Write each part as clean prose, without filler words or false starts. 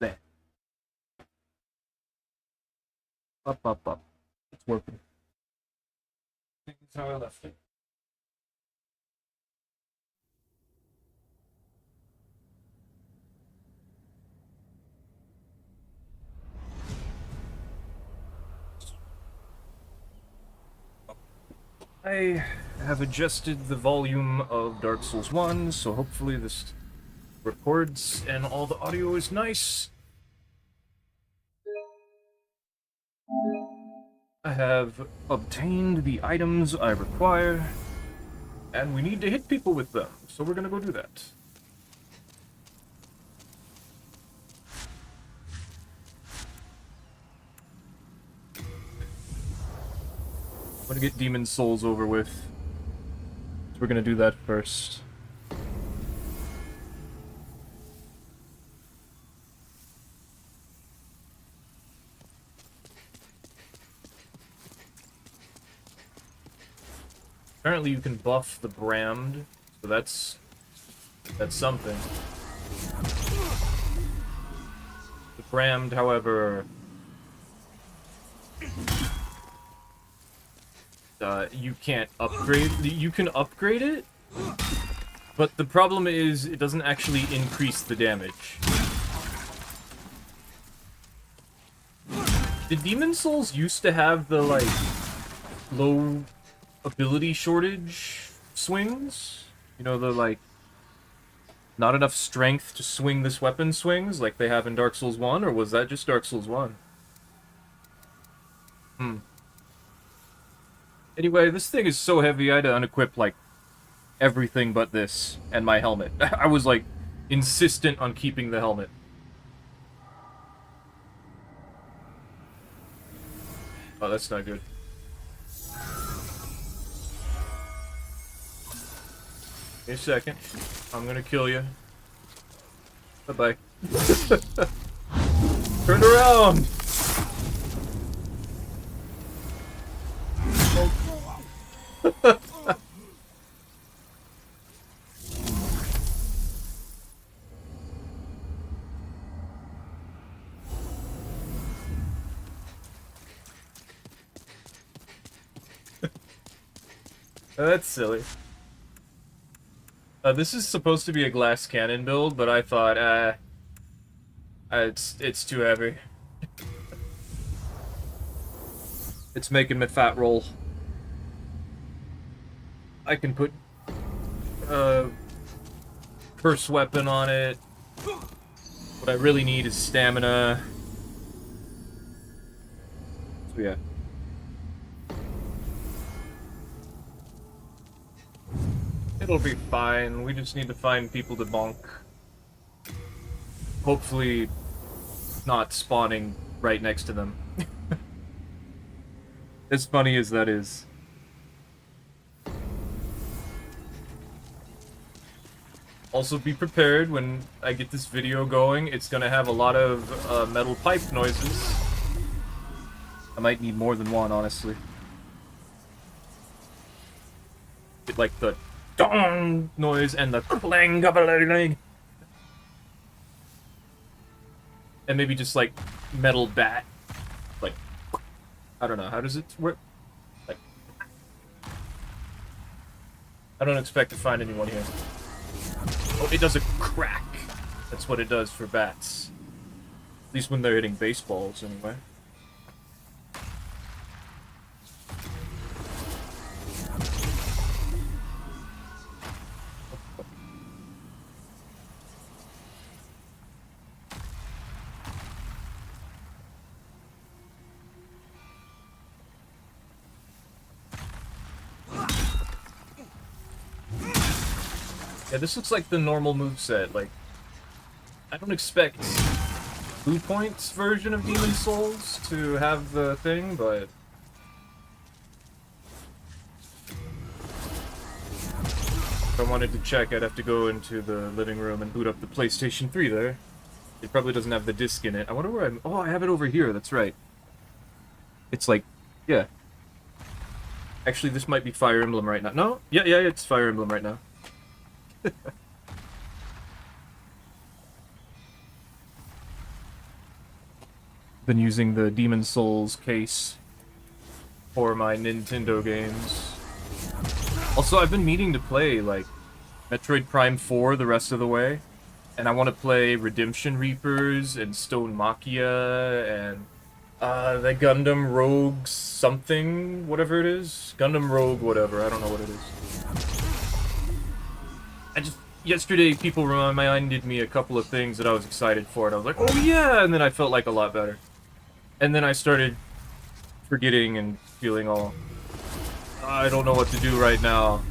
There. Up. It's working. Things how I left it. I have adjusted the volume of Dark Souls 1, so hopefully this records and all the audio is nice. I have obtained the items I require, and we need to hit people with them, so we're gonna go do that. I'm gonna get Demon Souls over with, so we're gonna do that first. Apparently you can buff the Brammed, so that's something. The Brammed, however, you can't upgrade. You can upgrade it, but the problem is it doesn't actually increase the damage. Did Demon Souls used to have the, like, low ability shortage swings? You know, the, like, not enough strength to swing this weapon swings like they have in Dark Souls 1, or was that just Dark Souls 1? Anyway, this thing is so heavy I had to unequip, like, everything but this and my helmet. I was, like, insistent on keeping the helmet. Oh, that's not good. Give me a second. I'm gonna kill you. Bye-bye. Turn around! That's silly. This is supposed to be a glass cannon build, but I thought, it's too heavy. It's making me fat roll. I can put curse weapon on it. What I really need is stamina. So yeah. It'll be fine. We just need to find people to bonk. Hopefully not spawning right next to them. As funny as that is. Also be prepared when I get this video going, it's gonna have a lot of metal pipe noises. I might need more than one, honestly. Get like the dong noise and the clang of a leg. And maybe just like metal bat. Like, I don't know, how does it work? Like, I don't expect to find anyone here. Oh, it does a crack. That's what it does for bats. At least when they're hitting baseballs, anyway. Yeah, this looks like the normal moveset. Like, I don't expect Blue Point's version of Demon Souls to have the thing, but if I wanted to check, I'd have to go into the living room and boot up the PlayStation 3 there. It probably doesn't have the disc in it. I wonder where I'm... Oh, I have it over here, that's right. It's like... Yeah. Actually, this might be Fire Emblem right now. No? Yeah, it's Fire Emblem right now. Been using the Demon Souls case for my Nintendo games. Also, I've been meaning to play, like, Metroid Prime 4 the rest of the way. And I want to play Redemption Reapers and Stone Machia and the Gundam Rogue something, whatever it is. Gundam Rogue whatever, I don't know what it is. Yesterday people reminded me a couple of things that I was excited for, and I was like, oh yeah, and then I felt like a lot better. And then I started forgetting and feeling all, I don't know what to do right now.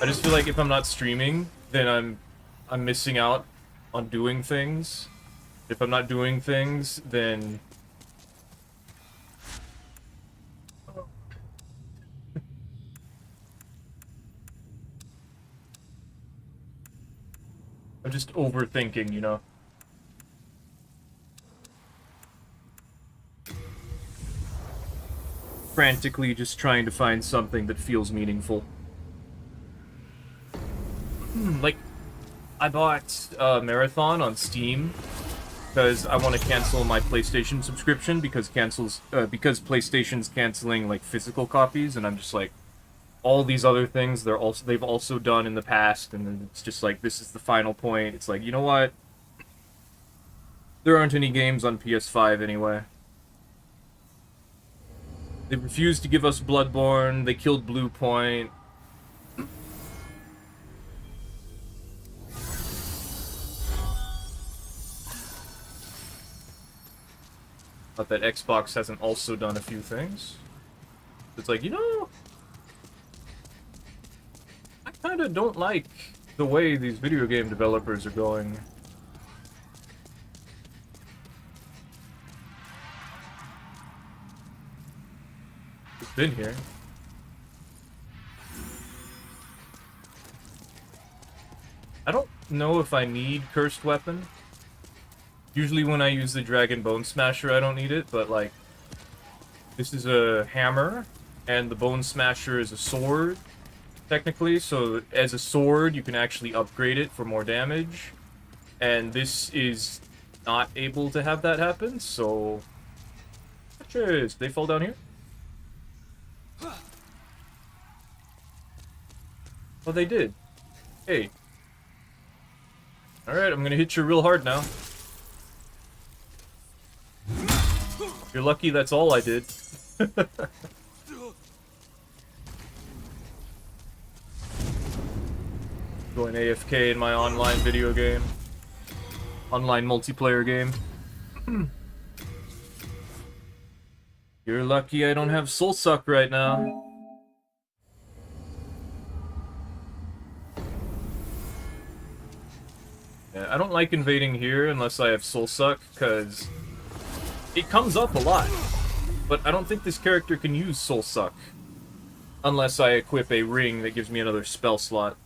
I just feel like if I'm not streaming, then I'm missing out on doing things. If I'm not doing things, then I'm just overthinking, you know? Frantically just trying to find something that feels meaningful. Like, I bought Marathon on Steam because I want to cancel my PlayStation subscription because PlayStation's canceling like physical copies, and I'm just like, all these other things they've also done in the past, and then it's just like, this is the final point. It's like, you know what? There aren't any games on PS5 anyway. They refused to give us Bloodborne. They killed Blue Point. But that Xbox hasn't also done a few things. It's like, you know, I kind of don't like the way these video game developers are going. It's been here. I don't know if I need Cursed Weapon. Usually when I use the Dragon Bone Smasher, I don't need it, but like, this is a hammer, and the Bone Smasher is a sword, technically, so as a sword, you can actually upgrade it for more damage, and this is not able to have that happen, so... Did they fall down here? Oh, they did. Hey. Alright, I'm gonna hit you real hard now. You're lucky that's all I did. Going AFK in my online video game. Online multiplayer game. You're lucky I don't have Soul Suck right now. Yeah, I don't like invading here unless I have Soul Suck, because it comes up a lot. But I don't think this character can use Soul Suck unless I equip a ring that gives me another spell slot.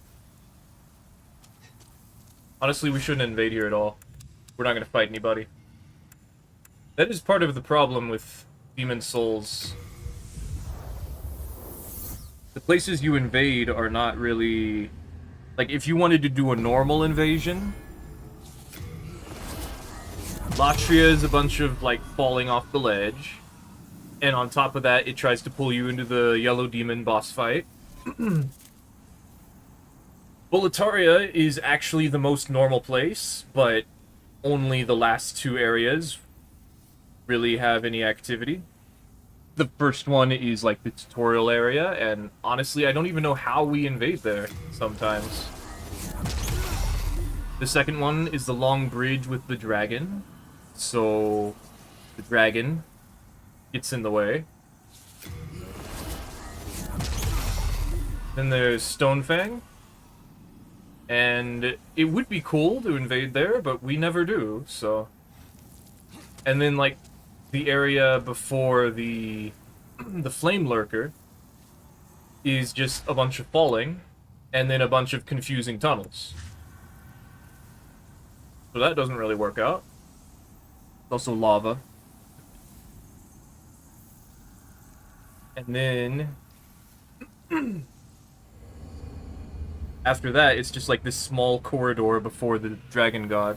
Honestly, we shouldn't invade here at all. We're not going to fight anybody. That is part of the problem with Demon Souls. The places you invade are not really... Like, if you wanted to do a normal invasion, Latria is a bunch of, like, falling off the ledge. And on top of that, it tries to pull you into the Yellow Demon boss fight. Boletaria is actually the most normal place, but only the last two areas really have any activity. The first one is, like, the tutorial area, and honestly, I don't even know how we invade there sometimes. The second one is the long bridge with the dragon. So, the dragon gets in the way. Then there's Stonefang. And it would be cool to invade there, but we never do, so... And then, like, the area before the Flame Lurker is just a bunch of falling, and then a bunch of confusing tunnels. So that doesn't really work out. Also lava. And then... after that, it's just like this small corridor before the Dragon God.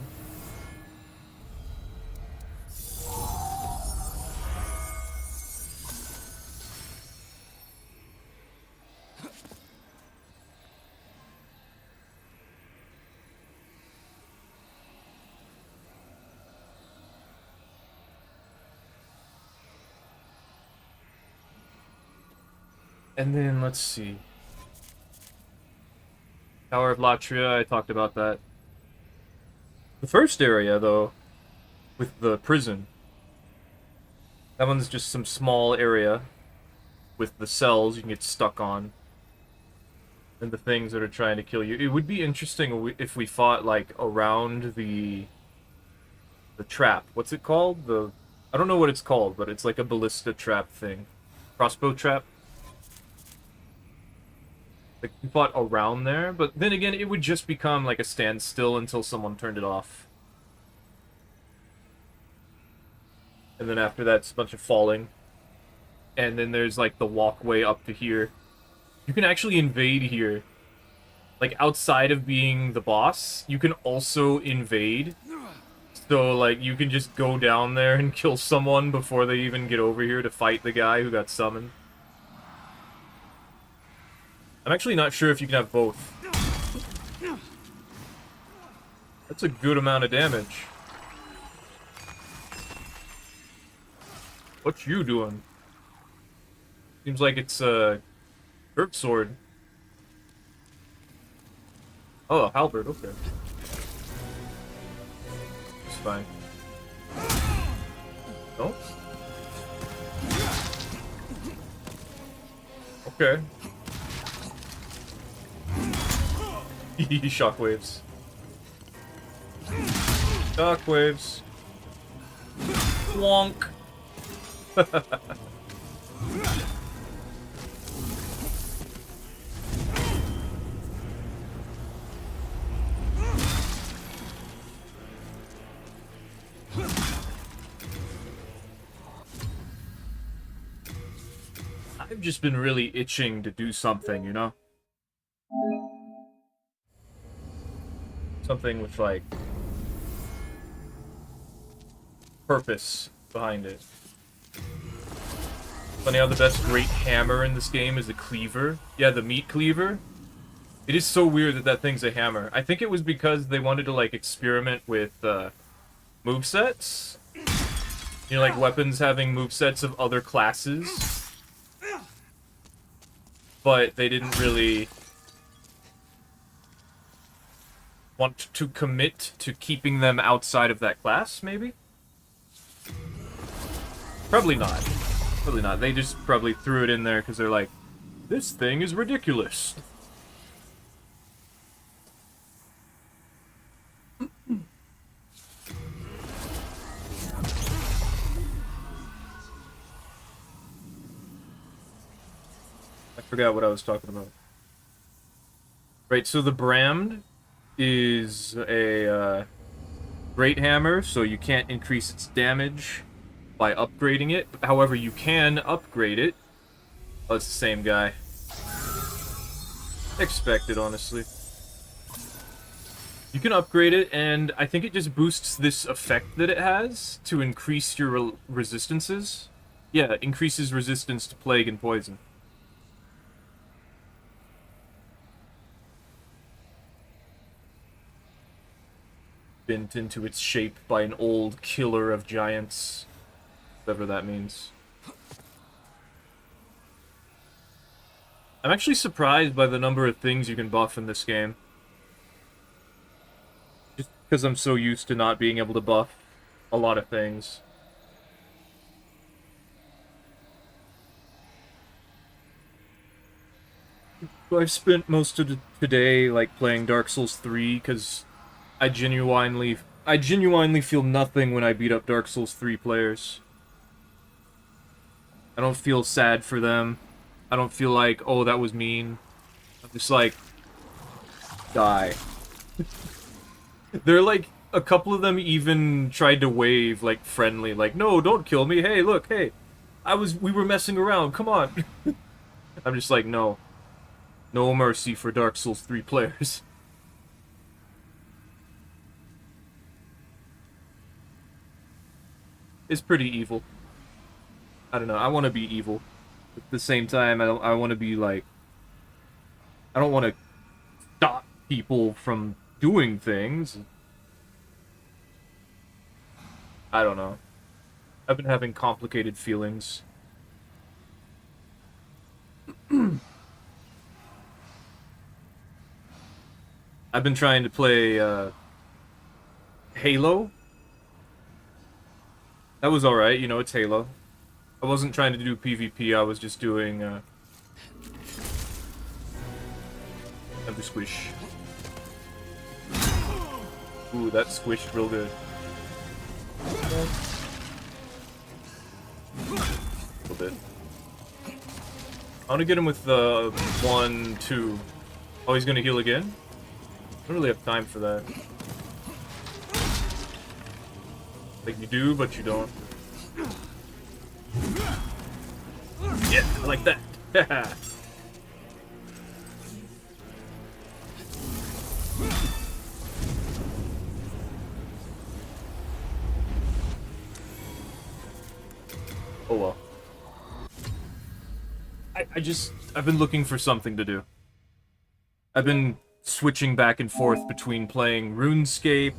And then, let's see. Tower of Latria, I talked about that. The first area, though, with the prison, that one's just some small area with the cells you can get stuck on. And the things that are trying to kill you. It would be interesting if we fought, like, around the trap. What's it called? I don't know what it's called, but it's like a ballista trap thing. Crossbow trap? Like, we fought around there, but then again, it would just become like a standstill until someone turned it off. And then after that, it's a bunch of falling. And then there's, like, the walkway up to here. You can actually invade here. Like, outside of being the boss, you can also invade. So, like, you can just go down there and kill someone before they even get over here to fight the guy who got summoned. I'm actually not sure if you can have both. That's a good amount of damage. What you doing? Seems like it's a Herb sword. Oh, halberd, okay. It's fine. No? Okay. Shockwaves. Shockwaves. Wonk. I've just been really itching to do something, you know? Something with, like, purpose behind it. Funny how the best great hammer in this game is the cleaver. Yeah, the meat cleaver. It is so weird that that thing's a hammer. I think it was because they wanted to, like, experiment with, movesets. You know, like, weapons having movesets of other classes. But they didn't really want to commit to keeping them outside of that class, maybe? Probably not. Probably not. They just probably threw it in there because they're like, this thing is ridiculous. I forgot what I was talking about. Right, so the Brammed is a great hammer, so you can't increase its damage by upgrading it. However, you can upgrade it. Oh, it's the same guy. Expected, honestly. You can upgrade it, and I think it just boosts this effect that it has to increase your resistances. Yeah, it increases resistance to plague and poison. Bent into its shape by an old killer of giants. Whatever that means. I'm actually surprised by the number of things you can buff in this game. Just because I'm so used to not being able to buff a lot of things. So I've spent most of today, like, playing Dark Souls 3, because I genuinely feel nothing when I beat up Dark Souls 3 players. I don't feel sad for them. I don't feel like, oh, that was mean. I'm just like, die. They're like, a couple of them even tried to wave, like, friendly, like, no, don't kill me, hey, look, hey. We were messing around, come on. I'm just like, no. No mercy for Dark Souls 3 players. It's pretty evil. I don't know, I want to be evil. At the same time, I want to be like... I don't want to stop people from doing things. I don't know. I've been having complicated feelings. I've been trying to play Halo. That was alright, you know, it's Halo. I wasn't trying to do PvP, I was just doing every squish. Ooh, that squished real good. A little bit. I want to get him with the 1, 2. Oh, he's gonna heal again? I don't really have time for that. Like, you do, but you don't. Yeah, I like that. Oh well. I've been looking for something to do. I've been switching back and forth between playing RuneScape,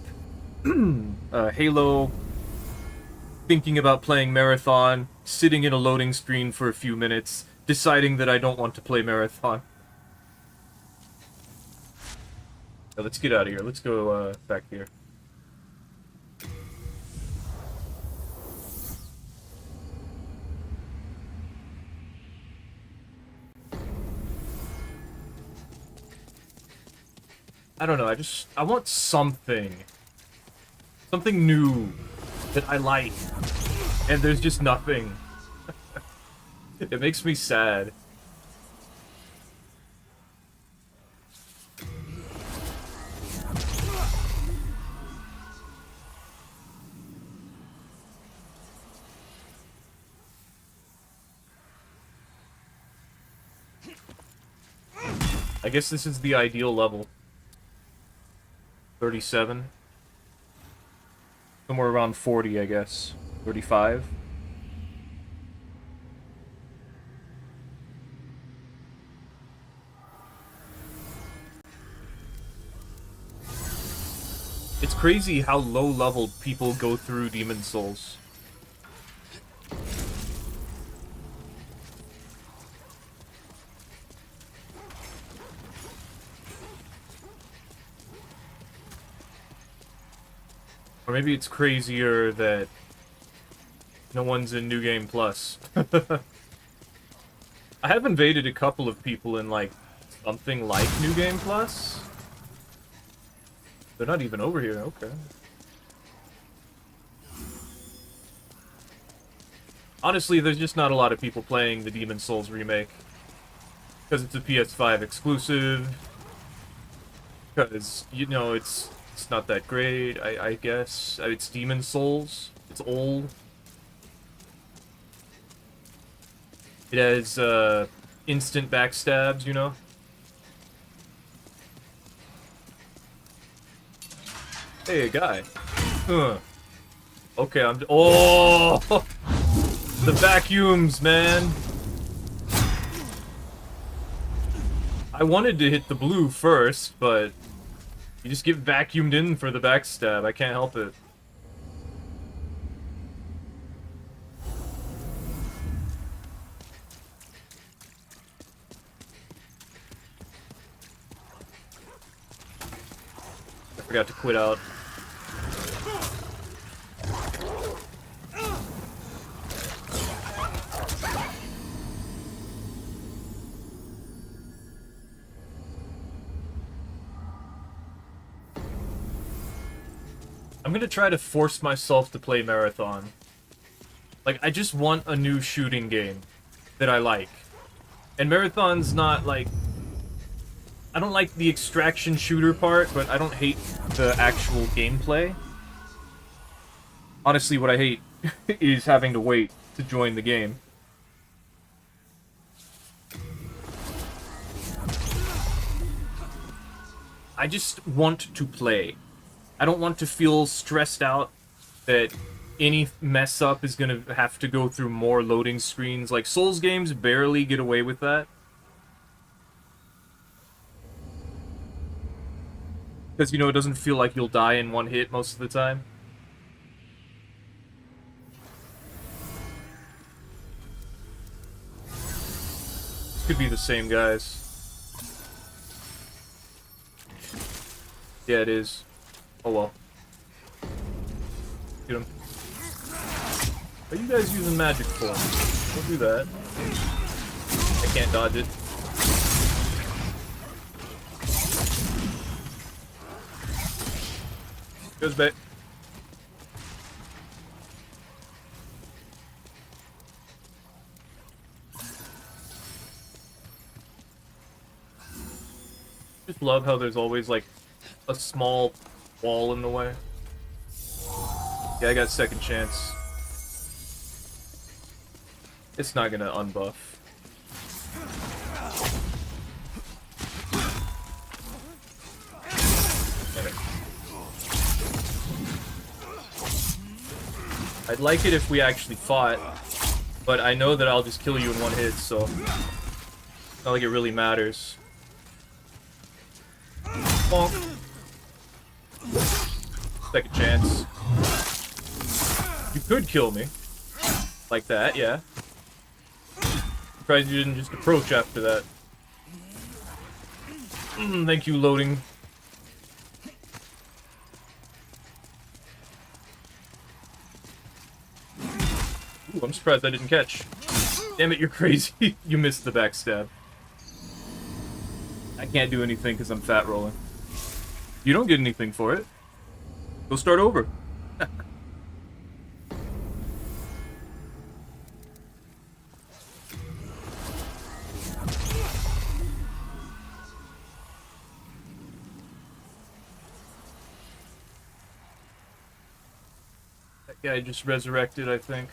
Halo, thinking about playing Marathon, sitting in a loading screen for a few minutes, deciding that I don't want to play Marathon. Now, let's get out of here. Let's go back here. I don't know, I want something. Something new that I like. And there's just nothing. It makes me sad. I guess this is the ideal level. 37. Somewhere around 40, I guess. 35. It's crazy how low-level people go through Demon Souls. Or maybe it's crazier that no one's in New Game Plus. I have invaded a couple of people in, like, something like New Game Plus. They're not even over here, okay. Honestly, there's just not a lot of people playing the Demon Souls remake. Because it's a PS5 exclusive. Because, you know, it's not that great, I guess. It's Demon Souls. It's old. It has, instant backstabs, you know? Hey, a guy. Huh. Okay, oh! The vacuums, man! I wanted to hit the blue first, but you just get vacuumed in for the backstab. I can't help it. I forgot to quit out. I'm gonna try to force myself to play Marathon. Like, I just want a new shooting game that I like. And Marathon's not, like... I don't like the extraction shooter part, but I don't hate the actual gameplay. Honestly, what I hate is having to wait to join the game. I just want to play. I don't want to feel stressed out that any mess up is gonna have to go through more loading screens. Like, Souls games barely get away with that. Because, you know, it doesn't feel like you'll die in one hit most of the time. This could be the same guys. Yeah, it is. Oh well. Get him. What are you guys using magic for? Don't do that. I can't dodge it. Goes back. Just love how there's always like a small wall in the way. Yeah, I got second chance. It's not gonna unbuff. I'd like it if we actually fought, but I know that I'll just kill you in one hit, so it's not like it really matters. Bonk. Second chance. You could kill me. Like that, yeah. Surprised you didn't just approach after that. Thank you, loading. Ooh, I'm surprised I didn't catch. Damn it, you're crazy. You missed the backstab. I can't do anything because I'm fat rolling. You don't get anything for it. Go start over. That guy just resurrected, I think.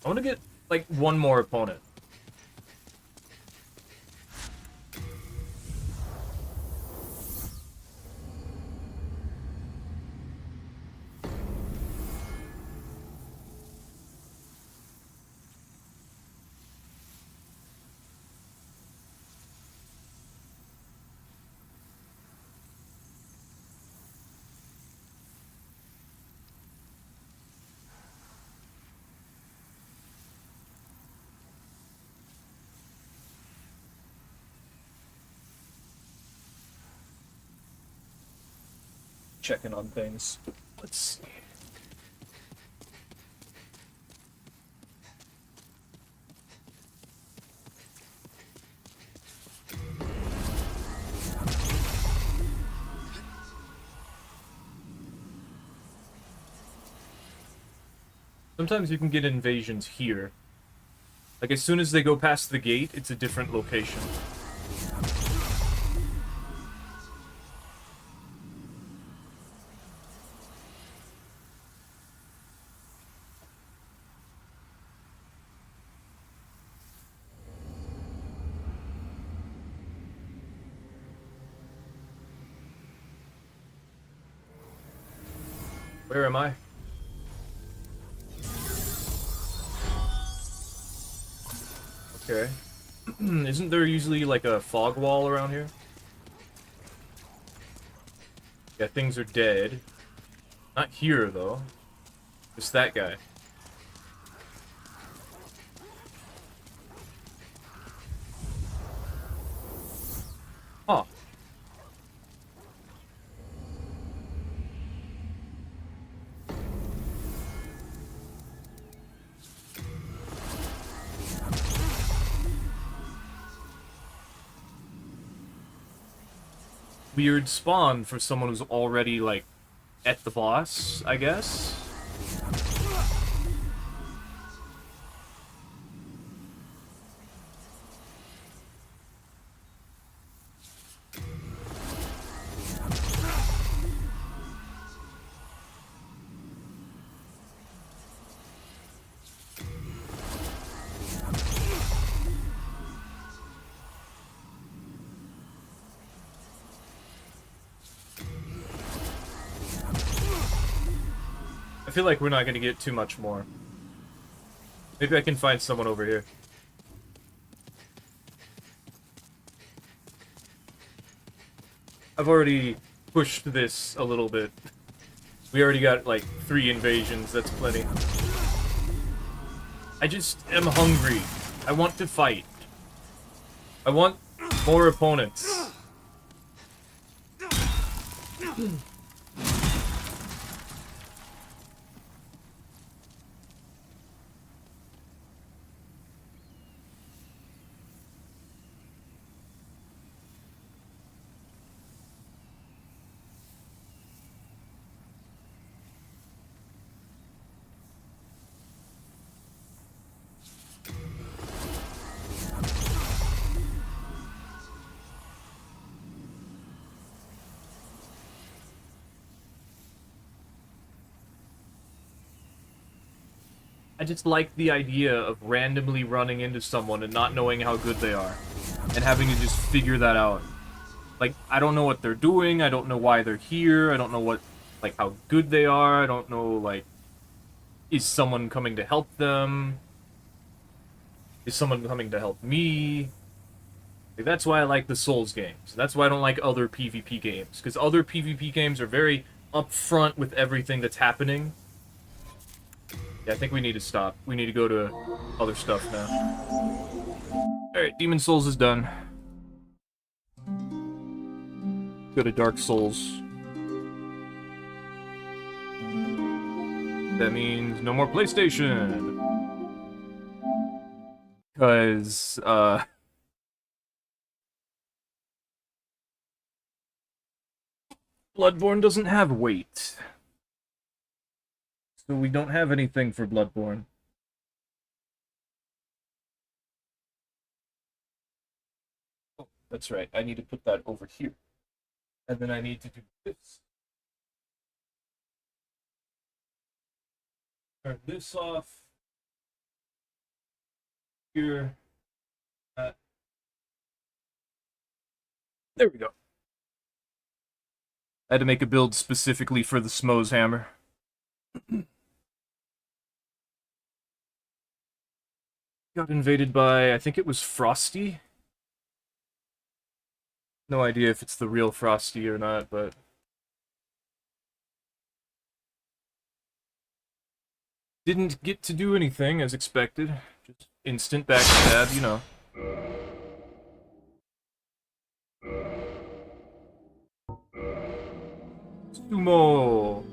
I want to get, like, one more opponent. Checking on things. Let's see. Sometimes you can get invasions here. Like, as soon as they go past the gate, it's a different location. Where am I? Okay. Isn't there usually like a fog wall around here? Yeah, things are dead. Not here, though. Just that guy. Huh. Weird spawn for someone who's already, like, at the boss, I guess? I feel like we're not gonna get too much more. Maybe I can find someone over here. I've already pushed this a little bit. We already got, like, 3 invasions, that's plenty. I just am hungry. I want to fight. I want more opponents. I just like the idea of randomly running into someone and not knowing how good they are. And having to just figure that out. Like, I don't know what they're doing, I don't know why they're here, I don't know what, like, how good they are, I don't know, like, is someone coming to help them? Is someone coming to help me? Like, that's why I like the Souls games. That's why I don't like other PvP games. Because other PvP games are very upfront with everything that's happening. Yeah, I think we need to stop. We need to go to other stuff now. Alright, Demon Souls is done. Go to Dark Souls. That means no more PlayStation! Because, Bloodborne doesn't have weight. So we don't have anything for Bloodborne. Oh, that's right. I need to put that over here. And then I need to do this. Turn this off. Here. There we go. I had to make a build specifically for the Smo's hammer. Got invaded by, I think it was Frosty? No idea if it's the real Frosty or not, but... Didn't get to do anything, as expected. Just instant backstab, you know. Sumo!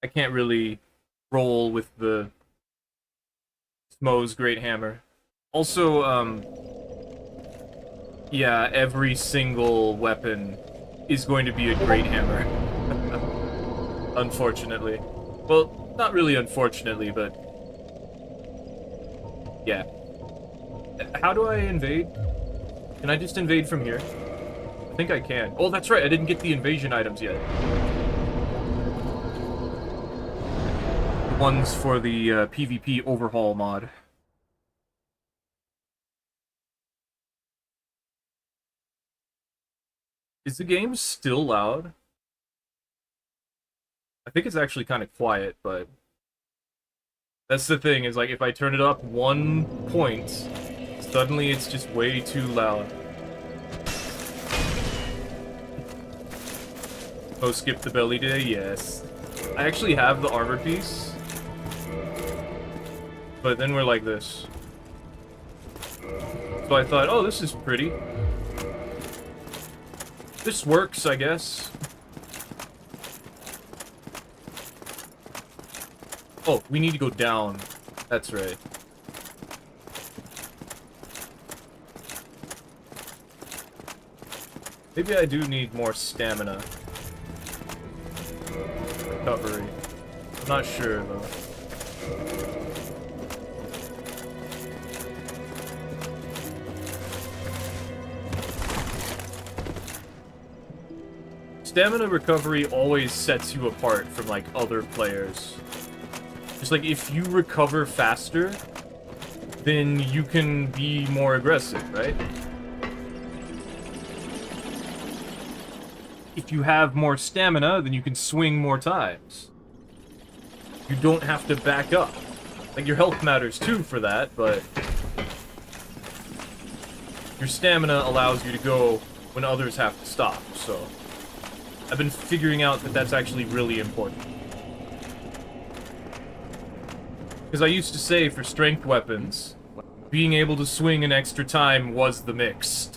I can't really roll with the Smo's Great Hammer. Also, yeah, every single weapon is going to be a Great Hammer. Unfortunately. Well, not really unfortunately, but... yeah. How do I invade? Can I just invade from here? I think I can. Oh, that's right, I didn't get the invasion items yet. Ones for the PvP overhaul mod. Is the game still loud? I think it's actually kind of quiet, but... that's the thing, is like, if I turn it up 1 point, suddenly it's just way too loud. Oh, skip the belly day? Yes. I actually have the armor piece. But then we're like this. So I thought, oh, this is pretty. This works, I guess. Oh, we need to go down. That's right. Maybe I do need more stamina. Recovery. I'm not sure, though. Stamina recovery always sets you apart from, like, other players. Just like, if you recover faster, then you can be more aggressive, right? If you have more stamina, then you can swing more times. You don't have to back up. Like, your health matters too for that, but... your stamina allows you to go when others have to stop, so... I've been figuring out that that's actually really important. Because I used to say for strength weapons, being able to swing an extra time was the mix.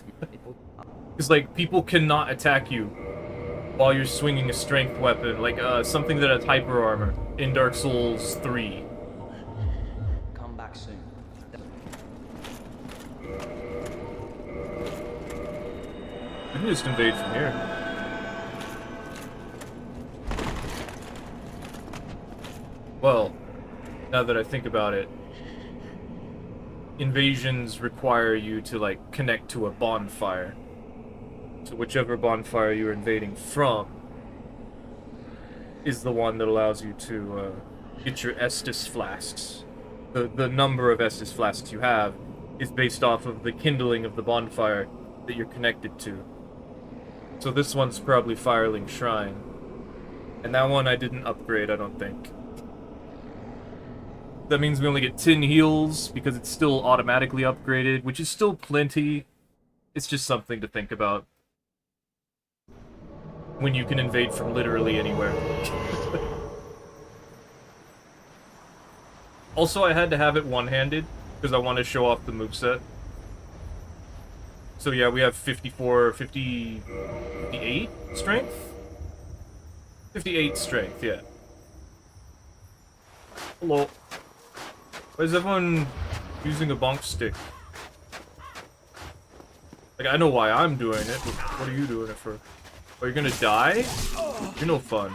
Because, like, people cannot attack you while you're swinging a strength weapon, like, something that has hyper armor in Dark Souls 3. Come back soon. We can just invade from here. Well, now that I think about it, invasions require you to, like, connect to a bonfire. So whichever bonfire you're invading from is the one that allows you to get your Estus flasks. The number of Estus flasks you have is based off of the kindling of the bonfire that you're connected to. So this one's probably Fireling Shrine. And that one I didn't upgrade, I don't think. That means we only get 10 heals, because it's still automatically upgraded, which is still plenty. It's just something to think about. When you can invade from literally anywhere. Also, I had to have it one-handed, because I want to show off the moveset. So yeah, we have 58 strength? 58 strength, yeah. Hello. Why is everyone using a bonk stick? Like, I know why I'm doing it, but what are you doing it for? Oh, you're gonna die? You're no fun.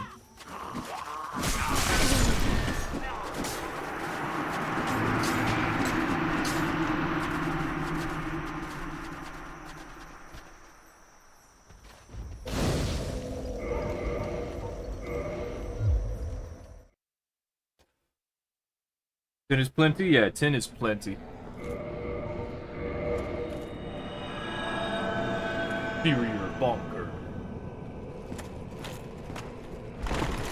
Tin is plenty? Yeah, tin is plenty. Superior bonker.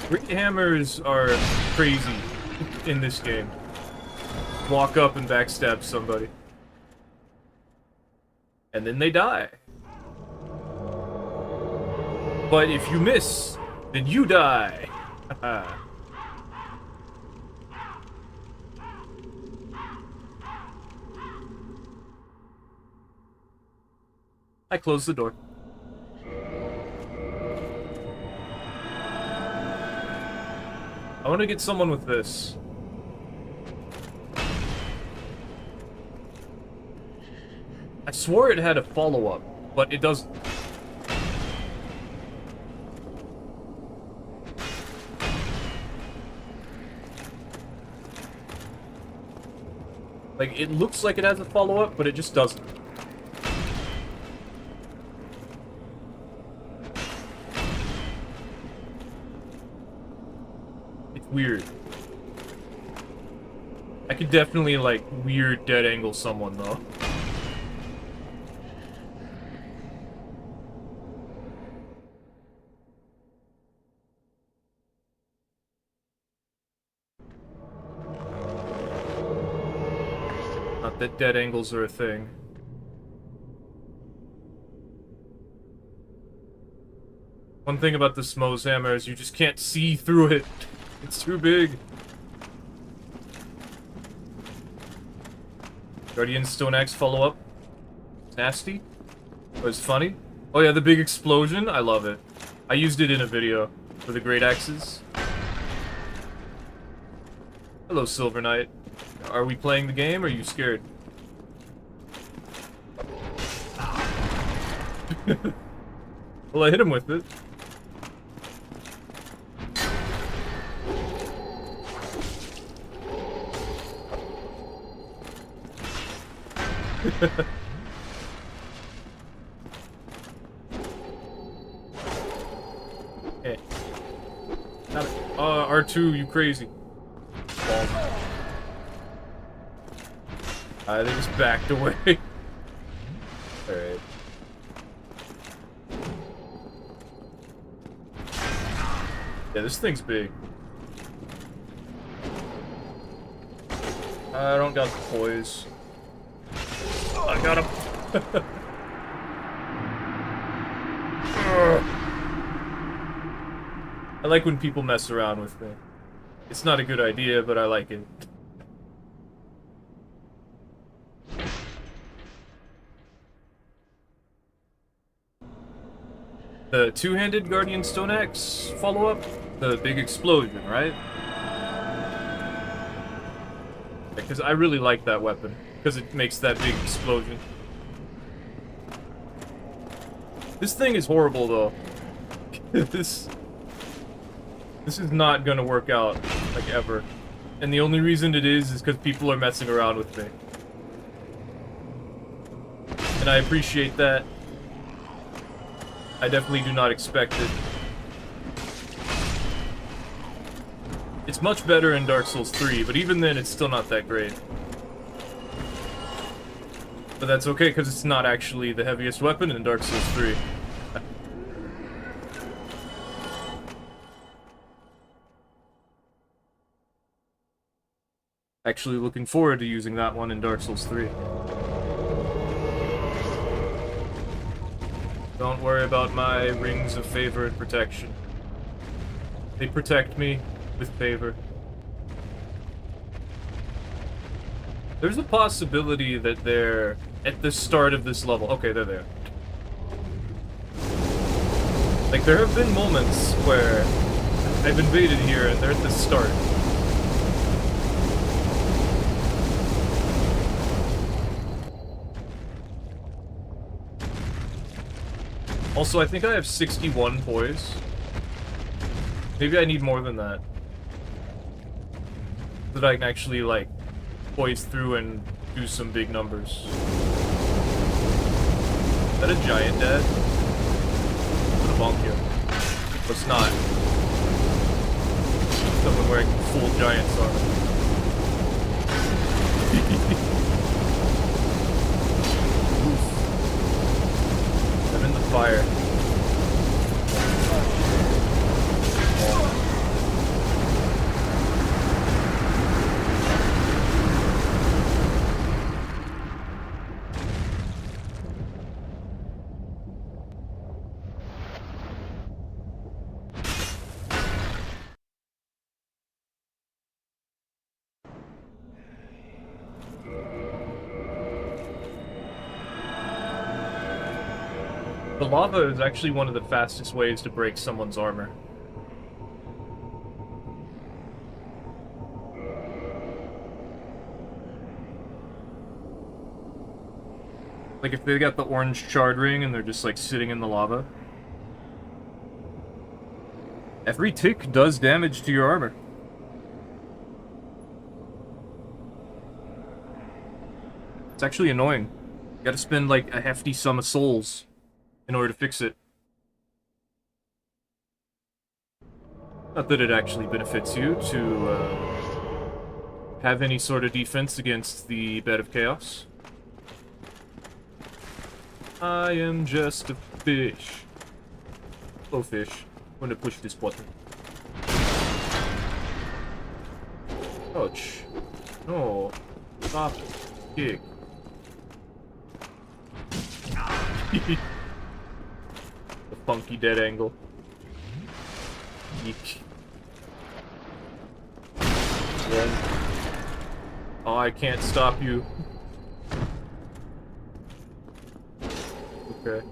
Great hammers are crazy in this game. Walk up and backstab somebody. And then they die. But if you miss, then you die. I closed the door. I want to get someone with this. I swore it had a follow-up, but it doesn't. Like, it looks like it has a follow-up, but it just doesn't. Weird. I could definitely, like, weird dead angle someone, though. Not that dead angles are a thing. One thing about the Smo's hammer is you just can't see through it. It's too big. Guardian Stone Axe follow-up. Nasty. Oh, it's funny. Oh yeah, the big explosion. I love it. I used it in a video for the great axes. Hello, Silver Knight. Are we playing the game, or are you scared? Well, I hit him with it. Hey. R2, you crazy. They just backed away. Alright. Yeah, this thing's big. I don't got the poise. I got him. I like when people mess around with me. It's not a good idea, but I like it. The two-handed Guardian Stone Axe follow-up? The big explosion, right? Because I really like that weapon. Because it makes that big explosion. This thing is horrible, though. This is not gonna work out, like, ever. And the only reason it is because people are messing around with me. And I appreciate that. I definitely do not expect it. It's much better in Dark Souls 3, but even then it's still not that great. But that's okay, because it's not actually the heaviest weapon in Dark Souls 3. Actually looking forward to using that one in Dark Souls 3. Don't worry about my rings of favor and protection. They protect me with favor. There's a possibility that they're at the start of this level. Okay, they're there. Like, there have been moments where I've invaded here and they're at the start. Also, I think I have 61 poise. Maybe I need more than that. So that I can actually, like, poise through and do some big numbers. Is that a giant dad? I'm gonna bonk you. But it's not. Someone wearing full giant's armor. I'm in the fire. The lava is actually one of the fastest ways to break someone's armor. Like if they got the orange charred ring and they're just like sitting in the lava. Every tick does damage to your armor. It's actually annoying. You gotta spend like a hefty sum of souls in order to fix it. Not that it actually benefits you to have any sort of defense against the Bed of Chaos. I am just a fish. Oh, fish. I'm gonna push this button. Ouch. No. Stop. Kick. The funky dead angle. Eek. One. Oh, I can't stop you. Okay.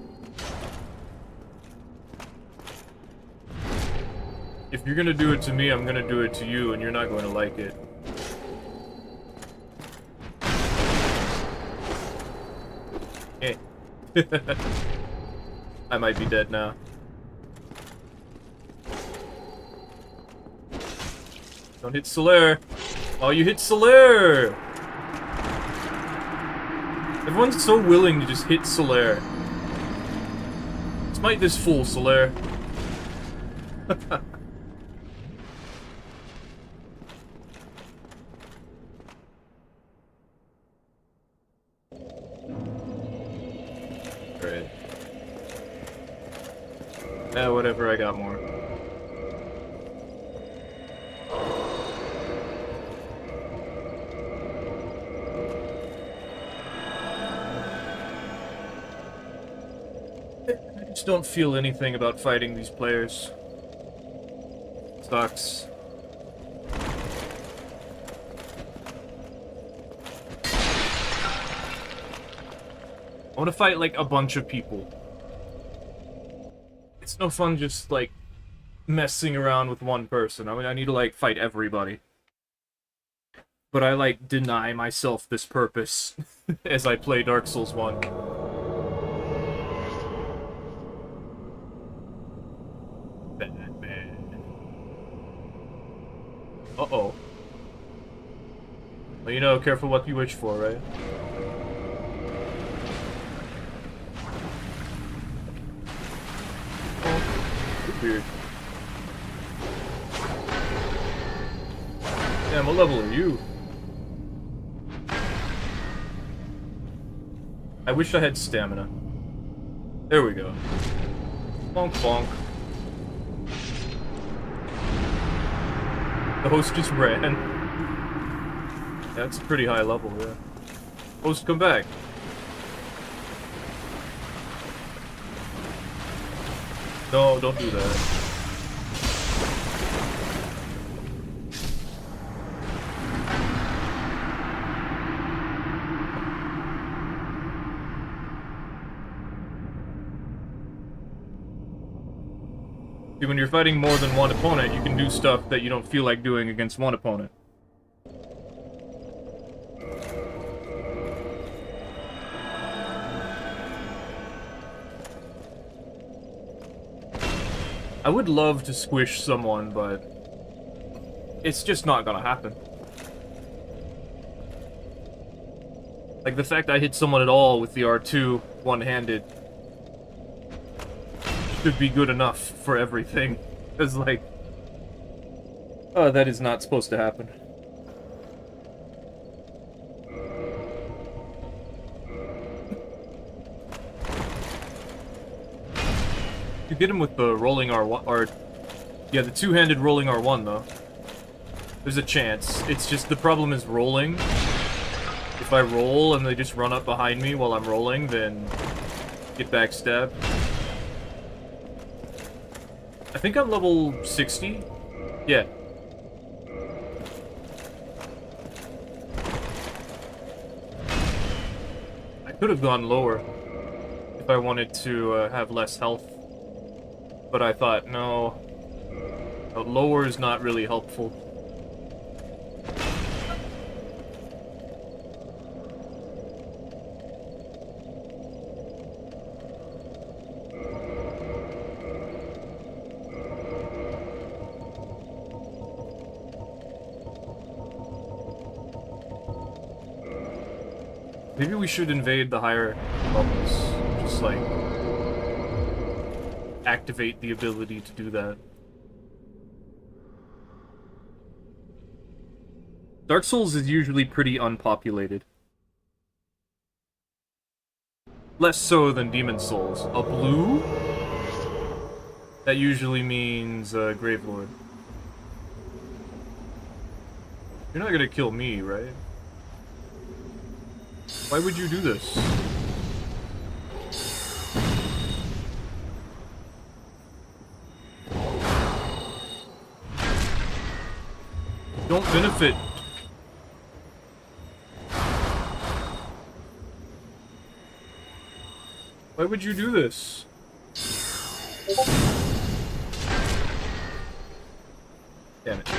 If you're gonna do it to me, I'm gonna do it to you, and you're not going to like it. Eh. I might be dead now. Don't hit Solaire. Oh, you hit Solaire! Everyone's so willing to just hit Solaire. Smite this fool, Solaire. Great. Whatever, I got more. I just don't feel anything about fighting these players. Sucks. I want to fight like a bunch of people. It's no fun just, like, messing around with one person. I mean, I need to, like, fight everybody. But I, like, deny myself this purpose as I play Dark Souls 1. Batman. Uh-oh. Well, you know, careful what you wish for, right? Oh, weird. Damn, what level are you? I wish I had stamina. There we go. Bonk, bonk. The host just ran. That's a pretty high level, yeah. Host, come back. No, don't do that. See, when you're fighting more than one opponent, you can do stuff that you don't feel like doing against one opponent. I would love to squish someone, but it's just not gonna happen. Like, the fact I hit someone at all with the R2 one-handed should be good enough for everything. Because, like... oh, that is not supposed to happen. You get him with the rolling R1, or... yeah, the two-handed rolling R1, though. There's a chance. It's just, the problem is rolling. If I roll and they just run up behind me while I'm rolling, then get backstabbed. I think I'm level 60? Yeah. I could have gone lower if I wanted to have less health. But I thought, no, lower is not really helpful. Maybe we should invade the higher levels. Just, like, activate the ability to do that. Dark Souls is usually pretty unpopulated. Less so than Demon Souls. A blue? That usually means Gravelord. You're not gonna kill me, right? Why would you do this? Don't benefit. Why would you do this? Damn it.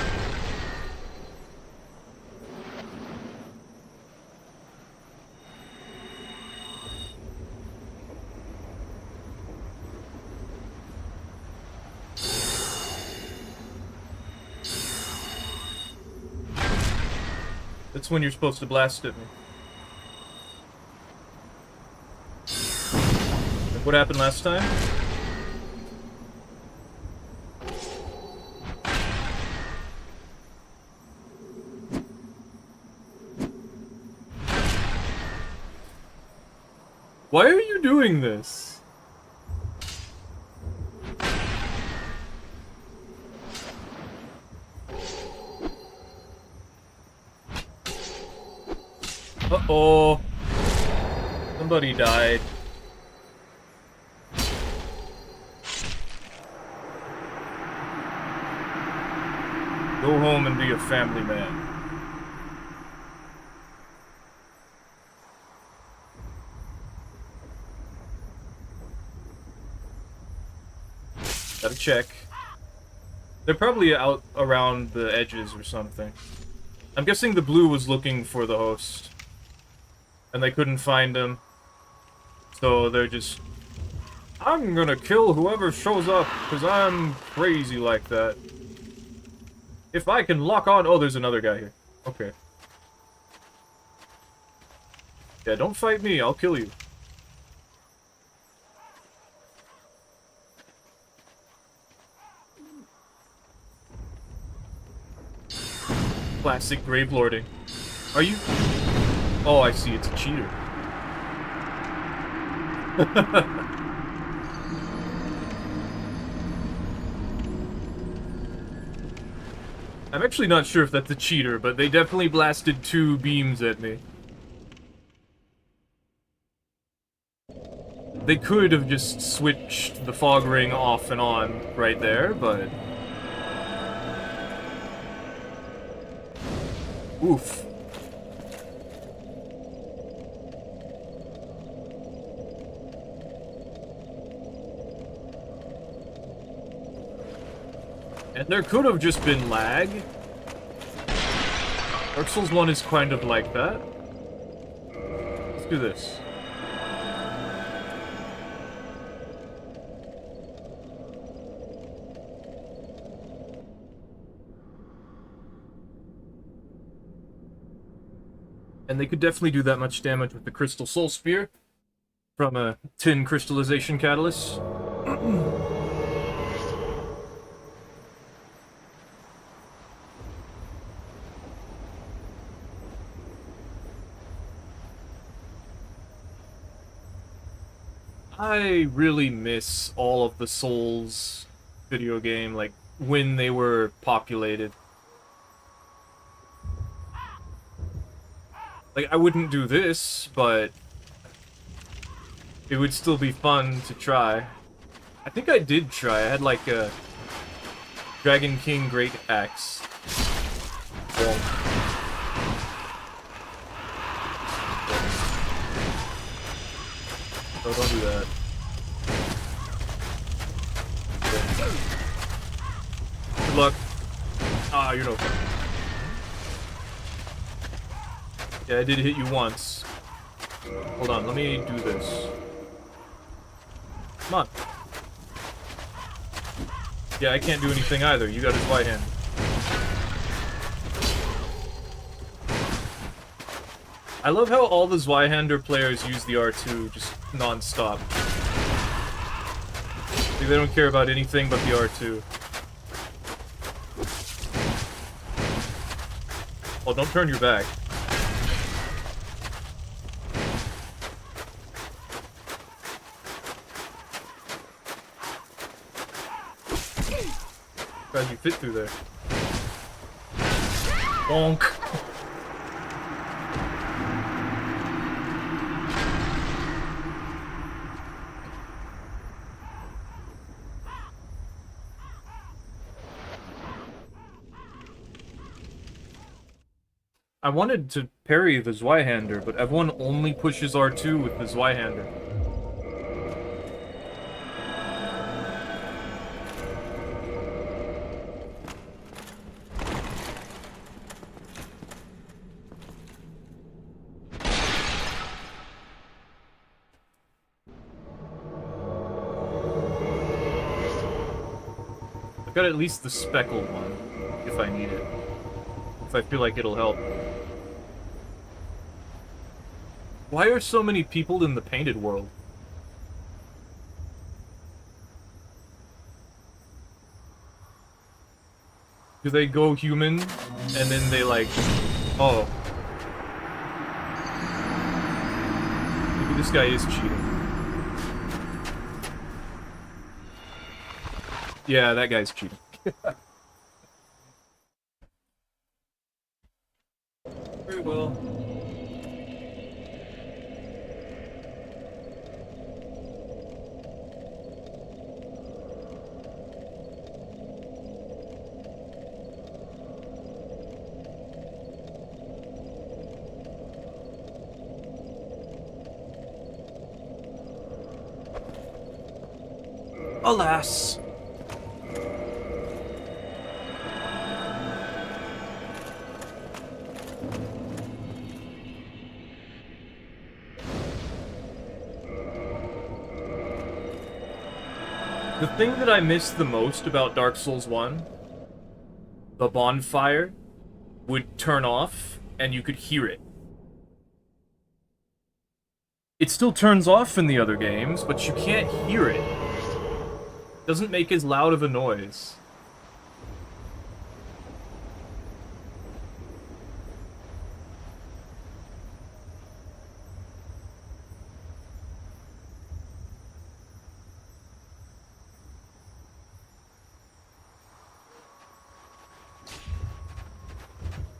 That's when you're supposed to blast at me. Like what happened last time? Why are you doing this? Uh-oh. Somebody died. Go home and be a family man. Gotta check. They're probably out around the edges or something. I'm guessing the blue was looking for the host. And they couldn't find him. So they're just... I'm gonna kill whoever shows up, because I'm crazy like that. If I can lock on... Oh, there's another guy here. Okay. Yeah, don't fight me, I'll kill you. Classic grave lording. Are you... Oh, I see, it's a cheater. I'm actually not sure if that's a cheater, but they definitely blasted 2 beams at me. They could have just switched the fog ring off and on right there, but... Oof. And there could have just been lag. Dark Souls 1 is kind of like that. Let's do this. And they could definitely do that much damage with the Crystal Soul Spear from a tin crystallization catalyst. I really miss all of the Souls video game, like, when they were populated. Like, I wouldn't do this, but it would still be fun to try. I think I did try. I had, like, a Dragon King Great Axe. Well, oh, don't do that. Good luck. Ah, you're no fun. Yeah, I did hit you once. Hold on, let me do this. Come on. Yeah, I can't do anything either. You got his right hand. I love how all the Zweihander players use the R2 just non-stop. Like, they don't care about anything but the R2. Oh, don't turn your back. God, you fit through there. Bonk. I wanted to parry the Zweihander, but everyone only pushes R2 with the Zweihander. I've got at least the speckled one, if I need it. If I feel like it'll help. Why are so many people in the painted world? Do they go human, and then they like... Oh. Maybe this guy is cheating. Yeah, that guy's cheating. Very well. Alas! The thing that I missed the most about Dark Souls 1, the bonfire would turn off and you could hear it. It still turns off in the other games, but you can't hear it. It doesn't make as loud of a noise.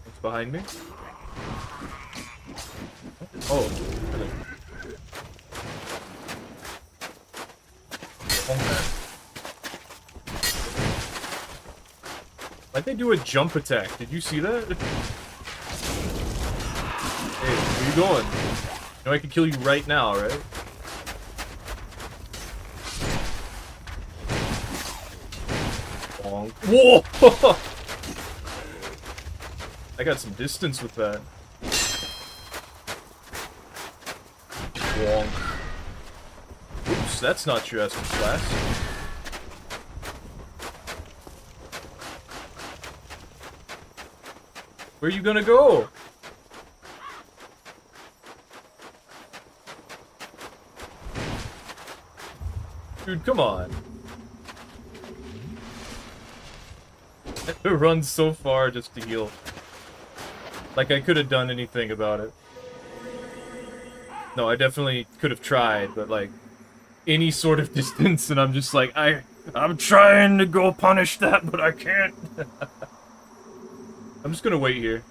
What's behind me? Oh, really? Why'd they do a jump attack? Did you see that? Hey, where you going? You know I can kill you right now, right? Whoa! I got some distance with that. Wonk. Oops, that's not your essence class. Where are you gonna go? Dude, come on. I had to run so far just to heal. Like I could have done anything about it. No, I definitely could have tried, but like any sort of distance, and I'm just like, I'm trying to go punish that, but I can't. I'm just gonna wait here.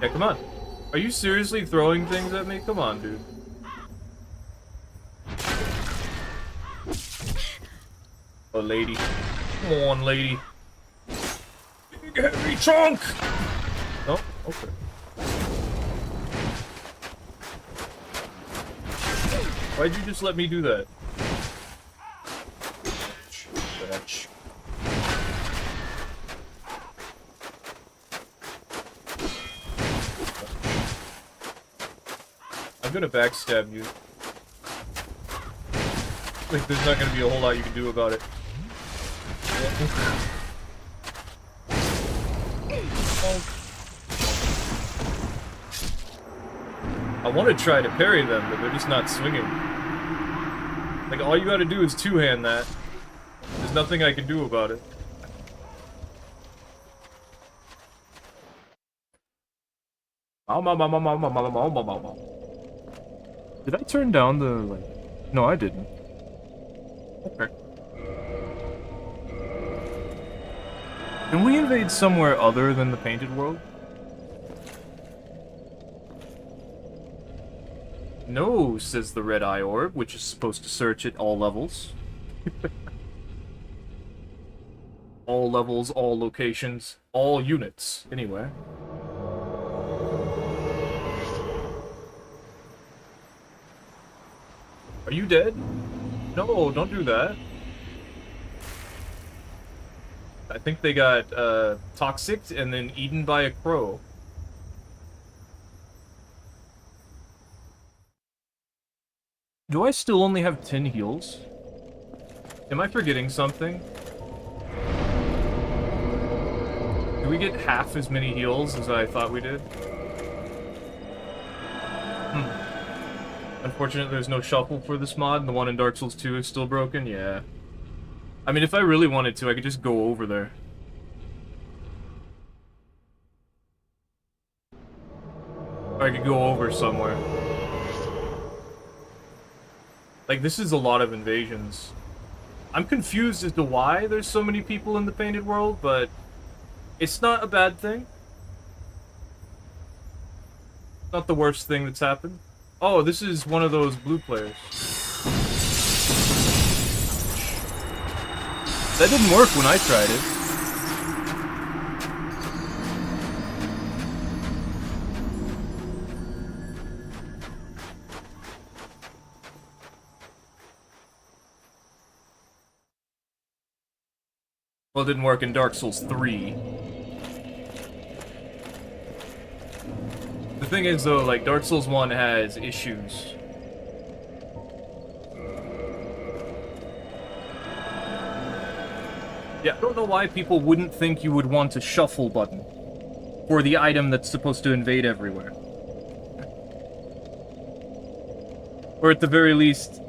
Yeah, come on. Are you seriously throwing things at me? Come on, dude. Oh, lady. Come on, lady. Big heavy chunk! Oh, okay. Why'd you just let me do that? Bitch. I'm gonna backstab you. Like, there's not gonna be a whole lot you can do about it. I want to try to parry them, but they're just not swinging. Like, all you gotta do is two-hand that. There's nothing I can do about it. Did I turn down the, like... No, I didn't. Okay. Can we invade somewhere other than the painted world? No, says the red eye orb, which is supposed to search at all levels. All levels, all locations, all units, anyway. Are you dead? No, don't do that. I think they got, toxicked and then eaten by a crow. Do I still only have 10 heals? Am I forgetting something? Do we get half as many heals as I thought we did? Unfortunately, there's no shuffle for this mod, and the one in Dark Souls 2 is still broken? Yeah. I mean, if I really wanted to, I could just go over there. Or I could go over somewhere. Like, this is a lot of invasions. I'm confused as to why there's so many people in the painted world, but it's not a bad thing. Not the worst thing that's happened. Oh, this is one of those blue players. That didn't work when I tried it. Well, it didn't work in Dark Souls 3. The thing is, though, like, Dark Souls 1 has issues. Yeah, I don't know why people wouldn't think you would want a shuffle button for the item that's supposed to invade everywhere. Or at the very least,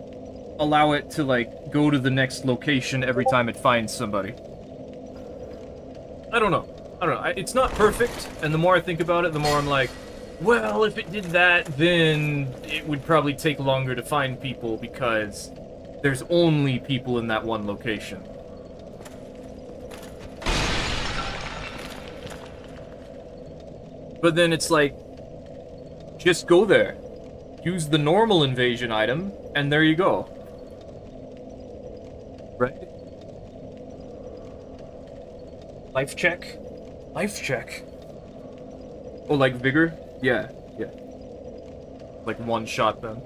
allow it to, like, go to the next location every time it finds somebody. I don't know. It's not perfect, and the more I think about it, the more I'm like, well, if it did that, then it would probably take longer to find people because there's only people in that one location. But then it's like, just go there. Use the normal invasion item, and there you go. Right? Life check? Life check. Oh, like vigor? Yeah, yeah. Like one shot then.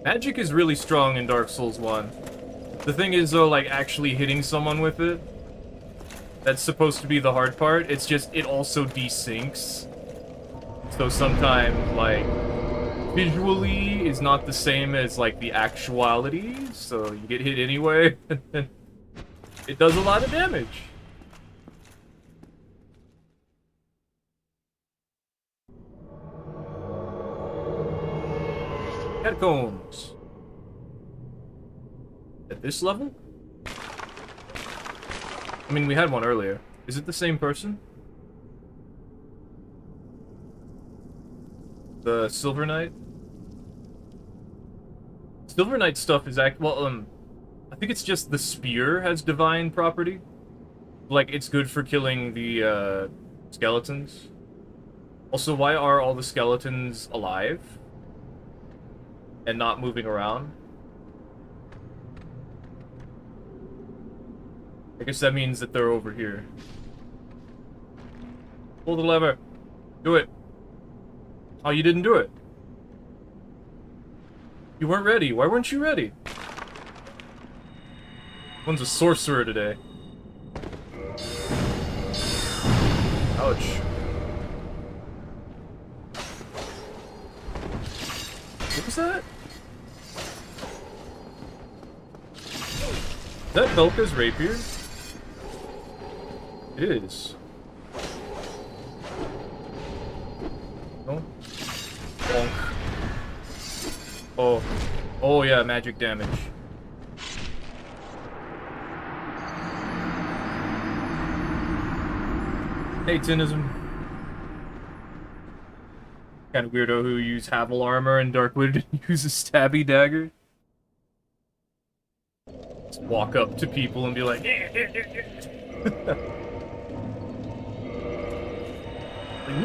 Magic is really strong in Dark Souls 1. The thing is, though, like, actually hitting someone with it, that's supposed to be the hard part. It's just, it also desyncs. So sometimes, like, visually is not the same as, like, the actuality, so you get hit anyway. It does a lot of damage. Catacombs. At this level? I mean, we had one earlier. Is it the same person? The Silver Knight? Silver Knight stuff is well, I think it's just the spear has divine property. Like, it's good for killing the, skeletons. Also, why are all the skeletons alive? And not moving around? I guess that means that they're over here. Pull the lever. Do it. Oh, you didn't do it. You weren't ready. Why weren't you ready? One's a sorcerer today. Ouch. What was that? Is that Velka's rapier? It is. No? Bonk. Oh. Oh yeah, magic damage. Hey, Tinism. Kind of weirdo who used Havel armor and Darkwood and use a stabby dagger. Just walk up to people and be like, like,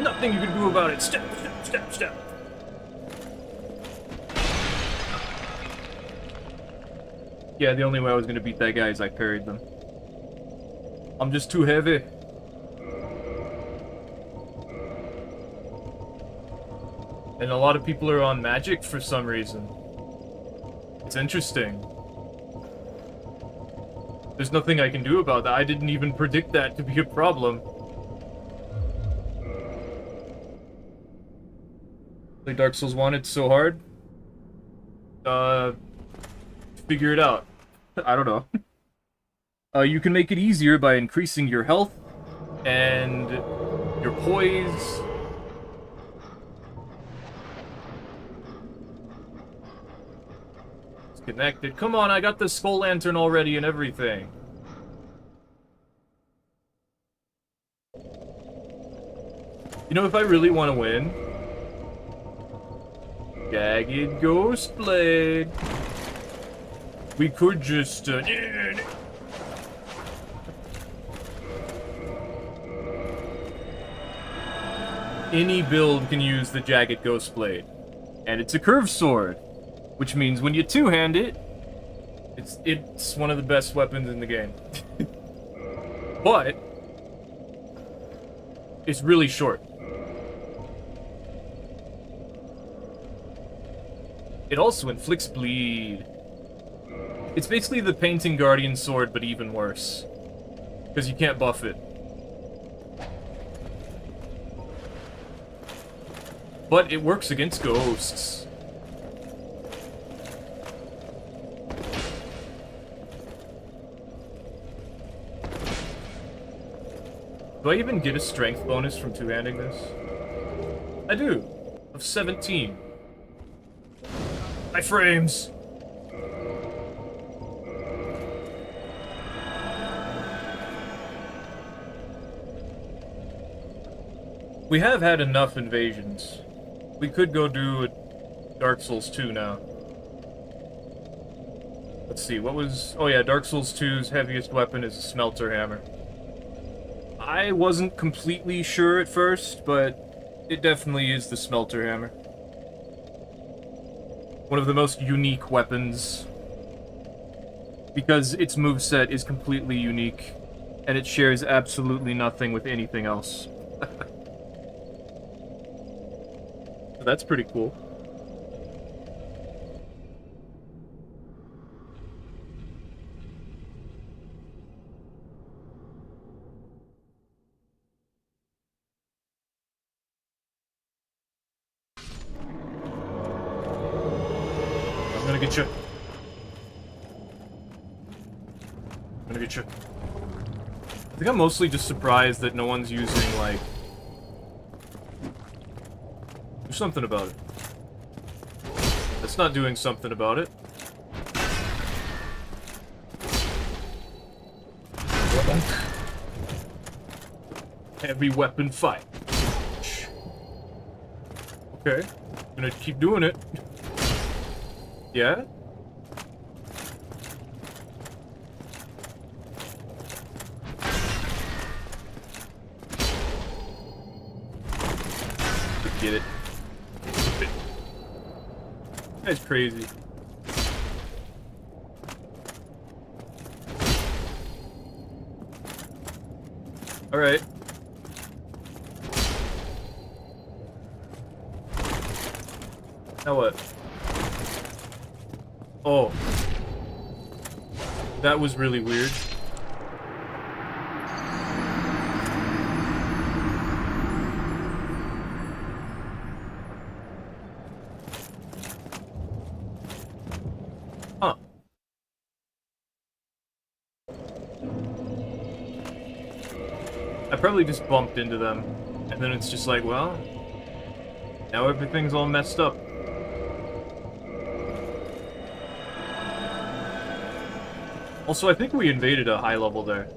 nothing you can do about it. Step, step, step, step. Yeah, the only way I was gonna beat that guy is I parried them. I'm just too heavy. And a lot of people are on magic for some reason. It's interesting. There's nothing I can do about that. I didn't even predict that to be a problem. Play Dark Souls 1, it's so hard. Figure it out. I don't know. You can make it easier by increasing your health and your poise. It's connected. Come on, I got the skull lantern already and everything. You know, if I really want to win, Jagged Ghost Blade. We could just, any build can use the Jagged Ghost Blade. And it's a curved sword, which means when you two-hand it, it's one of the best weapons in the game. But it's really short. It also inflicts bleed. It's basically the Painting Guardian sword, but even worse. Because you can't buff it. But it works against ghosts. Do I even get a strength bonus from two-handing this? I do. Of 17. My frames! We have had enough invasions. We could go do a Dark Souls 2 now. Let's see, what was... Oh yeah, Dark Souls 2's heaviest weapon is a smelter hammer. I wasn't completely sure at first, but it definitely is the smelter hammer. One of the most unique weapons. Because its moveset is completely unique, and it shares absolutely nothing with anything else. So that's pretty cool. I'm gonna get you. I'm gonna get you. I think I'm mostly just surprised that no one's using, like... Do something about it. That's not doing something about it. Heavy weapon fight. Okay. Gonna keep doing it. Yeah? Get it. That's crazy. Alright. Now what? Oh. That was really weird. Huh. I probably just bumped into them, and then it's just like, well, now everything's all messed up. Also, I think we invaded a high level there.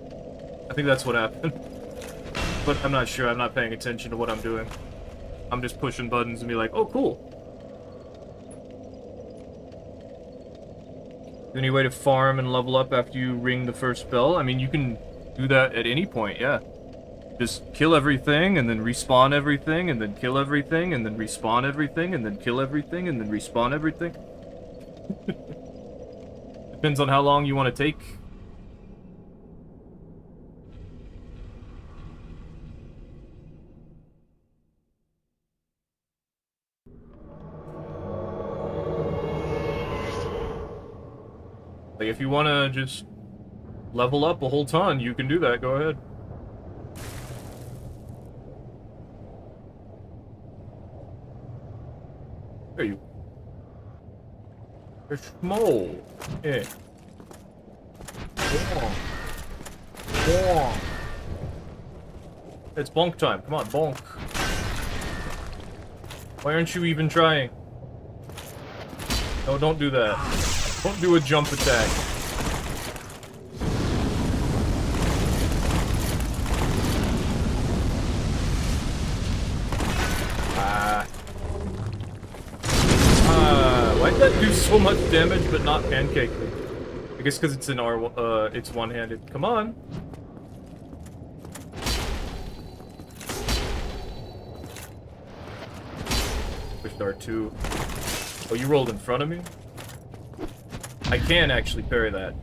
I think that's what happened. But I'm not sure, I'm not paying attention to what I'm doing. I'm just pushing buttons and be like, oh, cool. Any way to farm and level up after you ring the first bell? I mean, you can do that at any point, yeah. Just kill everything, and then respawn everything, and then kill everything, and then respawn everything, and then kill everything, and then respawn everything. Depends on how long you want to take. Like, if you want to just level up a whole ton, you can do that. Go ahead. There you. It's small. Yeah. Bonk. It's bonk time. Come on, bonk. Why aren't you even trying? No, don't do that. Don't do a jump attack. Why'd that do so much damage but not pancake me? I guess because it's it's one-handed. Come on. Pushed R2. Oh, you rolled in front of me? I can actually parry that.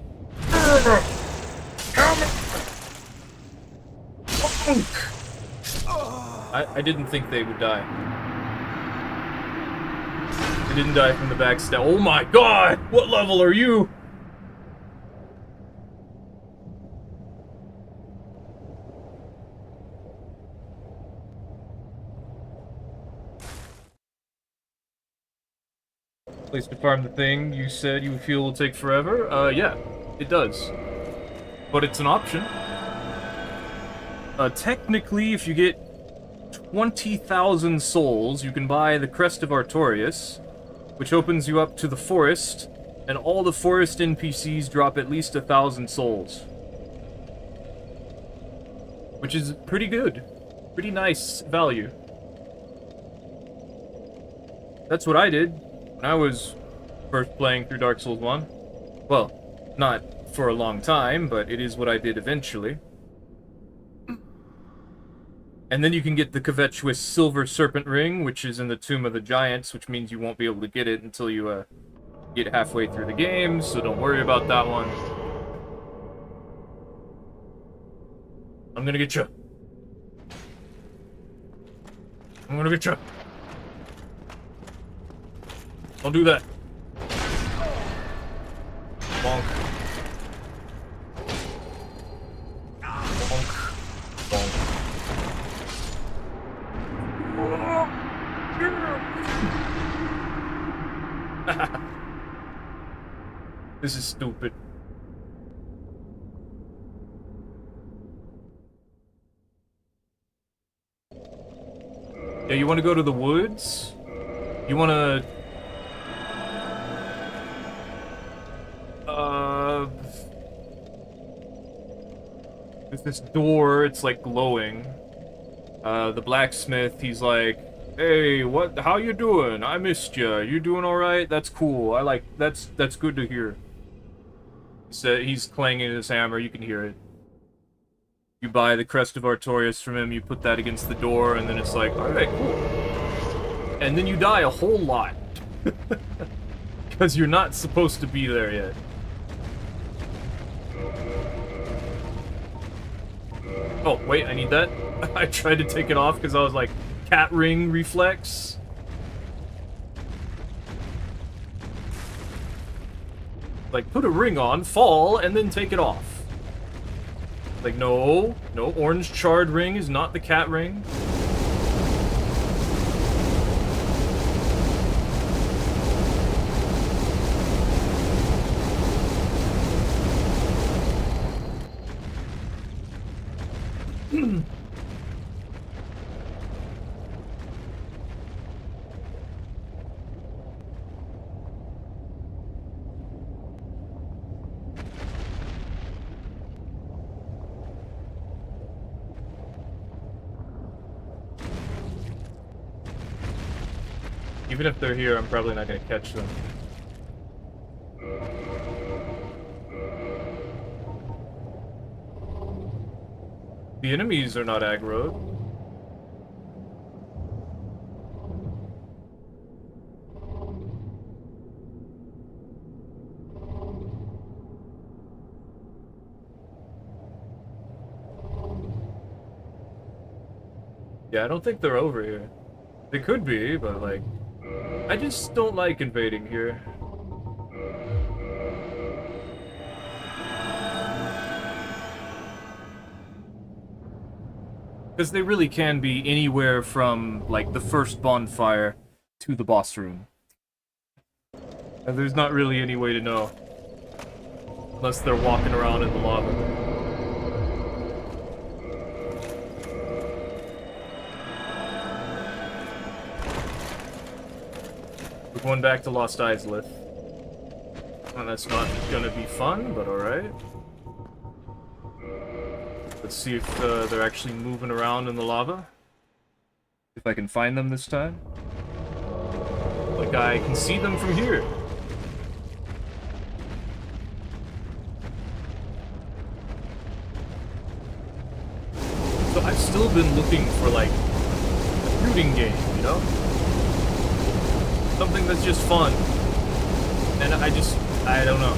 I didn't think they would die. They didn't die from the backstab. Oh my god! What level are you? Place to farm the thing you said you feel will take forever? Yeah, it does. But it's an option. Technically, if you get 20,000 souls, you can buy the Crest of Artorias, which opens you up to the forest, and all the forest NPCs drop at least 1,000 souls. Which is pretty good. Pretty nice value. That's what I did when I was first playing through Dark Souls 1. Well, not for a long time, but it is what I did eventually. And then you can get the Kvetchwis Silver Serpent Ring, which is in the Tomb of the Giants, which means you won't be able to get it until you get halfway through the game, so don't worry about that one. I'm gonna get you. I'm gonna get you. Don't do that. Bonk. Bonk. Bonk. This is stupid. Yeah, you want to go to the woods? You want to... There's this door, it's like glowing. The blacksmith, he's like, "Hey, how you doing? I missed you. You doing alright? That's cool. That's good to hear." He's clanging his hammer, you can hear it. You buy the Crest of Artorias from him, you put that against the door, and then it's like, alright, cool. And then you die a whole lot. Because you're not supposed to be there yet. Oh, wait, I need that? I tried to take it off because I was like, cat ring reflex. Like, put a ring on, fall, and then take it off. Like, no, orange charred ring is not the cat ring. Even if they're here, I'm probably not going to catch them. The enemies are not aggroed. Yeah, I don't think they're over here. They could be, but like... I just don't like invading here. Because they really can be anywhere from, like, the first bonfire to the boss room. And there's not really any way to know. Unless they're walking around in the lava. We're going back to Lost Islith. And that's not gonna be fun, but alright. Let's see if they're actually moving around in the lava. If I can find them this time. Like, I can see them from here. So I've still been looking for, like, a shooting game, you know? Something that's just fun. And I don't know.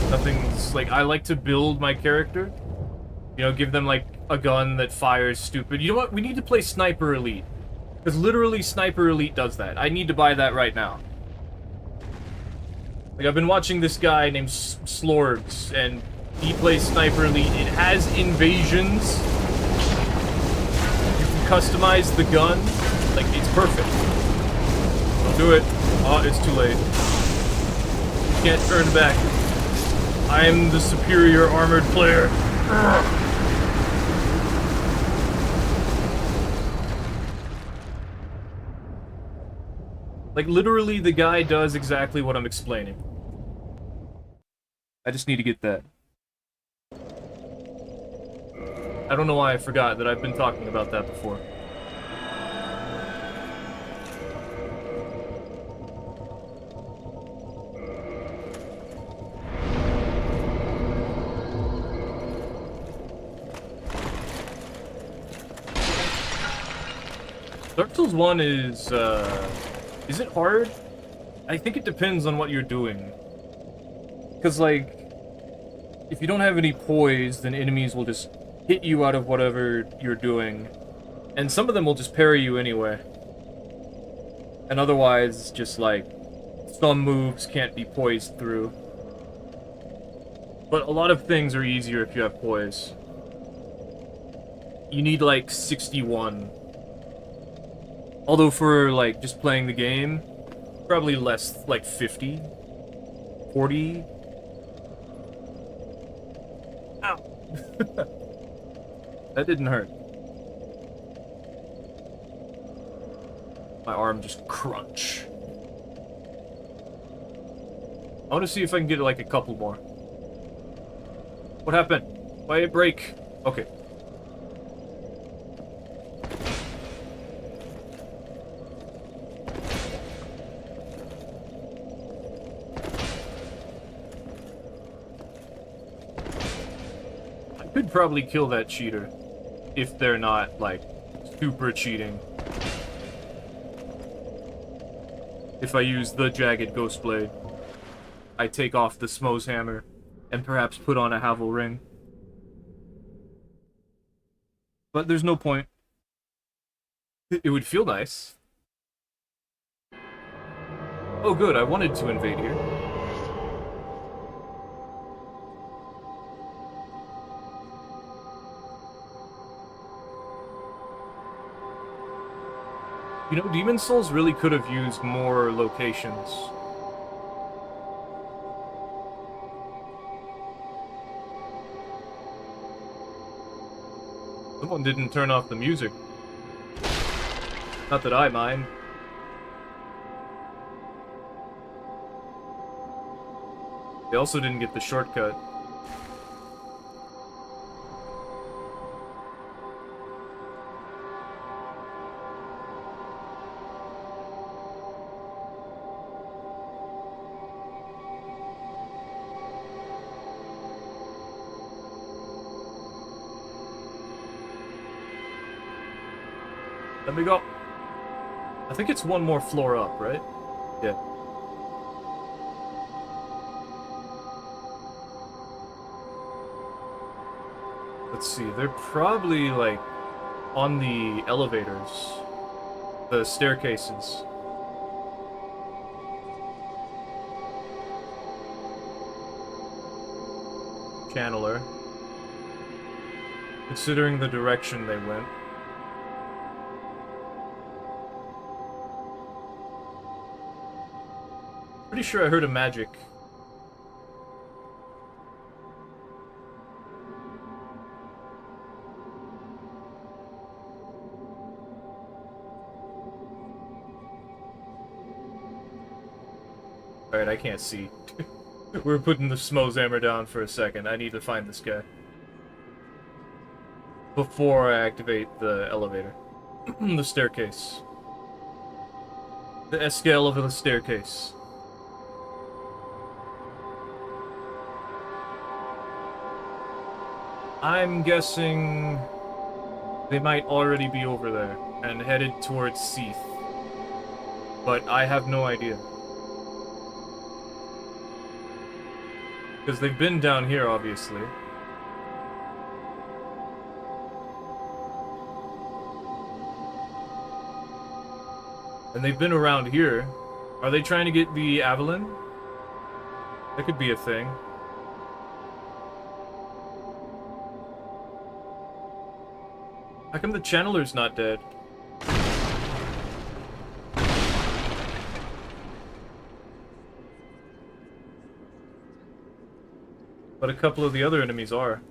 Nothing's, like, I like to build my character. You know, give them, like, a gun that fires stupid. You know what? We need to play Sniper Elite. Because literally Sniper Elite does that. I need to buy that right now. Like, I've been watching this guy named Slorgs, and he plays Sniper Elite. It has invasions. You can customize the gun. Like, it's perfect. Don't do it. Oh, it's too late. You can't turn back. I'm the superior armored player. Like, literally, the guy does exactly what I'm explaining. I just need to get that. I don't know why I forgot that I've been talking about that before. Dark Souls 1 is it hard? I think it depends on what you're doing. Because, like, if you don't have any poise, then enemies will just hit you out of whatever you're doing. And some of them will just parry you anyway. And otherwise, just, like, some moves can't be poised through. But a lot of things are easier if you have poise. You need, like, 61. Although for, like, just playing the game, probably less, like, 50? 40? Ow! That didn't hurt. My arm just crunch. I want to see if I can get, like, a couple more. What happened? Why did it break? Okay. Could probably kill that cheater if they're not, like, super cheating. If I use the Jagged Ghost Blade, I take off the Smo's Hammer and perhaps put on a Havel Ring. But there's no point. It would feel nice. Oh good, I wanted to invade here. You know, Demon Souls really could have used more locations. Someone didn't turn off the music. Not that I mind. They also didn't get the shortcut. Let me go. I think it's one more floor up, right? Yeah. Let's see, they're probably, like, on the elevators. The staircases. Channeler. Considering the direction they went. Pretty sure I heard a magic. Alright, I can't see. We're putting the Smo's Hammer down for a second. I need to find this guy. Before I activate the elevator. The staircase. The escale of the staircase. I'm guessing they might already be over there and headed towards Seath. But I have no idea. Because they've been down here, obviously. And they've been around here. Are they trying to get the Avalon? That could be a thing. How come the Channeler's not dead? But a couple of the other enemies are.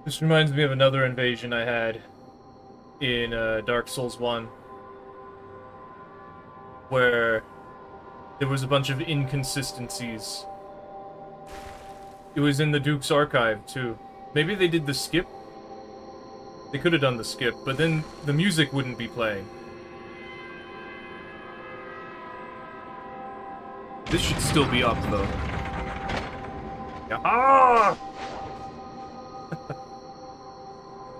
This reminds me of another invasion I had in Dark Souls 1, where there was a bunch of inconsistencies. It was in the Duke's archive, too. Maybe they did the skip? They could have done the skip, but then the music wouldn't be playing. This should still be up, though. Yeah. Ah!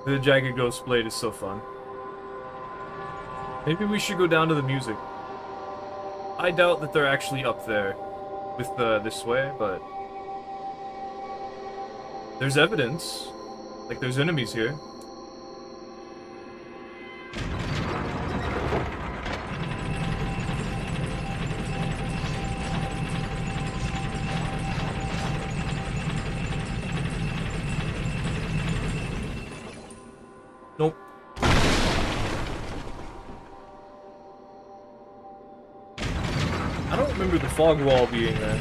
The Jagged Ghost Blade is so fun. Maybe we should go down to the music. I doubt that they're actually up there with this way, but there's evidence. Like, there's enemies here. Nope. I don't remember the fog wall being there.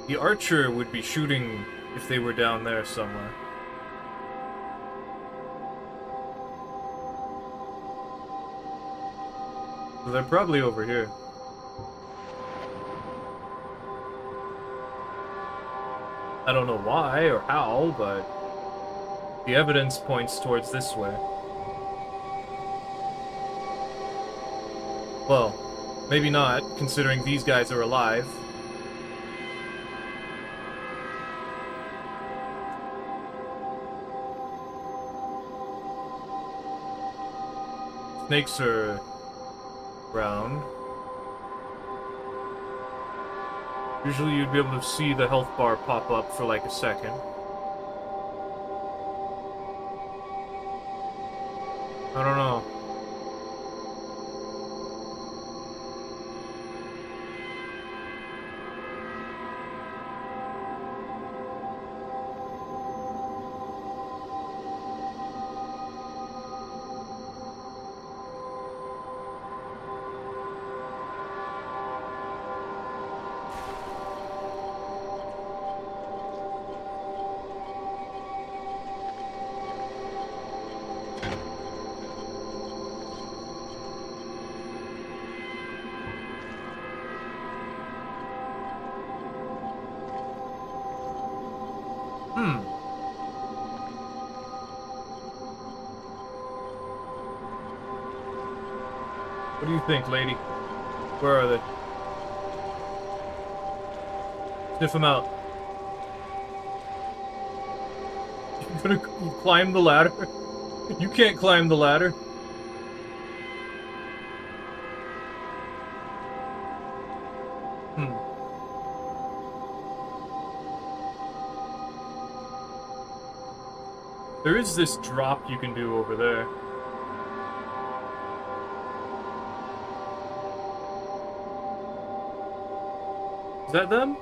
The archer would be shooting if they were down there somewhere. So they're probably over here. I don't know why or how, but the evidence points towards this way. Well, maybe not, considering these guys are alive. Snakes are round. Usually you'd be able to see the health bar pop up for like a second. I don't know. What do you think, lady? Where are they? Sniff them out. You're gonna climb the ladder? You can't climb the ladder. There is this drop you can do over there. Is that them?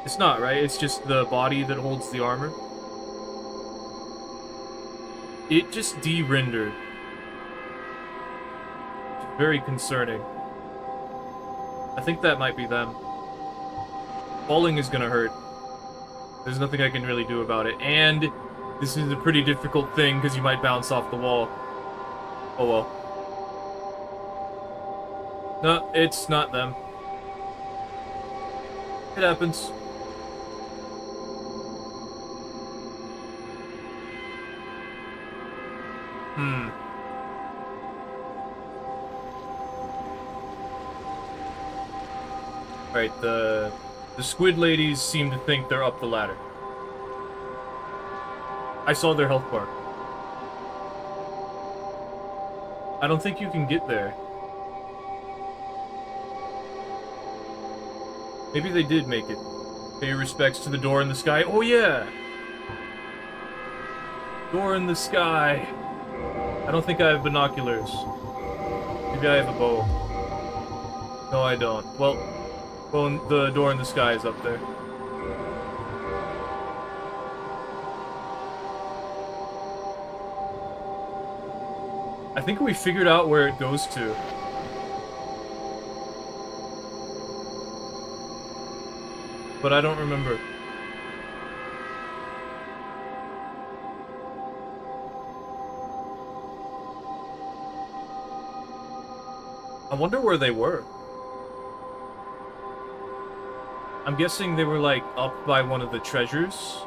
It's not, right? It's just the body that holds the armor. It just de-rendered. Very concerning. I think that might be them. Falling is gonna hurt. There's nothing I can really do about it. And this is a pretty difficult thing because you might bounce off the wall. Oh well. No, it's not them. It happens. Right, the squid ladies seem to think they're up the ladder. I saw their health bar. I don't think you can get there. Maybe they did make it. Pay respects to the door in the sky. Oh yeah! Door in the sky. I don't think I have binoculars. Maybe I have a bow. No, I don't. Well, the door in the sky is up there. I think we figured out where it goes to. But I don't remember. I wonder where they were. I'm guessing they were, like, up by one of the treasures.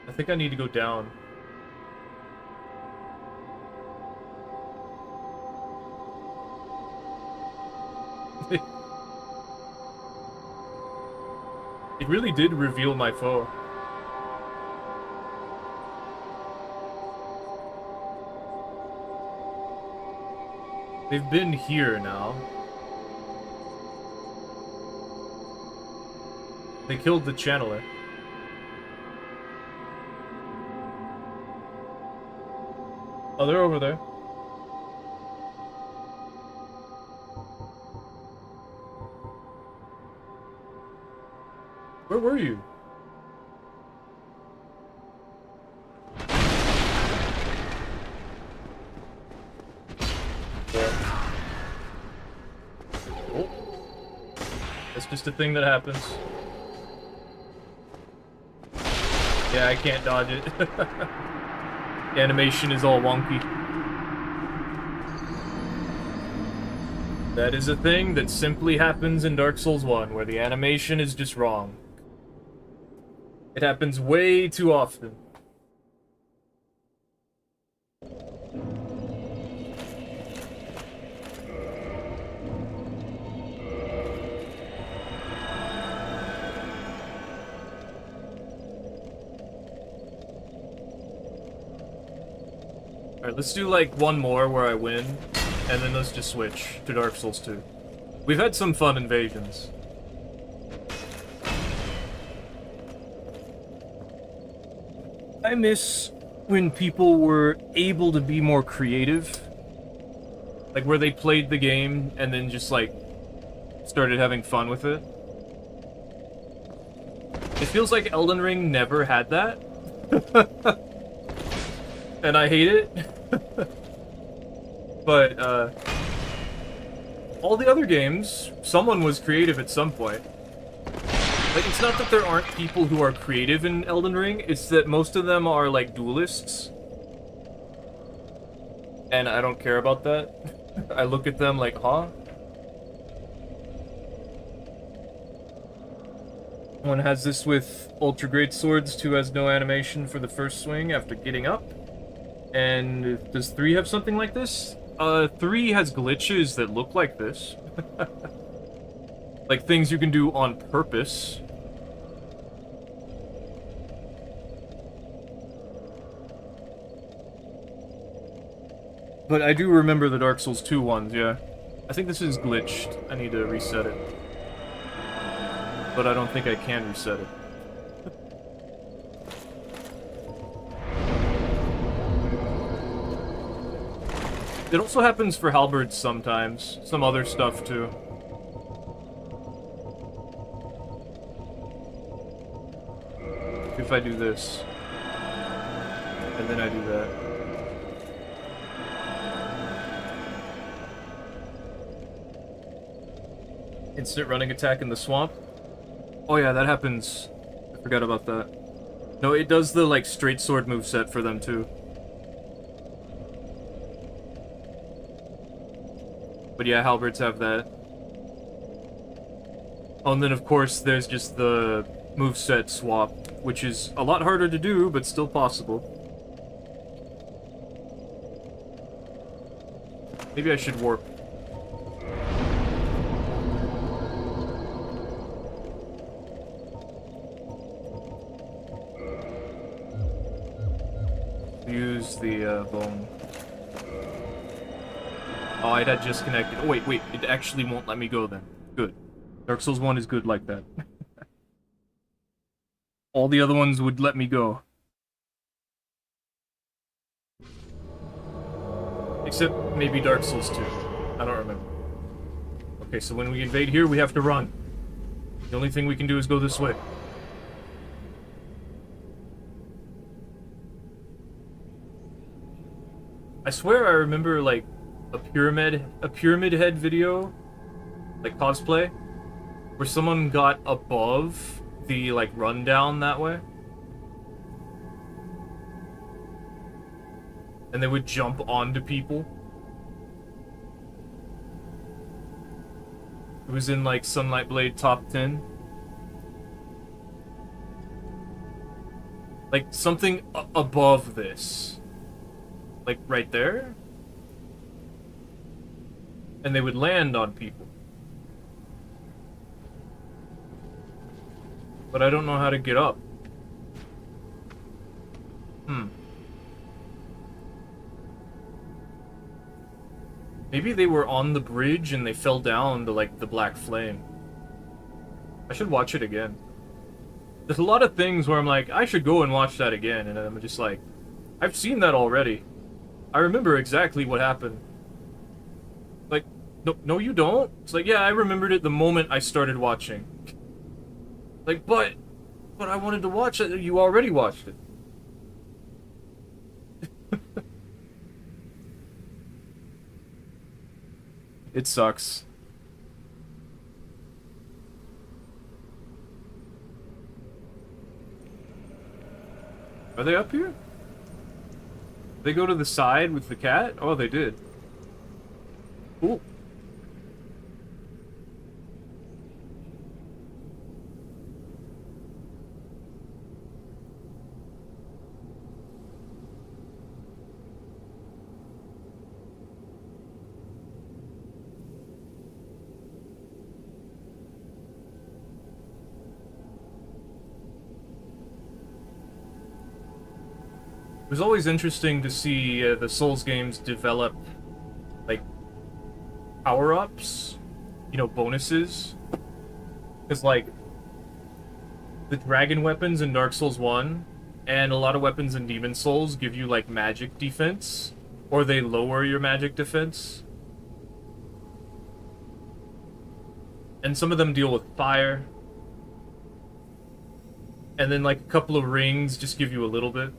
I think I need to go down. It really did reveal my foe. They've been here now. They killed the channeler. Oh, they're over there. Where were you? Oh. That's just a thing that happens. Yeah, I can't dodge it. The animation is all wonky. That is a thing that simply happens in Dark Souls 1, where the animation is just wrong. It happens way too often. Alright, let's do like one more where I win, and then let's just switch to Dark Souls 2. We've had some fun invasions. I miss when people were able to be more creative. Like, where they played the game and then just, like, started having fun with it. It feels like Elden Ring never had that. And I hate it. But, all the other games, someone was creative at some point. Like, it's not that there aren't people who are creative in Elden Ring, it's that most of them are, like, duelists. And I don't care about that. I look at them like, huh? One has this with Ultra Great Swords, 2 has no animation for the first swing after getting up. And does 3 have something like this? 3 has glitches that look like this. Like things you can do on purpose. But I do remember the Dark Souls 2 ones, yeah. I think this is glitched. I need to reset it. But I don't think I can reset it. It also happens for halberds sometimes. Some other stuff, too. If I do this. And then I do that. Instant running attack in the swamp. Oh yeah, that happens. I forgot about that. No, it does the, like, straight sword moveset for them, too. But yeah, halberds have that. Oh, and then of course there's just the moveset swap, which is a lot harder to do, but still possible. Maybe I should warp. use the bone. Oh, it had just connected. Oh, wait, it actually won't let me go then. Good. Dark Souls 1 is good like that. All the other ones would let me go. Except maybe Dark Souls 2. I don't remember. Okay, so when we invade here, we have to run. The only thing we can do is go this way. I swear I remember, like, a pyramid head video, like cosplay, where someone got above the, like, rundown that way. And they would jump onto people. It was in, like, Sunlight Blade Top 10. Like, something above this. Like, right there? And they would land on people. But I don't know how to get up. Maybe they were on the bridge and they fell down to, like, the black flame. I should watch it again. There's a lot of things where I'm like, I should go and watch that again, and I'm just like, I've seen that already. I remember exactly what happened. Like, no you don't? It's like, yeah, I remembered it the moment I started watching. Like, but I wanted to watch it. You already watched it. It sucks. Are they up here? They go to the side with the cat? Oh, they did. Cool. It was always interesting to see the Souls games develop, like, power-ups, you know, bonuses. Because, like, the dragon weapons in Dark Souls 1, and a lot of weapons in Demon Souls give you, like, magic defense, or they lower your magic defense. And some of them deal with fire. And then, like, a couple of rings just give you a little bit.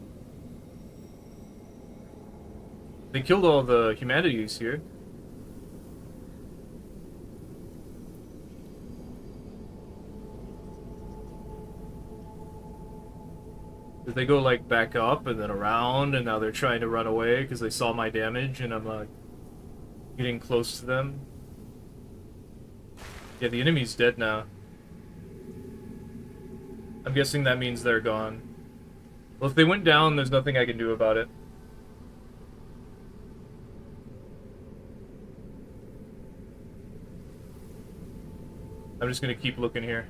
They killed all the humanities here. Did they go, like, back up and then around, and now they're trying to run away because they saw my damage and I'm, like, getting close to them? Yeah, the enemy's dead now. I'm guessing that means they're gone. Well, if they went down, there's nothing I can do about it. I'm just gonna keep looking here.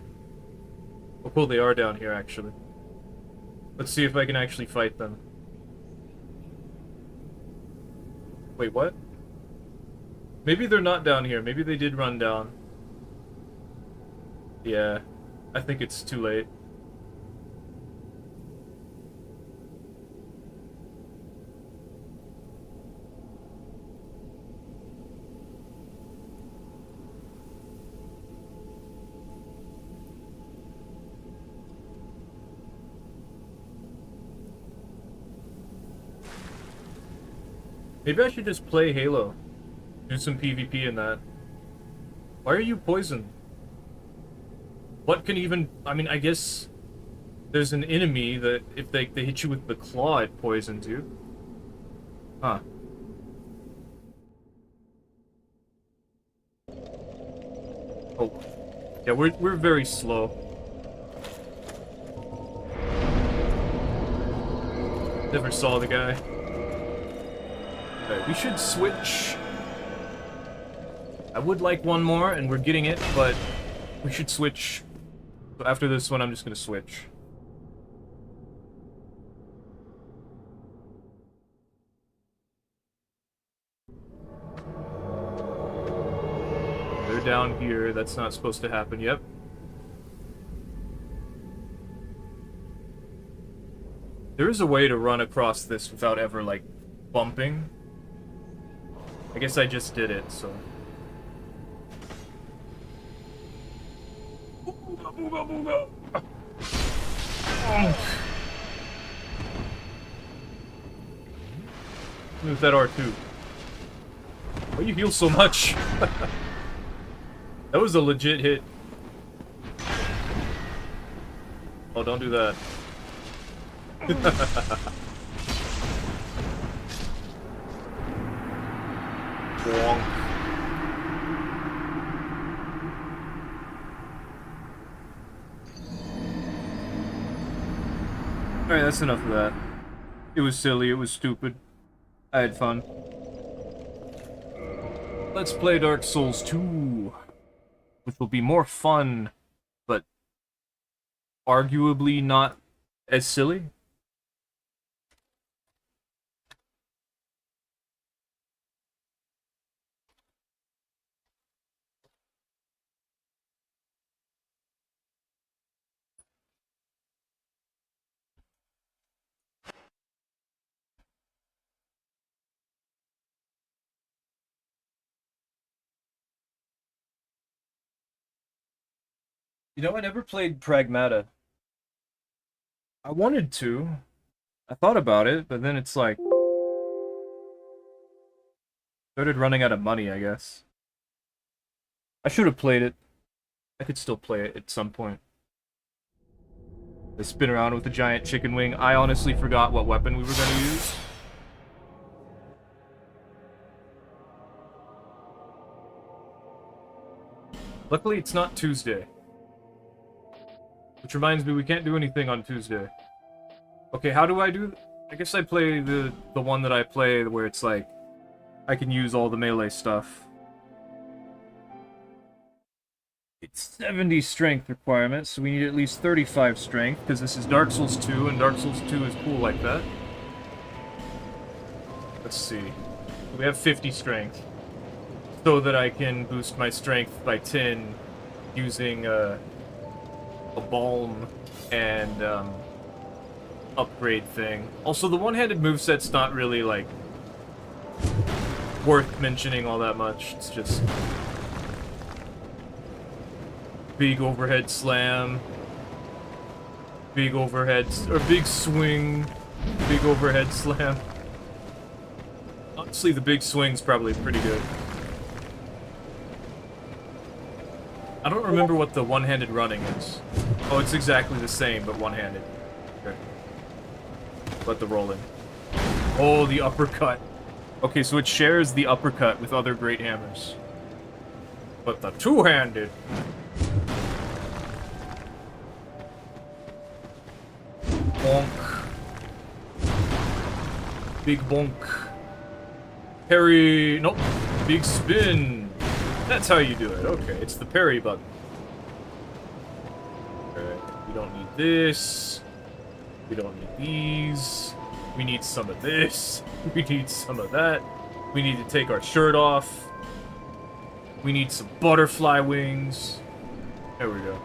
Oh, cool, they are down here, actually. Let's see if I can actually fight them. Wait, what? Maybe they're not down here. Maybe they did run down. Yeah, I think it's too late. Maybe I should just play Halo. Do some PvP in that. Why are you poisoned? What can even... I mean, I guess... There's an enemy that if they hit you with the claw, it poisons you. Huh. Oh. Yeah, we're very slow. Never saw the guy. Alright, we should switch. I would like one more, and we're getting it, but we should switch. So after this one, I'm just gonna switch. down here. That's not supposed to happen. Yep. There is a way to run across this without ever, like, bumping. I guess I just did it, so... Move that R2. Why you heal so much? That was a legit hit. Oh, don't do that. Wonk. Alright, that's enough of that. It was silly, it was stupid. I had fun. Let's play Dark Souls 2, which will be more fun, but arguably not as silly. You know, I never played Pragmata. I wanted to. I thought about it, but then it's like... started running out of money, I guess. I should have played it. I could still play it at some point. They spin around with a giant chicken wing. I honestly forgot what weapon we were going to use. Luckily, it's not Tuesday. Which reminds me, we can't do anything on Tuesday. Okay, how do I do... I guess I play the one that I play where it's like... I can use all the melee stuff. It's 70 strength requirements, so we need at least 35 strength, because this is Dark Souls 2, and Dark Souls 2 is cool like that. Let's see. We have 50 strength. So that I can boost my strength by 10 using a balm and upgrade thing. Also, the one-handed moveset's not really, like, worth mentioning all that much. It's just big overhead slam, big overhead, or big swing, big overhead slam. Honestly, the big swing's probably pretty good. I don't remember what the one-handed running is. Oh, it's exactly the same, but one-handed. Okay. Let the roll in. Oh, the uppercut. Okay, so it shares the uppercut with other great hammers. But the two-handed... bonk. Big bonk. Parry... Nope. Big spin. That's how you do it. Okay, it's the parry button. Alright, we don't need this. We don't need these. We need some of this. We need some of that. We need to take our shirt off. We need some butterfly wings. There we go.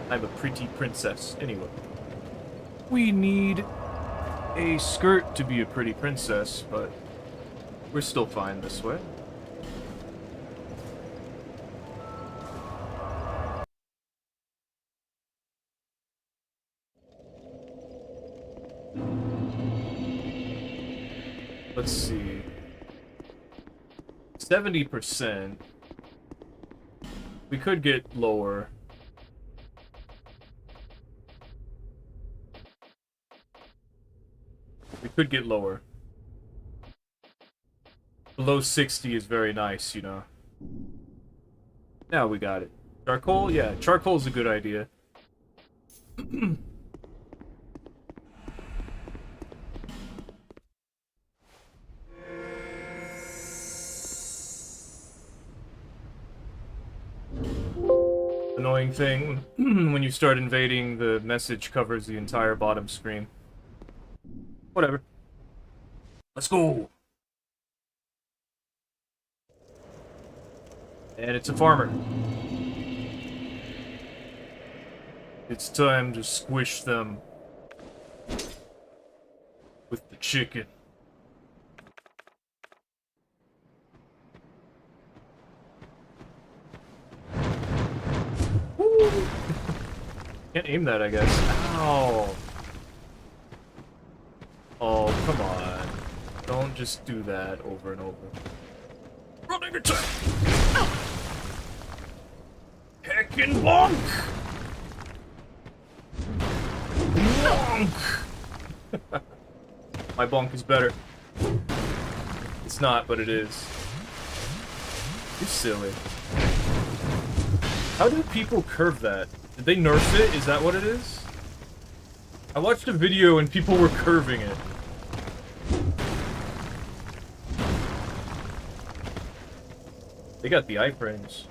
I'm a pretty princess. Anyway. We need a skirt to be a pretty princess, but we're still fine this way. Let's see. 70%. We could get lower. We could get lower. Below 60 is very nice, you know. Now we got it. Charcoal? Yeah, charcoal's a good idea. Annoying thing, when you start invading, the message covers the entire bottom screen. Whatever. Let's go! And it's a farmer. It's time to squish them with the chicken. Woo! Can't aim that, I guess. Ow. Oh, come on. Don't just do that over and over. Running attack! Heckin' bonk! Bonk! My bonk is better. It's not, but it is. You're silly. How do people curve that? Did they nerf it? Is that what it is? I watched a video and people were curving it. They got the iframes.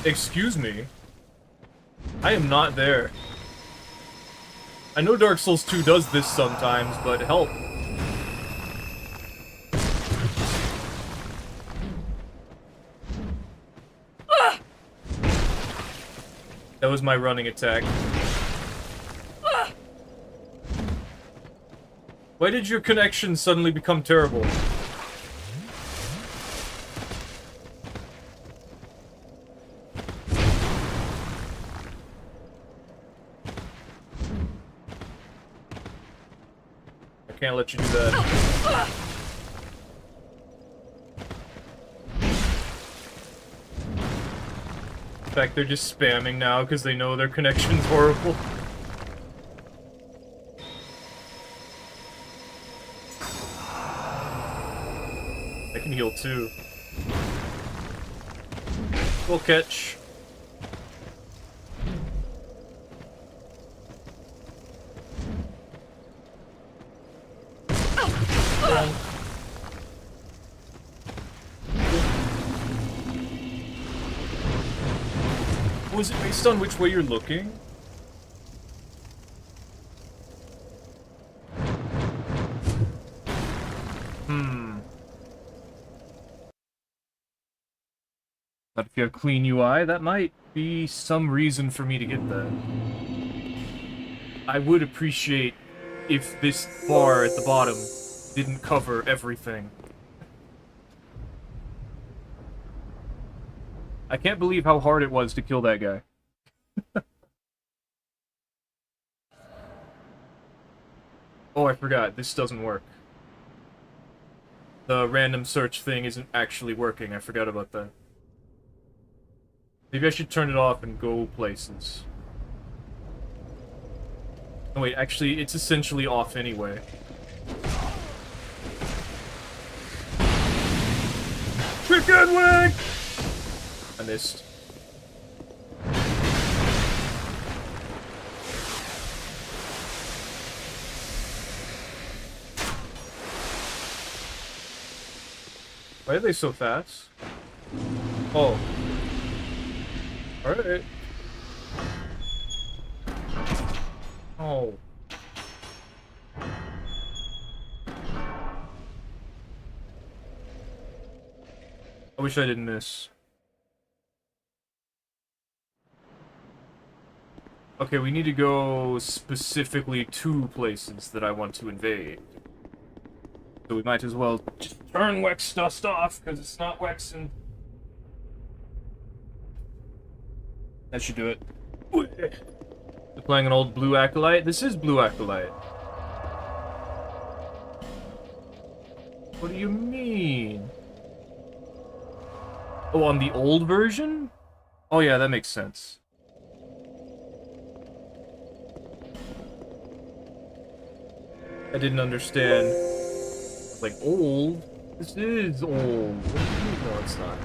Excuse me? I am not there. I know Dark Souls 2 does this sometimes, but help. Ah! That was my running attack. Ah! Why did your connection suddenly become terrible? I can't let you do that. In fact, they're just spamming now because they know their connection's horrible. I can heal too. We'll catch. Was it based on which way you're looking? But if you have clean UI, that might be some reason for me to get that. I would appreciate if this bar at the bottom didn't cover everything. I can't believe how hard it was to kill that guy. Oh, I forgot. This doesn't work. The random search thing isn't actually working. I forgot about that. Maybe I should turn it off and go places. Oh wait, actually, it's essentially off anyway. Chicken wing! I missed. Why are they so fast? Oh. Alright. Oh. I wish I didn't miss. Okay, we need to go specifically to places that I want to invade. So we might as well just turn Wex dust off, because it's not Wexing. That should do it. They're playing an old Blue Acolyte? This is Blue Acolyte. What do you mean? Oh, on the old version? Oh yeah, that makes sense. I didn't understand. Like, old? This is old. What do you mean? No, it's not.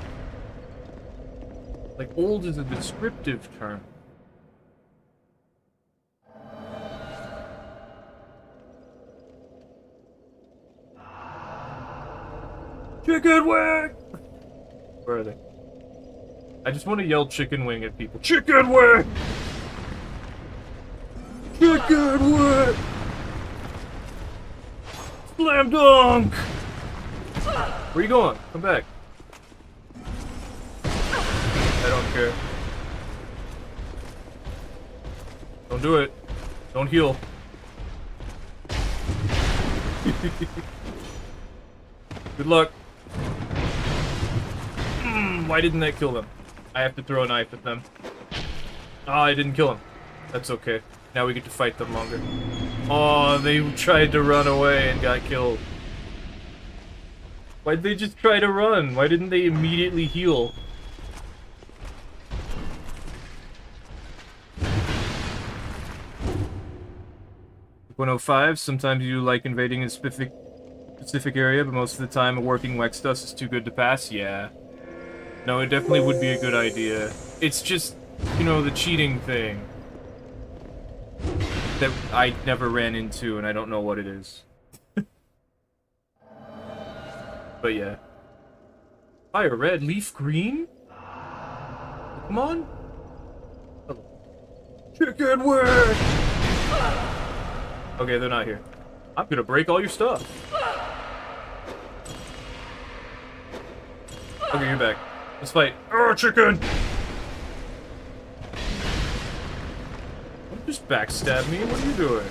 Like, old is a descriptive term. Chicken wing! Where are they? I just want to yell chicken wing at people. Chicken wing! Chicken wing! Slam dunk! Where you going? Come back. I don't care. Don't do it. Don't heal. Good luck. Why didn't that kill them? I have to throw a knife at them. Ah, I didn't kill him. That's okay. Now we get to fight them longer. Oh, they tried to run away and got killed. Why'd they just try to run? Why didn't they immediately heal? .05, sometimes you like invading a specific area, but most of the time a working Wex dust is too good to pass? Yeah. No, it definitely would be a good idea. It's just, you know, the cheating thing that I never ran into, and I don't know what it is. But yeah. Fire red, leaf green? Come on. Chicken wing! Okay, they're not here. I'm gonna break all your stuff. Okay, you're back. Let's fight. Oh, chicken! Don't just backstab me. What are you doing?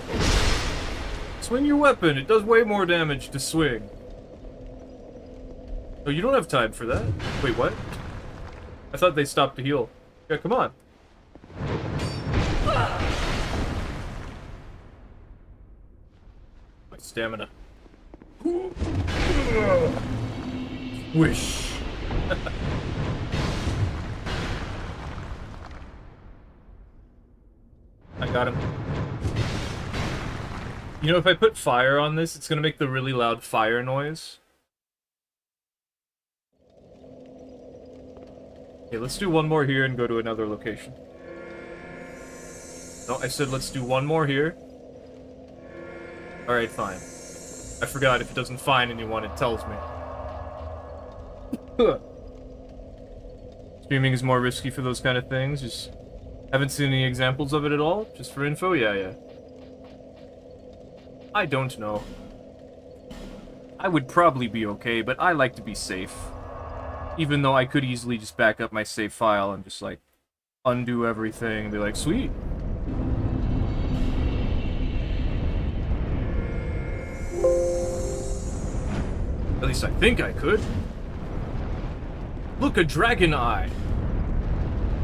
Swing your weapon. It does way more damage to swing. Oh, you don't have time for that. Wait, what? I thought they stopped to heal. Yeah, come on. My stamina. Wish. I got him. You know, if I put fire on this, it's gonna make the really loud fire noise. Okay, let's do one more here and go to another location. No, I said let's do one more here. Alright, fine. I forgot if it doesn't find anyone, it tells me. Streaming is more risky for those kind of things. Just haven't seen any examples of it at all. Just for info, yeah. I don't know. I would probably be okay, but I like to be safe. Even though I could easily just back up my save file and just, like, undo everything and be like, sweet. At least I think I could. Look, a dragon eye!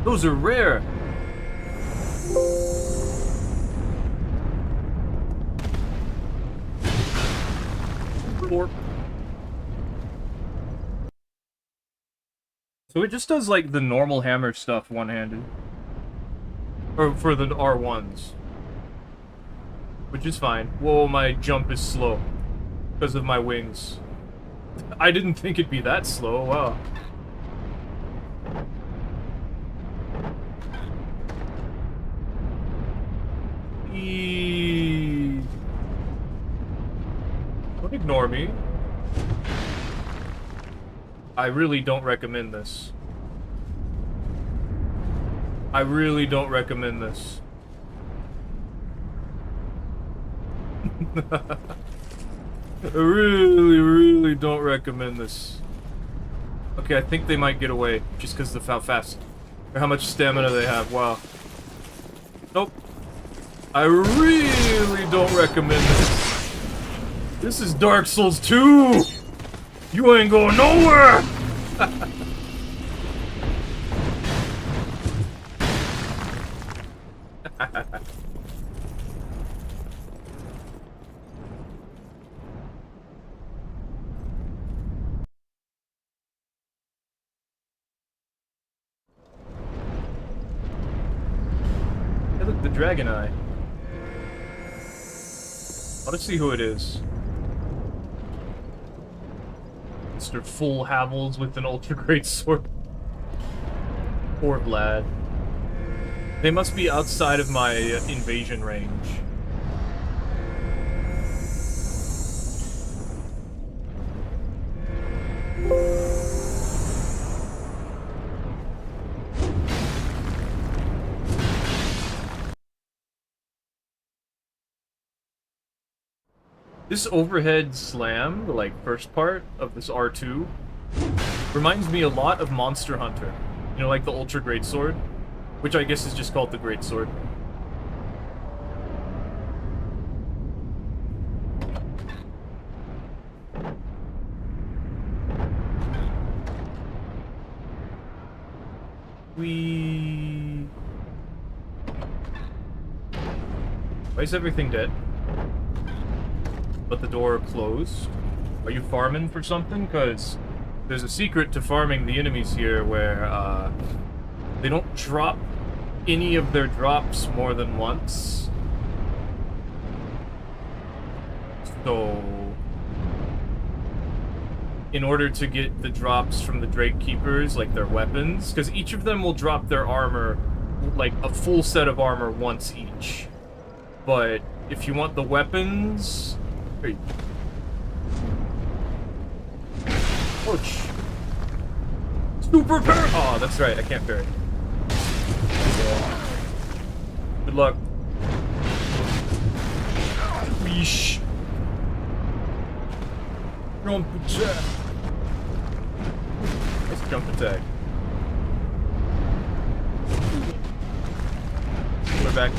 Those are rare! Orp. So it just does, like, the normal hammer stuff one-handed. Or for the R1s. Which is fine. Whoa, my jump is slow. Because of my wings. I didn't think it'd be that slow, wow. Don't ignore me. I really don't recommend this. I really don't recommend this. I really don't recommend this. Okay, I think they might get away, just because of how fast, or how much stamina they have, wow. Nope. I really don't recommend this. This is Dark Souls 2! You ain't going nowhere! Hey, look, the dragon eye. Let's see who it is. Mr. Full Havels with an ultra great sword. Poor Vlad. They must be outside of my invasion range. This overhead slam, the like first part of this R2, reminds me a lot of Monster Hunter. You know, like the Ultra Great Sword, which I guess is just called the Great Sword. Why is everything dead? But the door closed? Are you farming for something? Because there's a secret to farming the enemies here where, they don't drop any of their drops more than once. So, in order to get the drops from the Drake Keepers, like their weapons, because each of them will drop their armor, like a full set of armor once each. But if you want the weapons... Hey. Ouch. Super parry! Oh, that's right, I can't parry. Good luck. Weesh. Jump attack. Nice jump attack. We're back.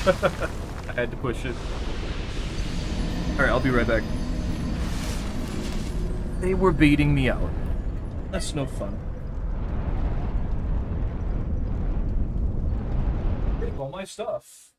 I had to push it. Alright, I'll be right back. They were baiting me out. That's no fun. Take all my stuff.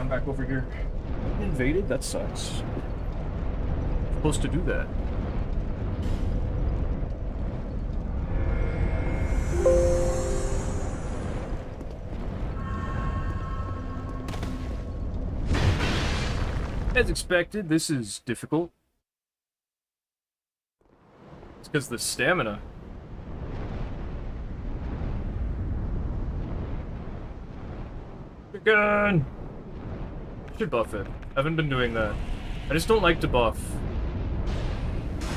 come back over here. Invaded? That sucks. Supposed to do that. As expected, this is difficult. It's because the stamina. Gun! Should buff it. Haven't been doing that. I just don't like to buff.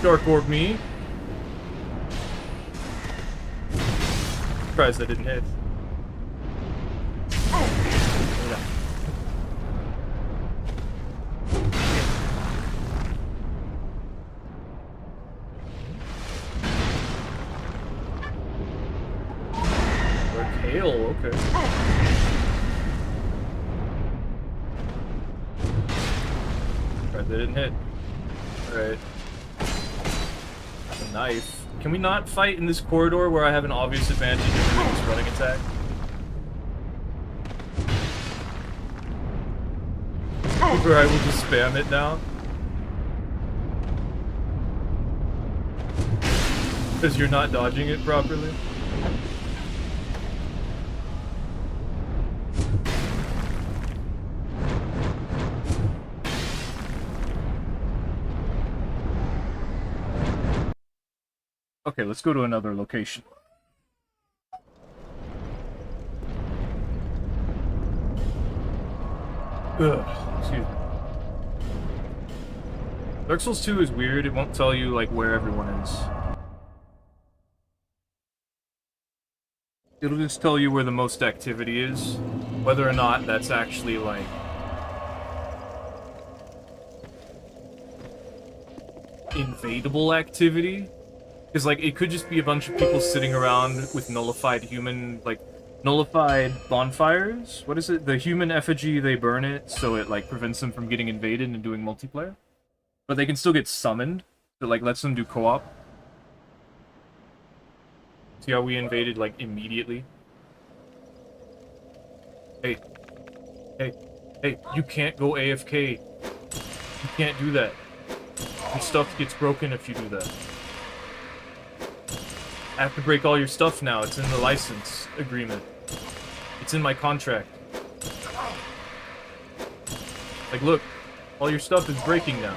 Dark Orb me. Surprised that didn't hit. Yeah. Dark Hail, okay. Alright, they didn't hit. Alright. A knife. Can we not fight in this corridor where I have an obvious advantage of doing this running attack? Where I will just spam it now? Because you're not dodging it properly? Okay, let's go to another location. Ugh, excuse me. Dark Souls 2 is weird, it won't tell you, like, where everyone is. It'll just tell you where the most activity is, whether or not that's actually, like... invadable activity. Because, like, it could just be a bunch of people sitting around with nullified human, like, nullified bonfires? What is it? The human effigy, they burn it, so it, like, prevents them from getting invaded and doing multiplayer. But they can still get summoned, so, like, lets them do co-op. See how we invaded, like, immediately? Hey. Hey. Hey, you can't go AFK. You can't do that. Your stuff gets broken if you do that. I have to break all your stuff now. It's in the license agreement. It's in my contract. Like, look. All your stuff is breaking now.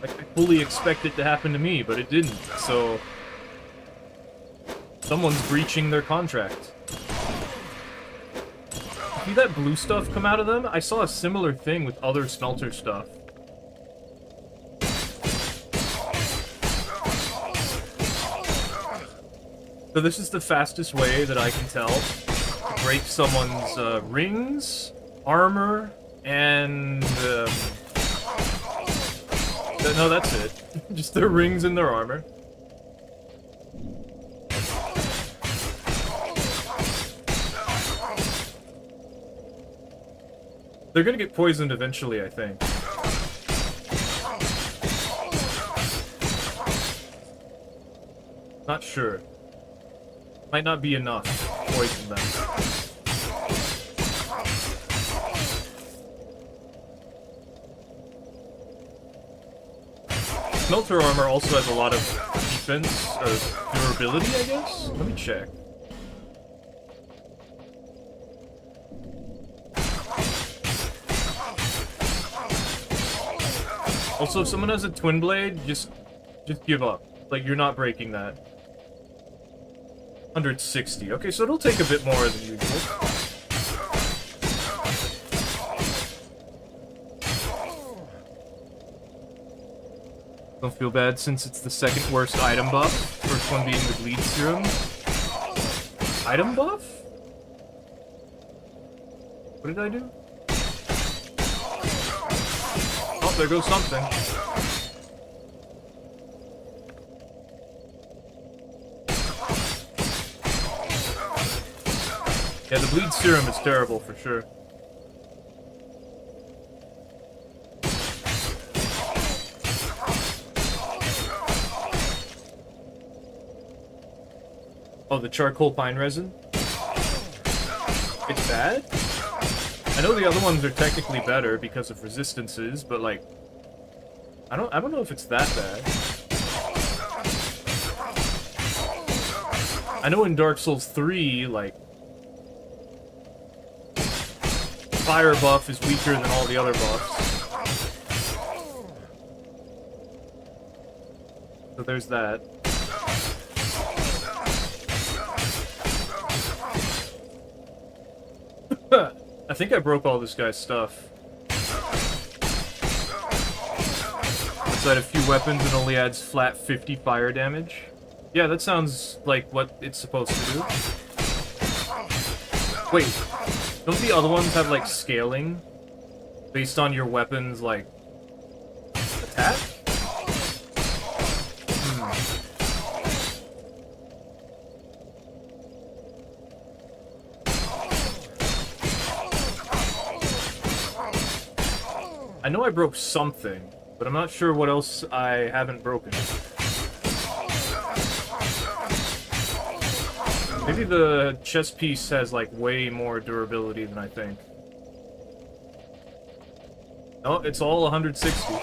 Like, I fully expect it to happen to me, but it didn't, so... someone's breaching their contract. See that blue stuff come out of them? I saw a similar thing with other smelter stuff. So this is the fastest way that I can tell to break someone's rings, armor, and... no, that's it. Just their rings and their armor. They're gonna get poisoned eventually, I think. Not sure. Might not be enough to poison them. Smelter armor also has a lot of defense, or durability, I guess? Let me check. Also, if someone has a twin blade, just give up. Like, you're not breaking that. 160. Okay, so it'll take a bit more than usual. Don't feel bad since it's the second worst item buff. First one being the bleed serum. Item buff? What did I do? Oh, there goes something. Yeah, the bleed serum is terrible for sure. Oh, the charcoal pine resin? It's bad? I know the other ones are technically better because of resistances, but like I don't know if it's that bad. I know in Dark Souls 3, like fire buff is weaker than all the other buffs. So there's that. I think I broke all this guy's stuff. Outside a few weapons and only adds flat 50 fire damage. Yeah, that sounds like what it's supposed to do. Wait, don't the other ones have, like, scaling? Based on your weapon's, like, attack? I know I broke something, but I'm not sure what else I haven't broken. Maybe the chest piece has, like, way more durability than I think. No, it's all 160.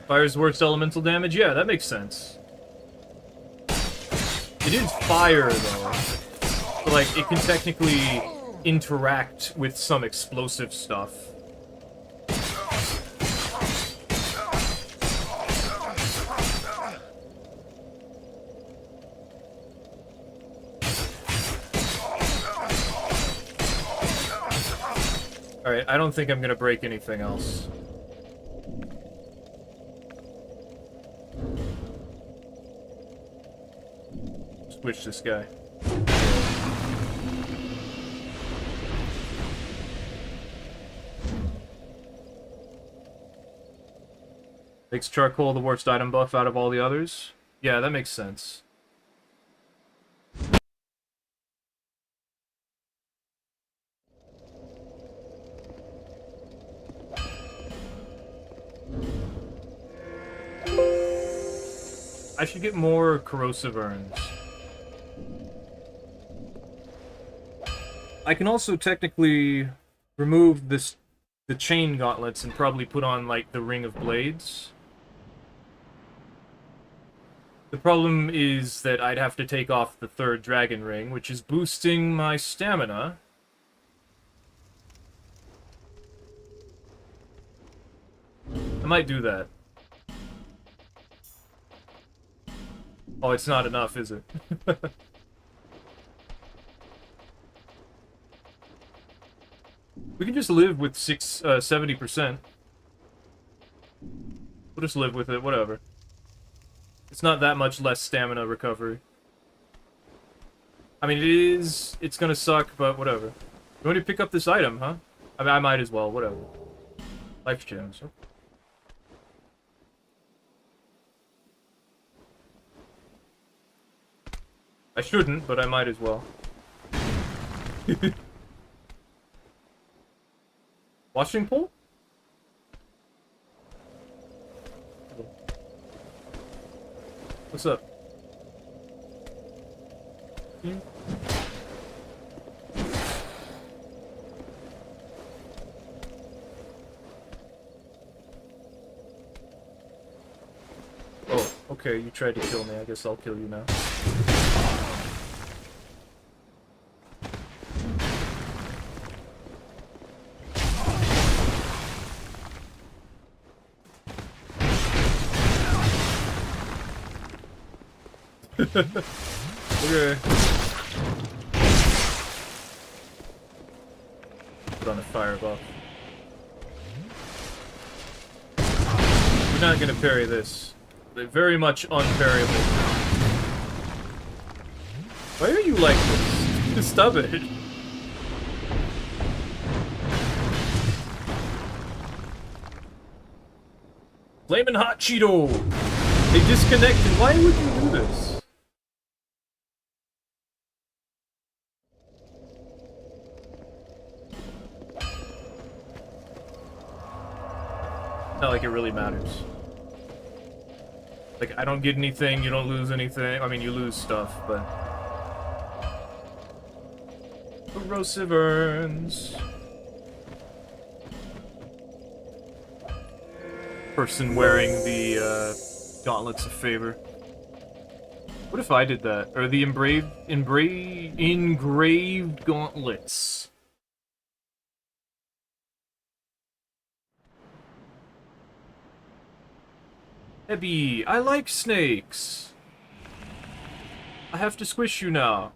Fire's worst elemental damage? Yeah, that makes sense. It is fire, though. So, like, it can technically interact with some explosive stuff. Alright, I don't think I'm gonna break anything else. Switch this guy. Makes charcoal the worst item buff out of all the others? Yeah, that makes sense. I should get more corrosive urns. I can also technically remove the chain gauntlets and probably put on, like, the Ring of Blades. The problem is that I'd have to take off the third dragon ring, which is boosting my stamina. I might do that. Oh, it's not enough, is it? We can just live with 70%. We'll just live with it, whatever. It's not that much less stamina recovery. I mean, it's gonna suck, but whatever. You want to pick up this item, huh? I mean, I might as well, whatever. Life gems, huh? I shouldn't, but I might as well. Washing pole? What's up? Oh, okay, you tried to kill me. I guess I'll kill you now. Okay. Put on a fire buff. We're not gonna parry this. They're very much unparryable. Why are you like this? Stop it. Flamin' Hot Cheeto! They disconnected. Why would you do this? Not like it really matters. Like, I don't get anything, you don't lose anything. I mean, you lose stuff, but corrosive urns. Person wearing the gauntlets of favor. What if I did that? Or the engraved gauntlets. Ebby, I like snakes. I have to squish you now.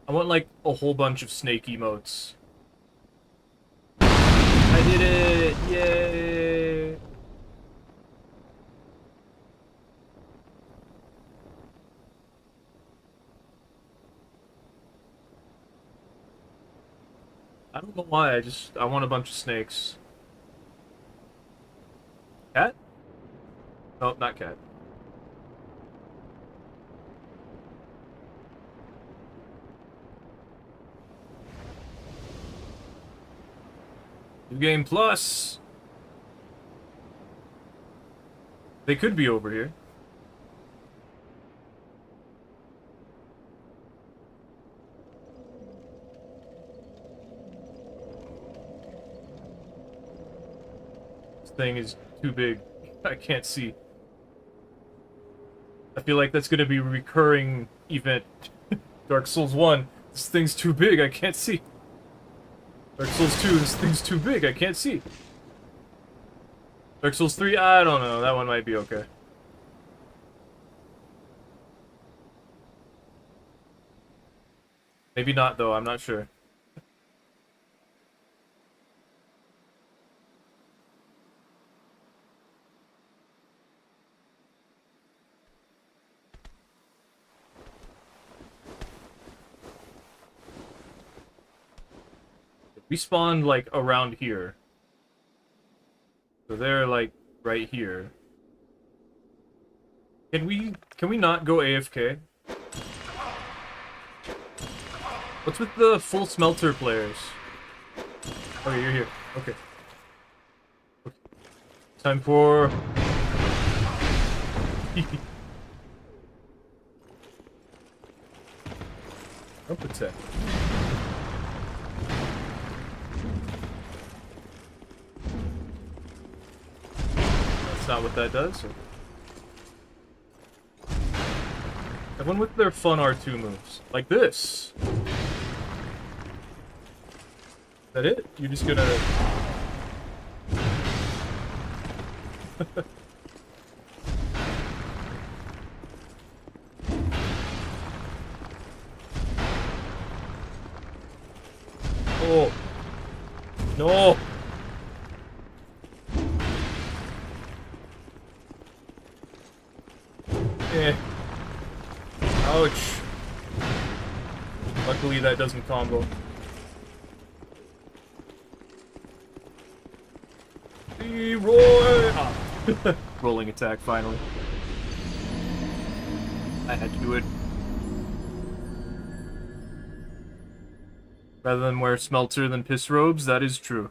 I want, like, a whole bunch of snake emotes. I did it! Yay! I don't know why, I want a bunch of snakes. Cat? No, not cat. New Game Plus! They could be over here. This thing is too big. I can't see. I feel like that's gonna be a recurring event. Dark Souls 1. This thing's too big, I can't see. Dark Souls 2, this thing's too big, I can't see. Dark Souls 3, I don't know, that one might be okay. Maybe not, though, I'm not sure. We spawned, like, around here. So they're, like, right here. Can we not go AFK? What's with the full smelter players? Okay, you're here. Okay. Time for... Jump attack. Not what that does. Or... Everyone with their fun R2 moves. Like this. Is that it? You're just gonna... Oh. No! Eh. Ouch. Luckily that doesn't combo. Roy! Ah. Rolling attack, finally. I had to do it. Rather than wear smelter than piss robes, that is true.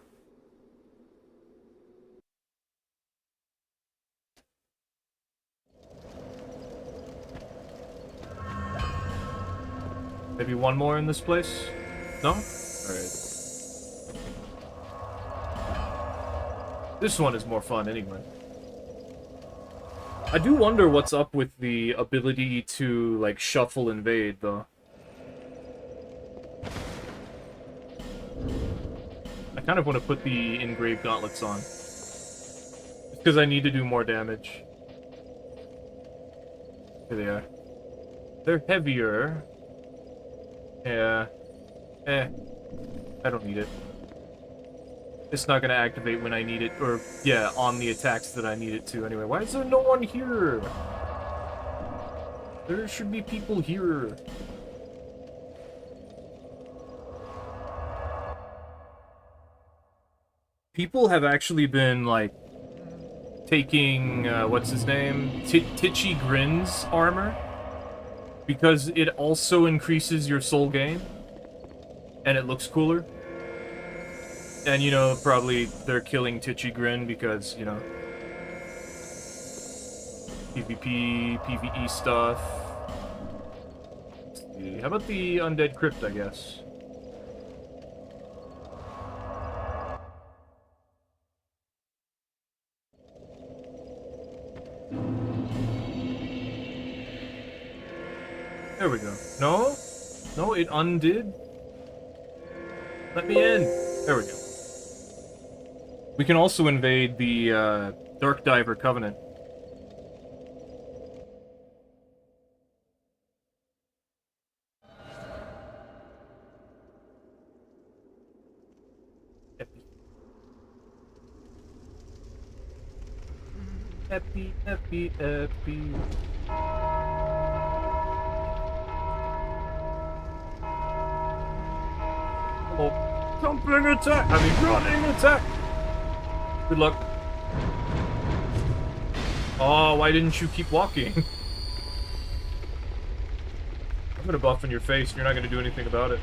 Maybe one more in this place? No? Alright. This one is more fun anyway. I do wonder what's up with the ability to, like, shuffle invade, though. I kind of want to put the engraved gauntlets on. Just because I need to do more damage. Here they are. They're heavier. Yeah. Eh. I don't need it. It's not gonna activate when I need it, or, yeah, on the attacks that I need it to anyway. Why is there no one here? There should be people here. People have actually been, like, taking, what's his name? Titchy Grin's armor. Because it also increases your soul gain. And it looks cooler. And, you know, probably they're killing Titchy Grin because, you know, PvP, PvE stuff. Let's see. How about the Undead Crypt, I guess? There we go. No? No, it undid? Let me in! There we go. We can also invade the, Dark Diver Covenant. Epi, epi, epi. Oh, jumping attack! I mean, running attack! Good luck. Oh, why didn't you keep walking? I'm gonna buff in your face, and you're not gonna do anything about it.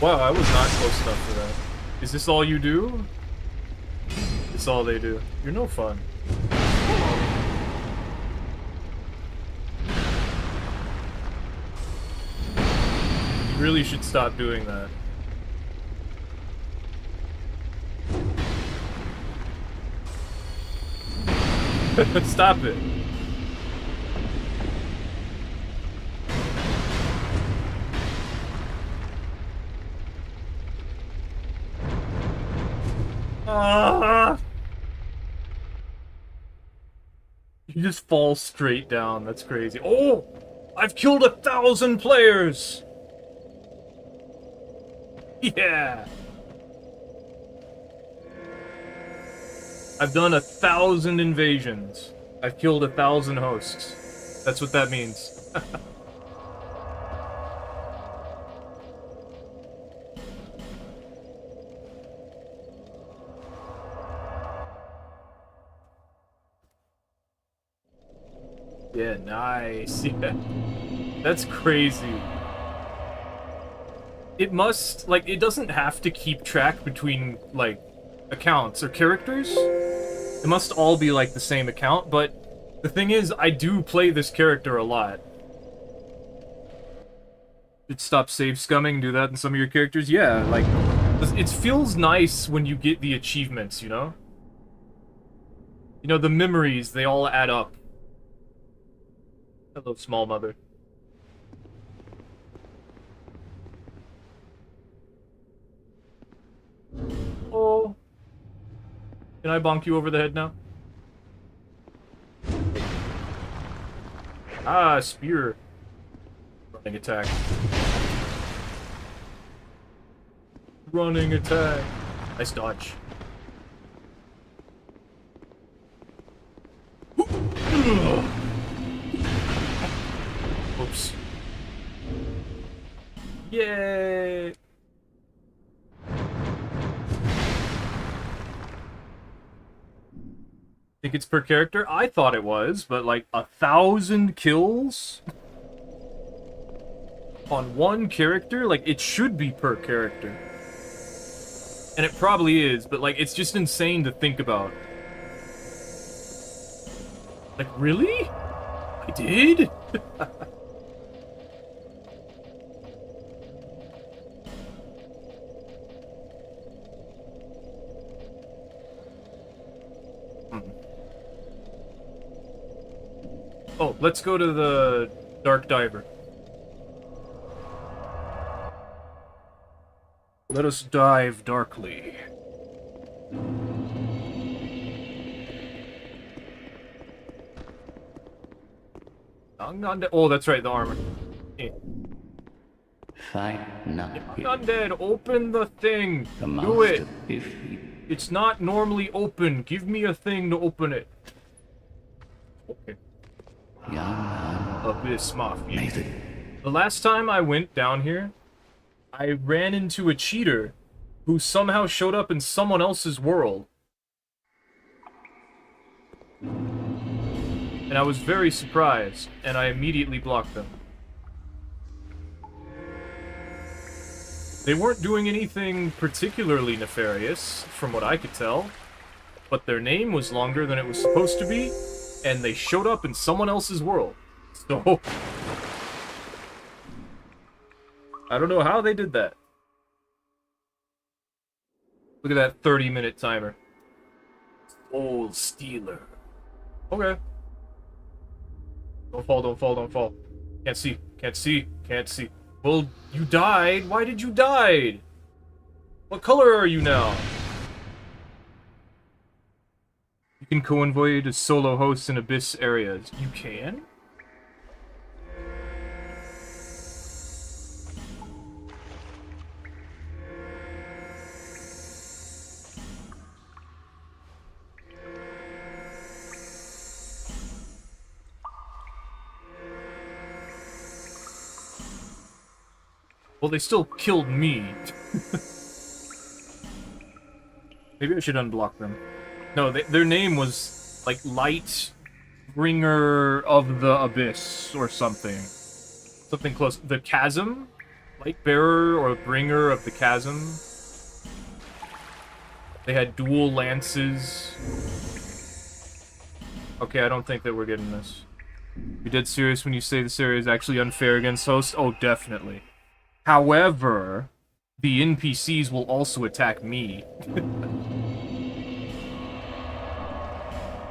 Wow, I was not close enough for that. Is this all you do? It's all they do. You're no fun. You really should stop doing that. Stop it. You just fall straight down. That's crazy. Oh! I've killed 1,000 players! Yeah! I've done 1,000 invasions. I've killed 1,000 hosts. That's what that means. Yeah, nice. Yeah. That's crazy. It must, like, it doesn't have to keep track between, like, accounts or characters. It must all be, like, the same account, but the thing is, I do play this character a lot. Did stop save scumming, do that in some of your characters? Yeah, like, it feels nice when you get the achievements, you know? You know, the memories, they all add up. Hello, small mother. Oh. Can I bonk you over the head now? Ah, spear. Running attack. Running attack. Nice dodge. Oops. Yay! Think it's per character? I thought it was, but like 1,000 kills on one character? Like, it should be per character. And it probably is, but like, it's just insane to think about. Like, really? I did? Oh, let's go to the Dark Diver. Let us dive darkly. Oh, that's right, the armor. Yeah. Fight not. Undead, open the thing. Do it. It's not normally open. Give me a thing to open it. Okay. Abyss Mafia. The last time I went down here, I ran into a cheater who somehow showed up in someone else's world. And I was very surprised, and I immediately blocked them. They weren't doing anything particularly nefarious, from what I could tell, but their name was longer than it was supposed to be, and they showed up in someone else's world. So, I don't know how they did that. Look at that 30-minute timer. Soul Stealer. Okay. Don't fall, don't fall, don't fall. Can't see, can't see, can't see. Well, you died. Why did you die? What color are you now? You can co-envoy to solo hosts in Abyss areas. You can? Well, they still killed me. Maybe I should unblock them. No, their name was, like, Light Bringer of the Abyss, or something. Something close. The Chasm? Light Bearer or Bringer of the Chasm. They had dual lances. Okay, I don't think that we're getting this. You dead serious when you say this area is actually unfair against hosts? Oh, definitely. However, the NPCs will also attack me.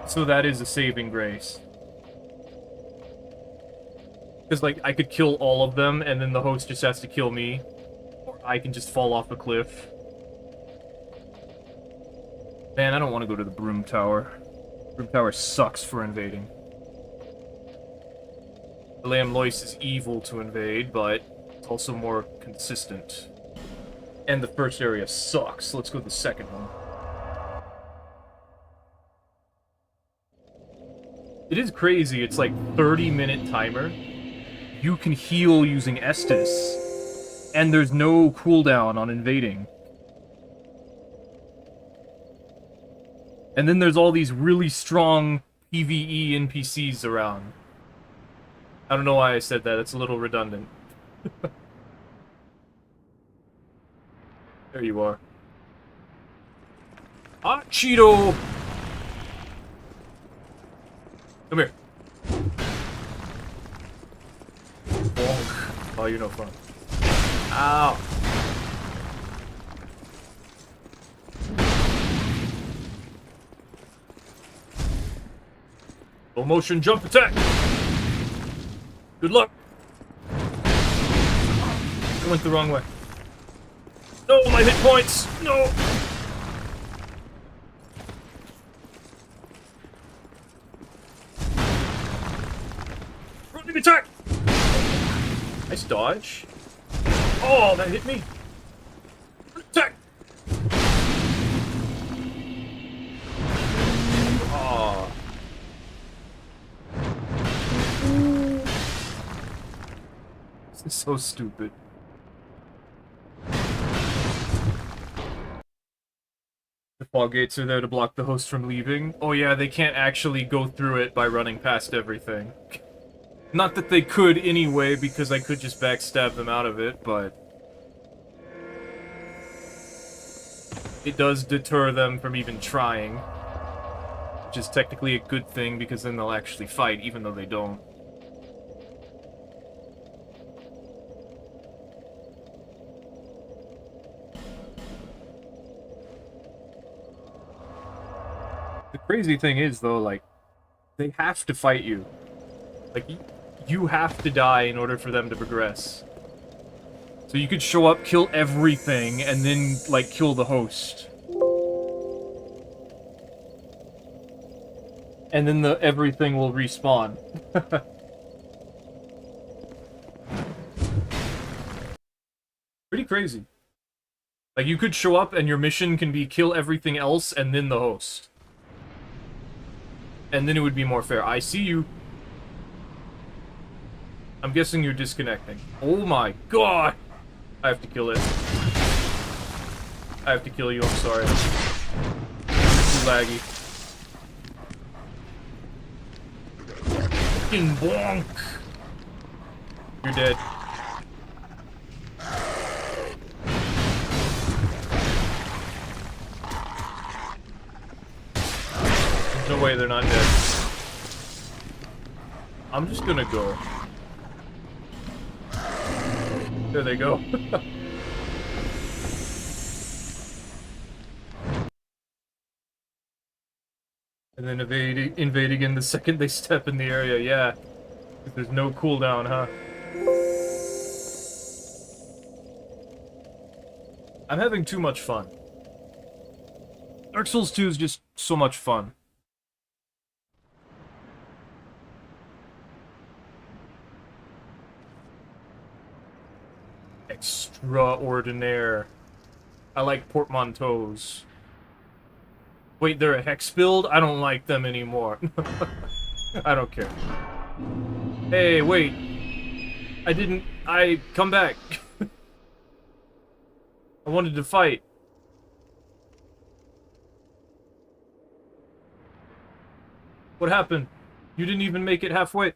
So that is a saving grace. Because, like, I could kill all of them, and then the host just has to kill me. Or I can just fall off a cliff. Man, I don't want to go to the Broom Tower. Broom Tower sucks for invading. The Lamb Lois is evil to invade, but it's also more consistent. And the first area sucks. Let's go to the second one. It is crazy. It's like 30-minute timer. You can heal using Estus, and there's no cooldown on invading. And then there's all these really strong PvE NPCs around. I don't know why I said that. It's a little redundant. There you are. Ah, Cheeto! Come here. Bonk. Oh, you're no fun. Ow. Full motion jump attack. Good luck. I went the wrong way. No, my hit points. No. Running attack. Nice dodge. Oh, that hit me. Attack. Oh. This is so stupid. The fog gates are there to block the host from leaving. Oh yeah, they can't actually go through it by running past everything. Not that they could anyway, because I could just backstab them out of it, but it does deter them from even trying. Which is technically a good thing, because then they'll actually fight, even though they don't. The crazy thing is, though, like, they have to fight you. Like, you have to die in order for them to progress. So you could show up, kill everything, and then, like, kill the host. And then everything will respawn. Pretty crazy. Like, you could show up and your mission can be kill everything else and then the host. And then it would be more fair. I see you. I'm guessing you're disconnecting. Oh my god! I have to kill it. I have to kill you, I'm sorry. You're too laggy. Fucking bonk! You're dead. There's no way they're not dead. I'm just gonna go. There they go. And then invade again the second they step in the area, yeah. There's no cooldown, huh? I'm having too much fun. Dark Souls 2 is just so much fun. Extraordinaire. I like portmanteaus. Wait, they're a hex build? I don't like them anymore. I don't care. Hey, wait. Come back. I wanted to fight. What happened? You didn't even make it halfway.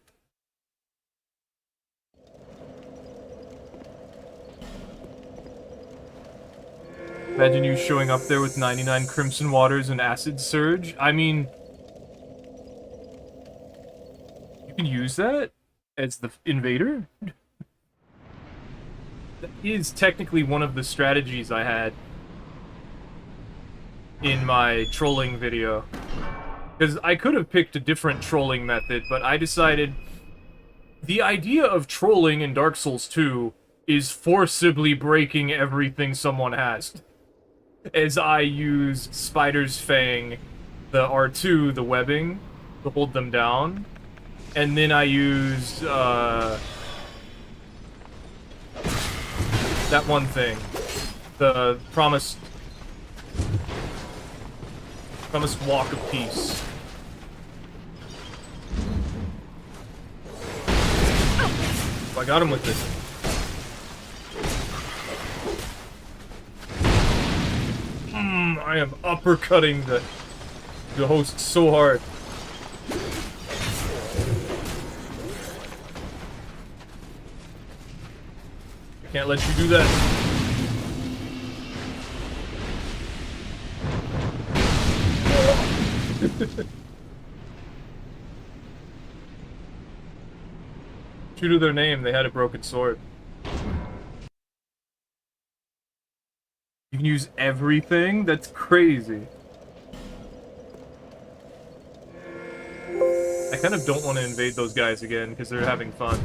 Imagine you showing up there with 99 Crimson Waters and Acid Surge. I mean... You can use that as the invader? That is technically one of the strategies I had in my trolling video. Because I could have picked a different trolling method, but I decided... The idea of trolling in Dark Souls 2 is forcibly breaking everything someone has. As I use Spider's Fang, the R2, the webbing, to hold them down. And then I use, that one thing. The promised walk of peace. Oh, I got him with this. I am uppercutting the host so hard. I can't let you do that. True to their name, they had a broken sword. You can use everything? That's crazy. I kind of don't want to invade those guys again, because they're having fun.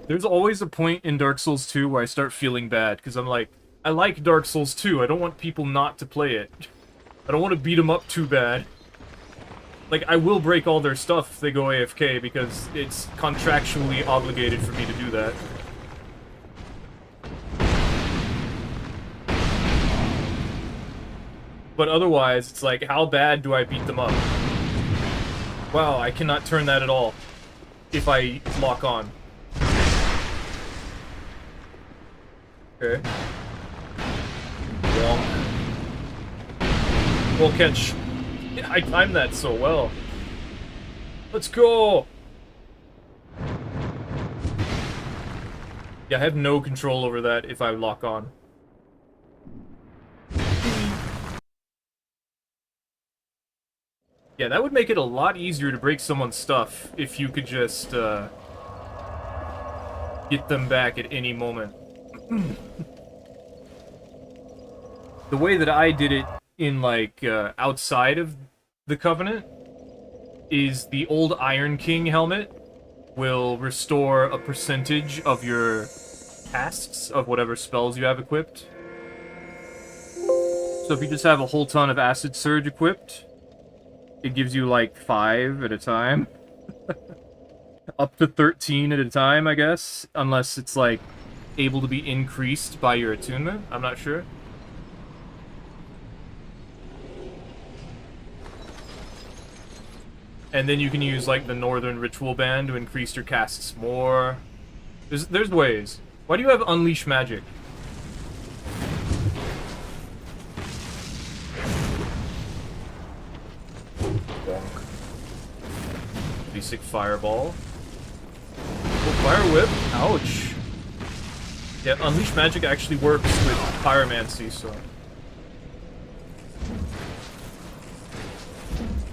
There's always a point in Dark Souls 2 where I start feeling bad, because I'm like, I like Dark Souls 2, I don't want people not to play it. I don't want to beat them up too bad. Like, I will break all their stuff if they go AFK, because it's contractually obligated for me to do that. But otherwise, it's like, how bad do I beat them up? Wow, I cannot turn that at all if I lock on. Okay. We'll catch. I timed that so well. Let's go! Yeah, I have no control over that if I lock on. Yeah, that would make it a lot easier to break someone's stuff if you could just, get them back at any moment. The way that I did it in, like, outside of the Covenant is the old Iron King helmet will restore a percentage of your casts of whatever spells you have equipped. So if you just have a whole ton of Acid Surge equipped, it gives you, like, 5 at a time. Up to 13 at a time, I guess. Unless it's, like, able to be increased by your attunement. I'm not sure. And then you can use, like, the Northern Ritual Band to increase your casts more. There's ways. Why do you have Unleash Magic? Bonk. Basic Fireball. Oh, Fire Whip? Ouch. Yeah, Unleash Magic actually works with Pyromancy, so...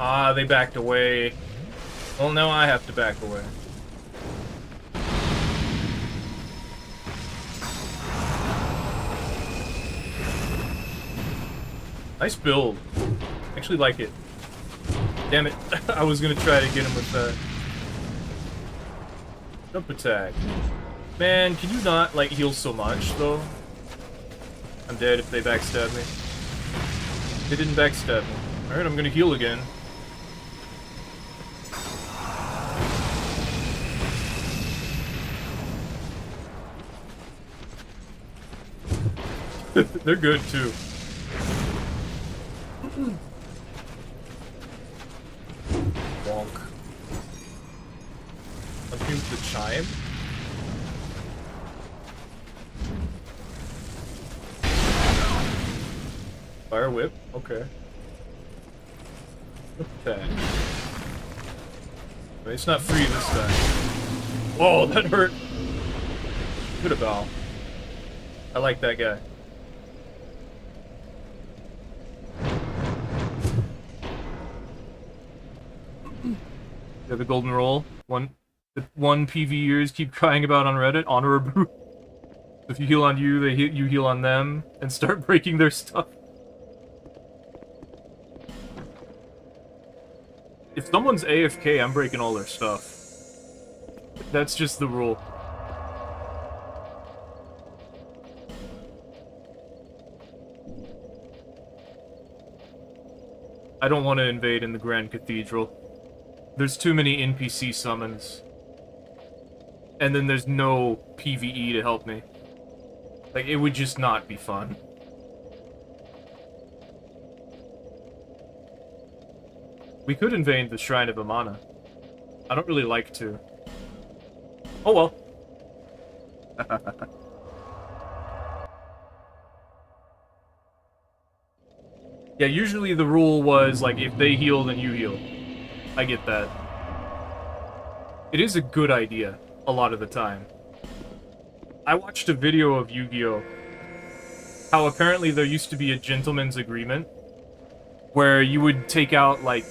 Ah, they backed away. Well, now I have to back away. Nice build. Actually like it. Damn it. I was gonna try to get him with that. Jump attack. Man, can you not, like, heal so much, though? I'm dead if they backstab me. They didn't backstab me. Alright, I'm gonna heal again. They're good, too. Wonk. Let's use the chime. Fire whip, okay. Okay. Wait, it's not free this time. Oh, that hurt! Good about. I like that guy. Yeah, the golden roll. The one PvEers keep crying about on Reddit. Honor a brute. If you heal on you, you heal on them, and start breaking their stuff. If someone's AFK, I'm breaking all their stuff. That's just the rule. I don't want to invade in the Grand Cathedral. There's too many NPC summons. And then there's no PvE to help me. Like, it would just not be fun. We could invade the Shrine of Amana. I don't really like to. Oh well. Yeah, usually the rule was, like, if they heal, then you heal. I get that. It is a good idea, a lot of the time. I watched a video of Yu-Gi-Oh! How apparently there used to be a gentleman's agreement where you would take out, like...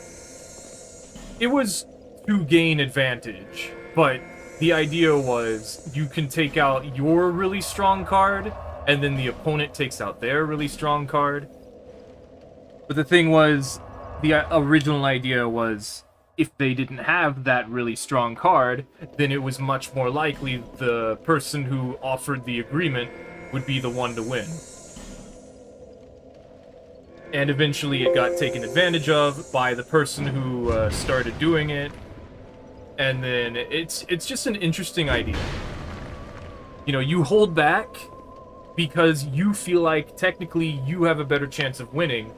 It was to gain advantage, but the idea was you can take out your really strong card, and then the opponent takes out their really strong card. But the thing was, the original idea was, if they didn't have that really strong card, then it was much more likely the person who offered the agreement would be the one to win. And eventually it got taken advantage of by the person who started doing it. And then it's just an interesting idea. You know, you hold back because you feel like technically you have a better chance of winning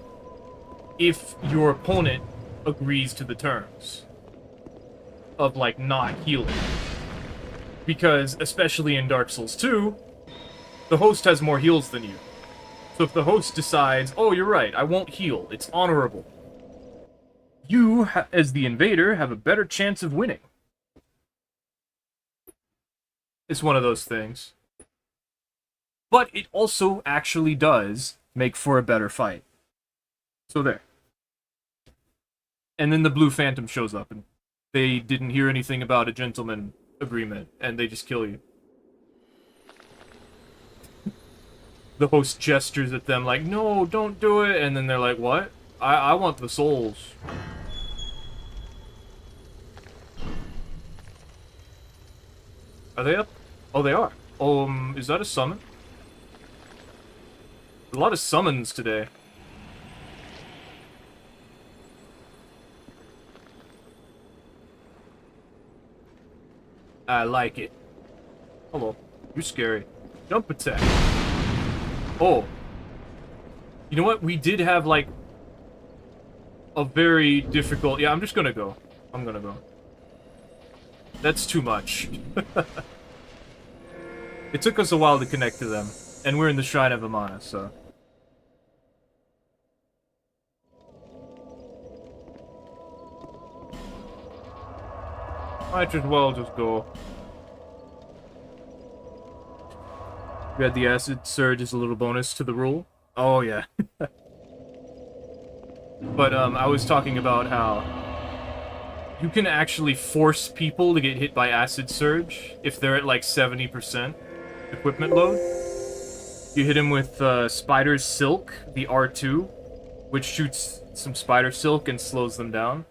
if your opponent agrees to the terms of, like, not healing. Because, especially in Dark Souls 2, the host has more heals than you. So if the host decides, oh, you're right, I won't heal, it's honorable, you, as the invader, have a better chance of winning. It's one of those things. But it also actually does make for a better fight. So there. And then the Blue Phantom shows up, and they didn't hear anything about a gentleman agreement, and they just kill you. The host gestures at them like, no, don't do it, and then they're like, what? I want the souls. Are they up? Oh, they are. Is that a summon? A lot of summons today. I like it. Hello. You're scary. Jump attack. Oh. You know what? We did have, like, a very difficult... Yeah, I'm just gonna go. I'm gonna go. That's too much. It took us a while to connect to them, and we're in the Shrine of Amana, so... Might as well just go. We had the acid surge as a little bonus to the rule. Oh, yeah. But, I was talking about how you can actually force people to get hit by acid surge if they're at, like, 70% equipment load. You hit him with, Spider's Silk, the R2, which shoots some Spider Silk and slows them down.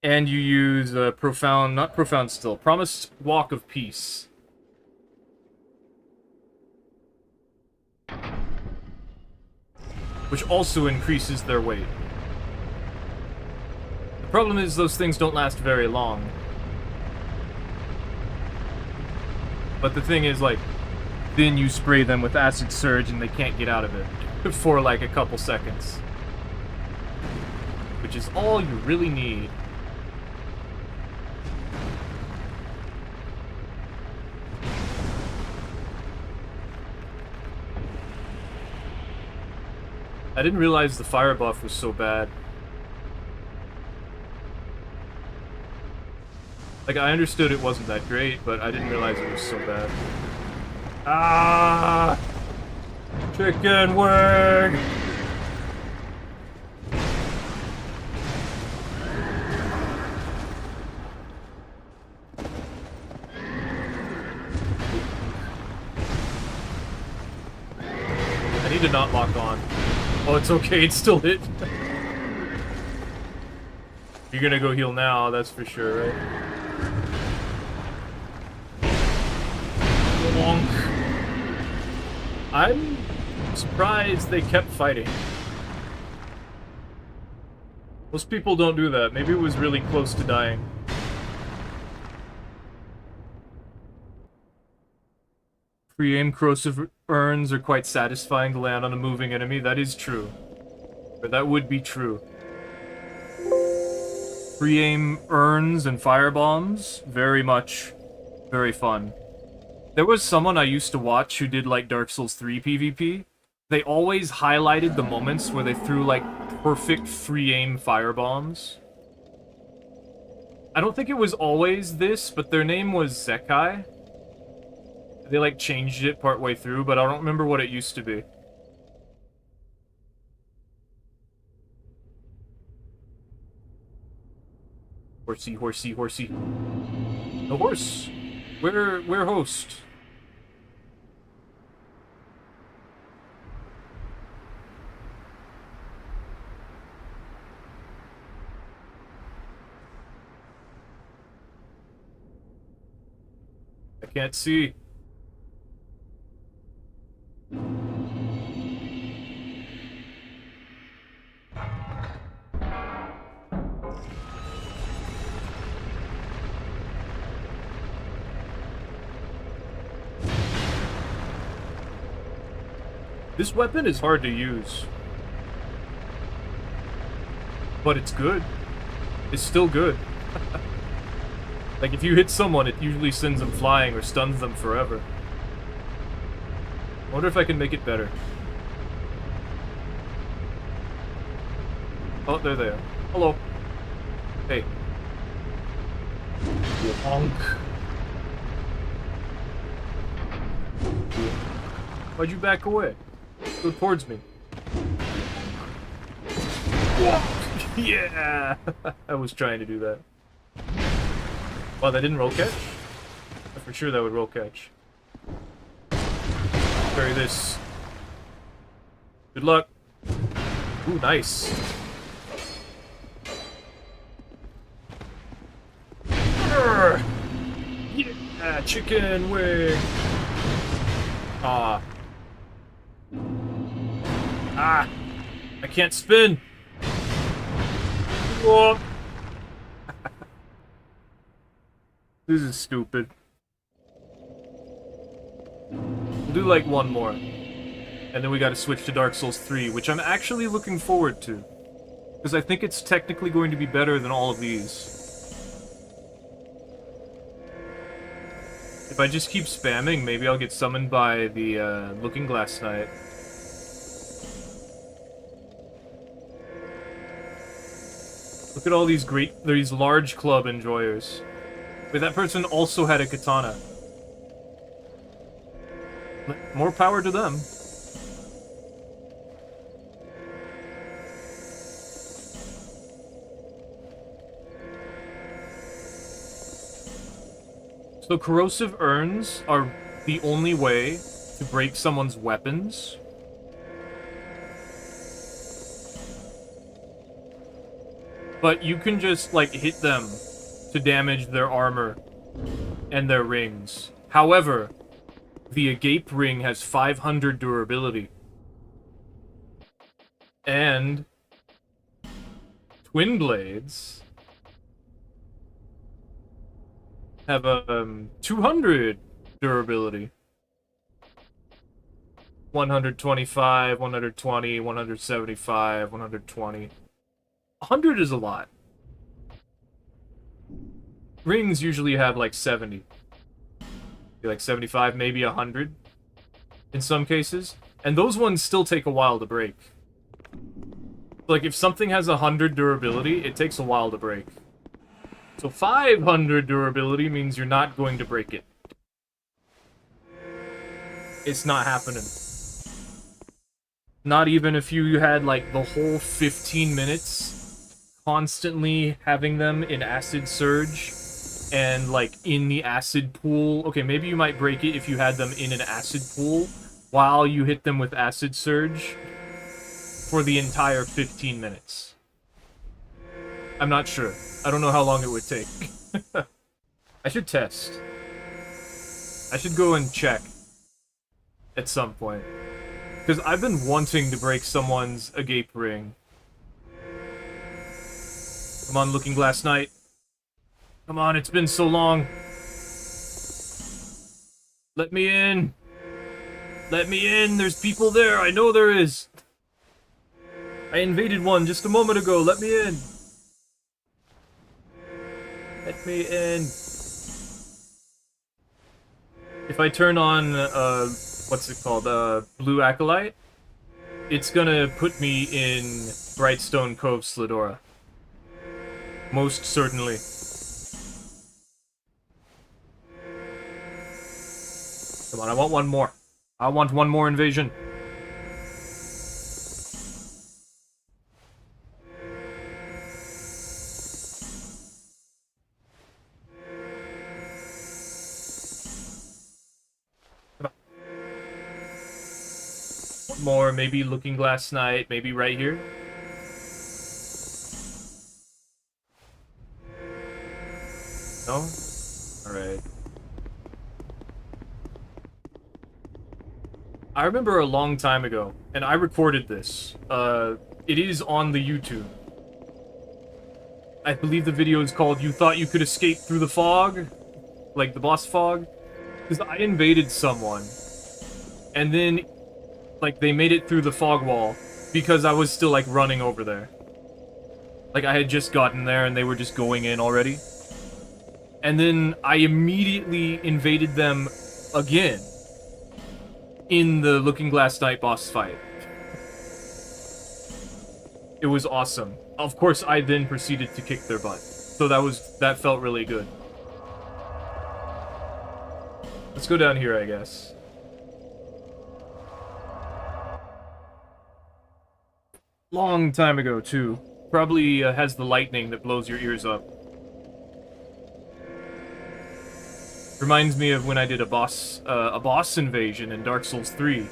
And you use, Promised Walk of Peace. Which also increases their weight. The problem is those things don't last very long. But the thing is, like, then you spray them with acid surge and they can't get out of it for like a couple seconds. Which is all you really need. I didn't realize the fire buff was so bad. Like, I understood it wasn't that great, but I didn't realize it was so bad. Ah! Chicken wing! I need to not lock on. Oh, it's okay, it's still hit. You're gonna go heal now, that's for sure, right? Bonk. I'm surprised they kept fighting. Most people don't do that. Maybe it was really close to dying. Free aim corrosive urns are quite satisfying to land on a moving enemy. That is true. Or that would be true. Free aim urns and firebombs, very fun. There was someone I used to watch who did like Dark Souls 3 PvP. They always highlighted the moments where they threw like perfect free aim firebombs. I don't think it was always this, but their name was Zekai. They like changed it partway through, but I don't remember what it used to be. Horsey, horsey, horsey. The horse. Where host? I can't see. This weapon is hard to use. But it's good. It's still good. Like, if you hit someone, it usually sends them flying or stuns them forever. I wonder if I can make it better. Oh, they're there. Hello. Hey. Honk. Why'd you back away? Go towards me. Yeah! I was trying to do that. Wow, that didn't roll catch? For sure that would roll catch. Carry this. Good luck. Ooh, nice. Urgh. Yeah, chicken wing. Ah. Ah. I can't spin. Whoa. This is stupid. We'll do like one more. And then we gotta switch to Dark Souls 3, which I'm actually looking forward to. Because I think it's technically going to be better than all of these. If I just keep spamming, maybe I'll get summoned by the Looking Glass Knight. Look at all these these large club enjoyers. Wait, that person also had a katana. More power to them. So corrosive urns are the only way to break someone's weapons. But you can just, like, hit them to damage their armor and their rings. However, the Agape ring has 500 durability. And Twin Blades have 200 durability. 125, 120, 175, 120. 100 is a lot. Rings usually have like 70. Like 75, maybe 100 in some cases. And those ones still take a while to break. Like, if something has 100 durability, it takes a while to break. So 500 durability means you're not going to break it. It's not happening. Not even if you had, like, the whole 15 minutes constantly having them in Acid Surge and, like, in the Acid Pool. Okay, maybe you might break it if you had them in an Acid Pool while you hit them with Acid Surge for the entire 15 minutes. I'm not sure. I don't know how long it would take. I should test. I should go and check at some point. Because I've been wanting to break someone's Agape ring. Come on, Looking Glass Knight. Come on, it's been so long. Let me in. Let me in. There's people there. I know there is. I invaded one just a moment ago. Let me in. Let me in. If I turn on, what's it called? Blue Acolyte, it's gonna put me in Brightstone Cove, Slidora. Most certainly. Come on, I want one more. I want one more invasion. One more, maybe Looking Glass Knight, maybe right here. No? Alright. I remember a long time ago, and I recorded this. It is on the YouTube. I believe the video is called You Thought You Could Escape Through the Fog? Like the boss fog? Because I invaded someone, and then, like, they made it through the fog wall because I was still, like, running over there. Like, I had just gotten there and they were just going in already. And then I immediately invaded them again in the Looking Glass Knight boss fight. It was awesome. Of course, I then proceeded to kick their butt. So that felt really good. Let's go down here, I guess. Long time ago, too. Probably has the lightning that blows your ears up. Reminds me of when I did a boss invasion in Dark Souls 3.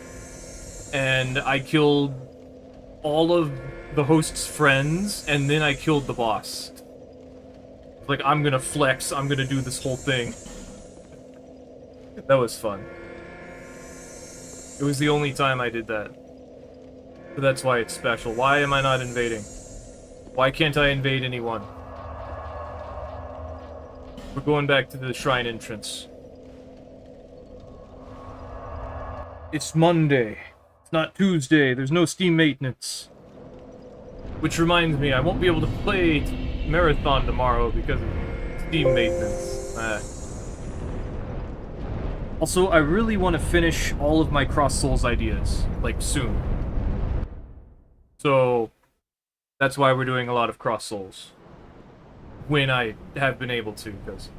And I killed all of the host's friends, and then I killed the boss. Like, I'm gonna flex, I'm gonna do this whole thing. That was fun. It was the only time I did that. So that's why it's special. Why am I not invading? Why can't I invade anyone? We're going back to the shrine entrance. It's Monday. It's not Tuesday. There's no Steam maintenance. Which reminds me, I won't be able to play Marathon tomorrow because of Steam maintenance. Also, I really want to finish all of my Cross Souls ideas, like, soon. So, that's why we're doing a lot of Cross Souls. When I have been able to, because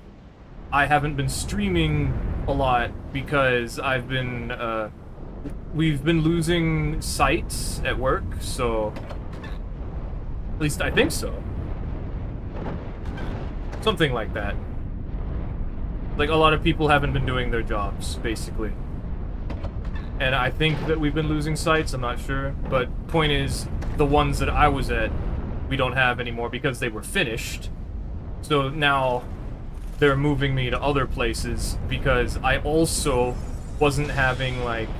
I haven't been streaming a lot because I've been, we've been losing sites at work, so... At least I think so. Something like that. Like, a lot of people haven't been doing their jobs, basically. And I think that we've been losing sites, I'm not sure. But point is, the ones that I was at, we don't have anymore because they were finished. So now, they're moving me to other places because I also wasn't having, like...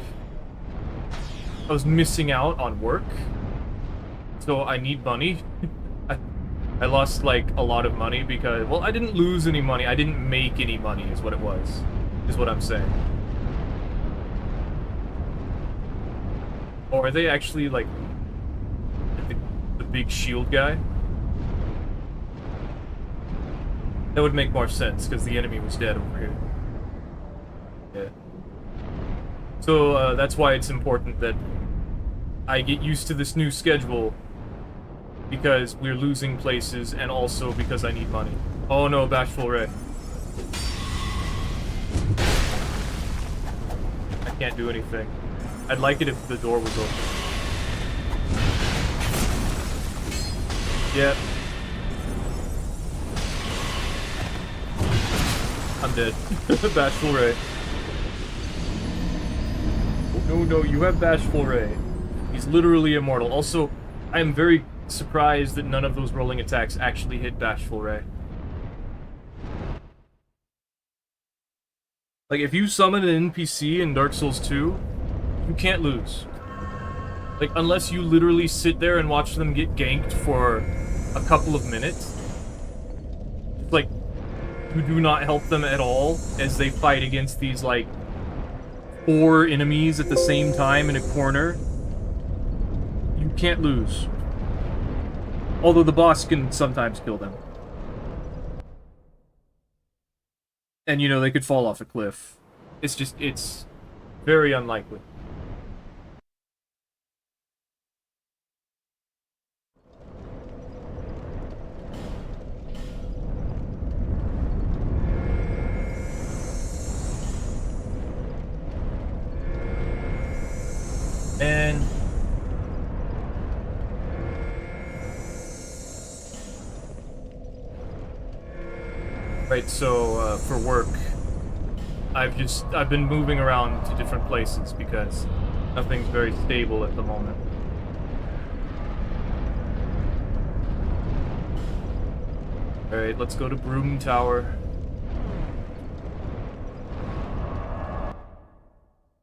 I was missing out on work. So I need money. I lost, like, a lot of money because... Well, I didn't lose any money. I didn't make any money, is what it was. Is what I'm saying. Or are they actually, like... the big shield guy? That would make more sense, because the enemy was dead over here. Yeah. So, that's why it's important that I get used to this new schedule, because we're losing places, and also because I need money. Oh no, Bashful Ray. I can't do anything. I'd like it if the door was open. Yeah. I'm dead. Bashful Ray. Oh, no, you have Bashful Ray. He's literally immortal. Also, I am very surprised that none of those rolling attacks actually hit Bashful Ray. Like, if you summon an NPC in Dark Souls 2, you can't lose. Like, unless you literally sit there and watch them get ganked for a couple of minutes. Like, you do not help them at all as they fight against these, like, 4 enemies at the same time in a corner. You can't lose. Although the boss can sometimes kill them. And, you know, they could fall off a cliff. It's just, it's very unlikely. And... Right, so, for work, I've been moving around to different places because nothing's very stable at the moment. Alright, let's go to Broom Tower.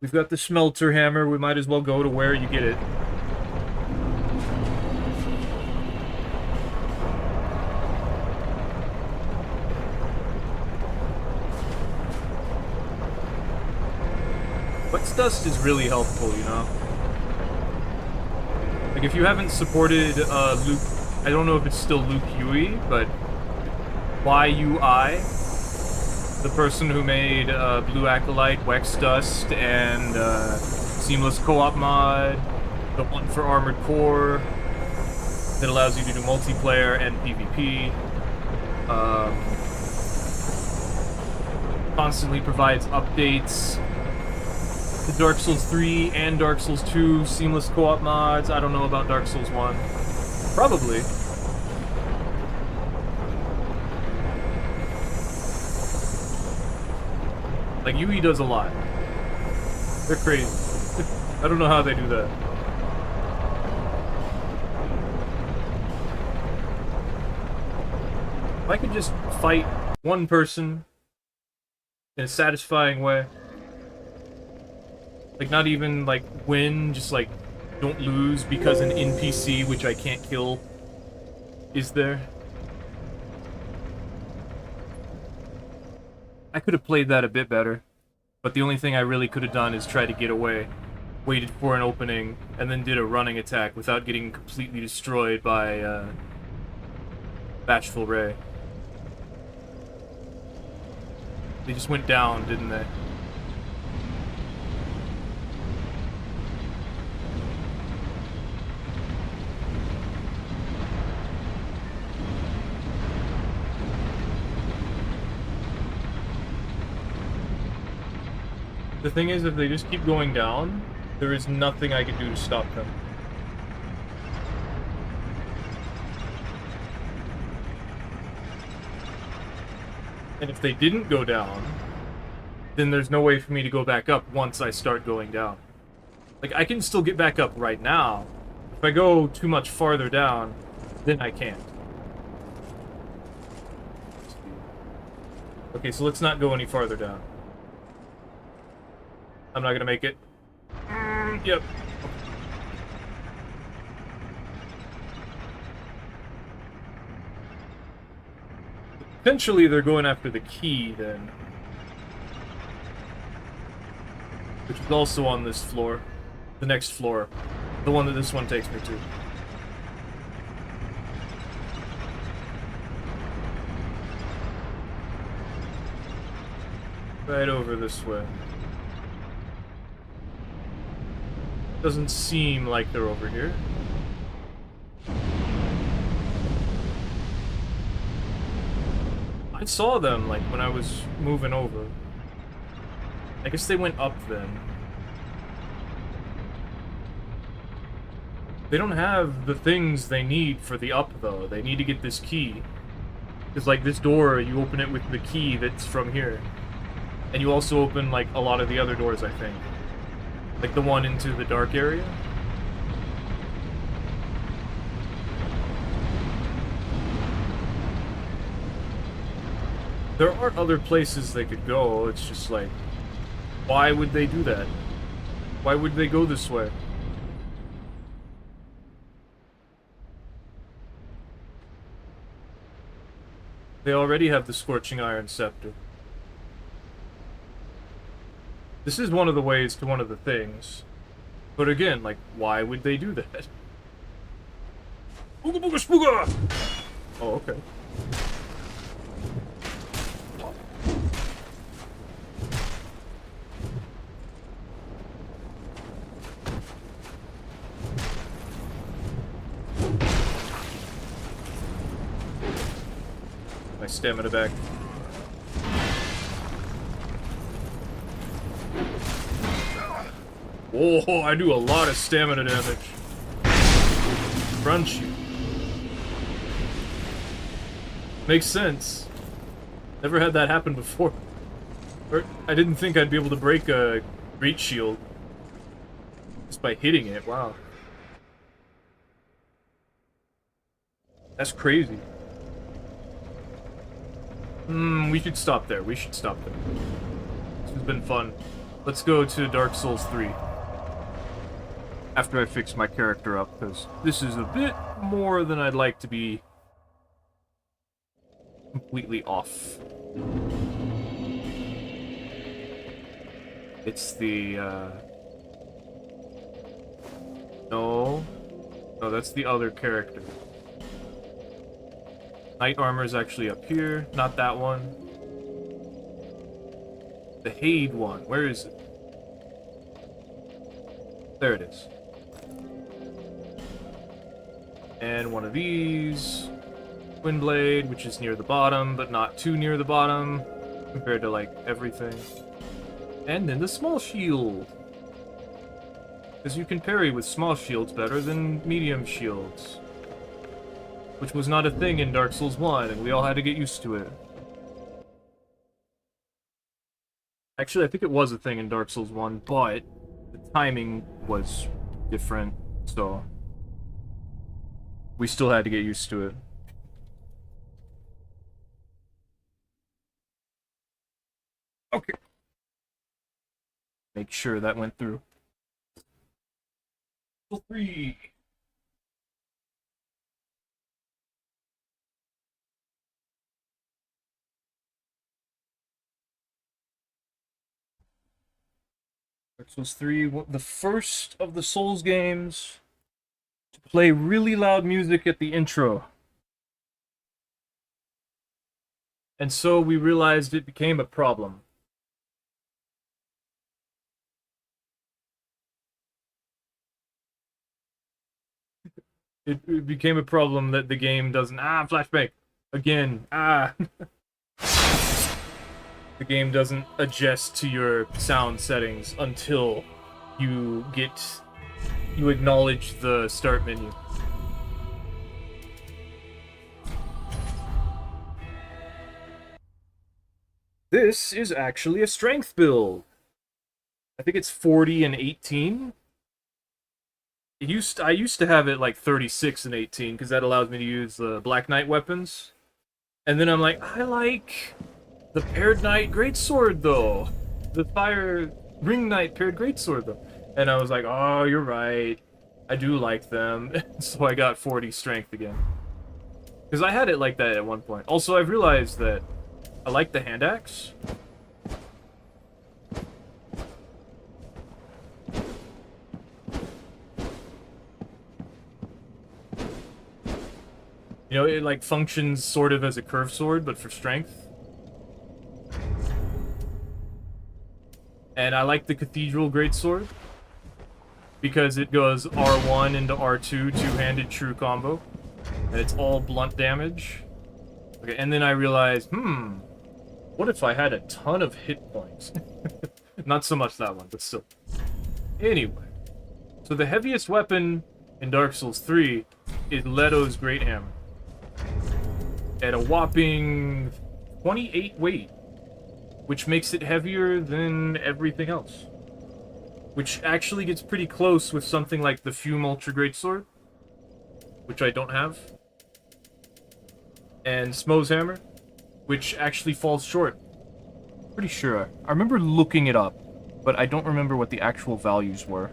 We've got the smelter hammer, we might as well go to where you get it. Dust is really helpful, you know? Like, if you haven't supported, Luke... I don't know if it's still Luke Huey, but... YUI, the person who made, Blue Acolyte, Wex Dust, and, Seamless Co-op mod, the one for Armored Core, that allows you to do multiplayer and PvP, constantly provides updates. The Dark Souls 3 and Dark Souls 2 seamless co-op mods. I don't know about Dark Souls 1. Probably. Like, UE does a lot. They're crazy. I don't know how they do that. If I could just fight one person in a satisfying way. Like, not even, like, win, just, like, don't lose because an NPC, which I can't kill, is there. I could have played that a bit better, but the only thing I really could have done is try to get away waited for an opening, and then did a running attack without getting completely destroyed by Bashful Ray. They just went down, didn't they? The thing is, if they just keep going down, there is nothing I can do to stop them. And if they didn't go down, then there's no way for me to go back up once I start going down. Like, I can still get back up right now. If I go too much farther down, then I can't. Okay, so let's not go any farther down. I'm not gonna make it. Yep. Potentially they're going after the key, then. Which is also on this floor. The next floor. The one that this one takes me to. Right over this way. Doesn't seem like they're over here. I saw them, like, when I was moving over. I guess they went up then. They don't have the things they need for the up, though. They need to get this key. Because, like, this door, you open it with the key that's from here. And you also open, like, a lot of the other doors, I think. Like the one into the dark area? There are other places they could go, it's just like, why would they do that? Why would they go this way? They already have the Scorching Iron Scepter. This is one of the ways to one of the things. But again, like, why would they do that? Booga booga spooga! Oh, okay. My stamina back. Oh, I do a lot of stamina damage. Crunchy. Makes sense. Never had that happen before. Or, I didn't think I'd be able to break a Great Shield just by hitting it. Wow. That's crazy. We should stop there. We should stop there. This has been fun. Let's go to Dark Souls 3. After I fix my character up, because this is a bit more than I'd like to be completely off. It's the, No, that's the other character. Knight armor is actually up here, not that one. The Haid one, where is it? There it is. And one of these. Twinblade, which is near the bottom, but not too near the bottom, compared to, like, everything. And then the small shield. Because you can parry with small shields better than medium shields. Which was not a thing in Dark Souls 1, and we all had to get used to it. Actually, I think it was a thing in Dark Souls 1, but the timing was different, so we still had to get used to it. Okay. Make sure that went through. Level 3. Dark Souls 3, the first of the Souls games to play really loud music at the intro. And so we realized it became a problem. It became a problem that the game doesn't... flashbang! Again, The game doesn't adjust to your sound settings until you acknowledge the start menu. This is actually a strength build. I think it's 40 and 18. I used to have it like 36 and 18 because that allows me to use the Black Knight weapons. And then I'm like, I like the Paired Knight Greatsword though. The Fire Ring Knight Paired Greatsword though. And I was like, oh, you're right. I do like them. So I got 40 strength again. Because I had it like that at one point. Also, I've realized that I like the hand axe. You know, it like functions sort of as a curved sword, but for strength. And I like the Cathedral Greatsword because it goes R1 into R2, two-handed true combo. And it's all blunt damage. Okay, and then I realized, what if I had a ton of hit points? Not so much that one, but still. Anyway, so the heaviest weapon in Dark Souls 3 is Leto's Great Hammer. At a whopping 28 weight, which makes it heavier than everything else. Which actually gets pretty close with something like the Fume Ultra Greatsword, which I don't have. And Smo's Hammer, which actually falls short. Pretty sure. I remember looking it up, but I don't remember what the actual values were.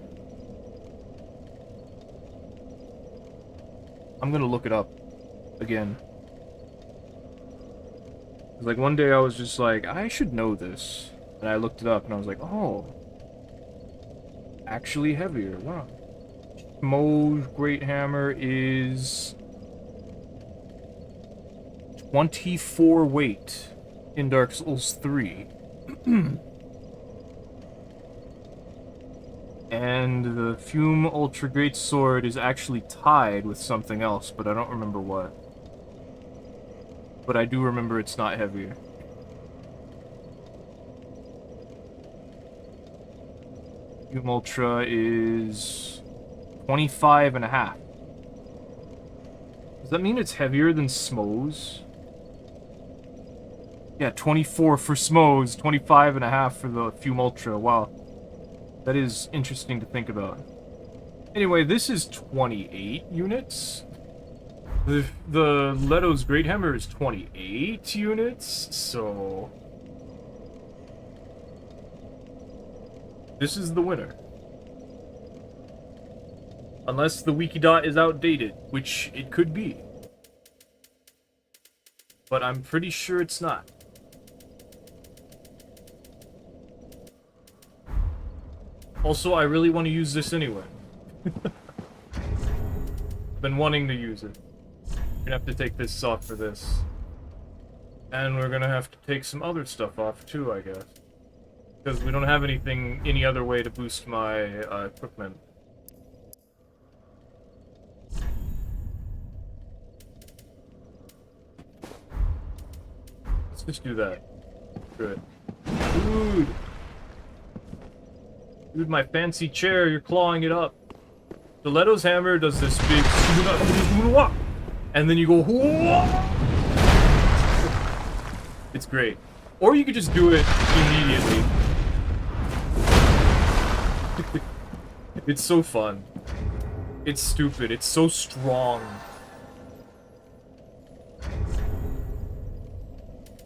I'm gonna look it up again. Like one day I was just like, I should know this. And I looked it up and I was like, oh. Actually heavier, wow. Smo's Great Hammer is 24 weight in Dark Souls 3. And the Fume Ultra Great Sword is actually tied with something else, but I don't remember what. But I do remember it's not heavier. Fume Ultra is 25 and a half. Does that mean it's heavier than Smo's? Yeah, 24 for Smo's, 25 and a half for the Fume Ultra. Wow. That is interesting to think about. Anyway, this is 28 units. The Leto's Great Hammer is 28 units, so... This is the winner. Unless the Wikidot is outdated, which it could be. But I'm pretty sure it's not. Also, I really want to use this anyway. Been wanting to use it. We're gonna have to take this off for this. And we're gonna have to take some other stuff off too, I guess. Because we don't have any other way to boost my equipment. Let's just do that. Good. Dude! Dude, my fancy chair, you're clawing it up. The Leto's Hammer does this big... And then you go... It's great. Or you could just do it immediately. It's so fun. It's stupid. It's so strong.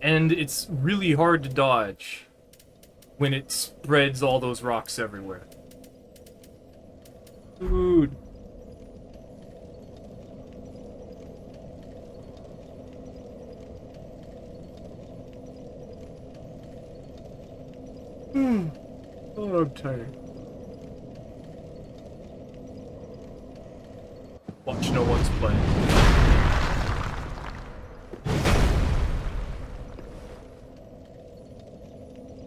And it's really hard to dodge when it spreads all those rocks everywhere. Dude. Oh, I'm tired. Watch no one's playing.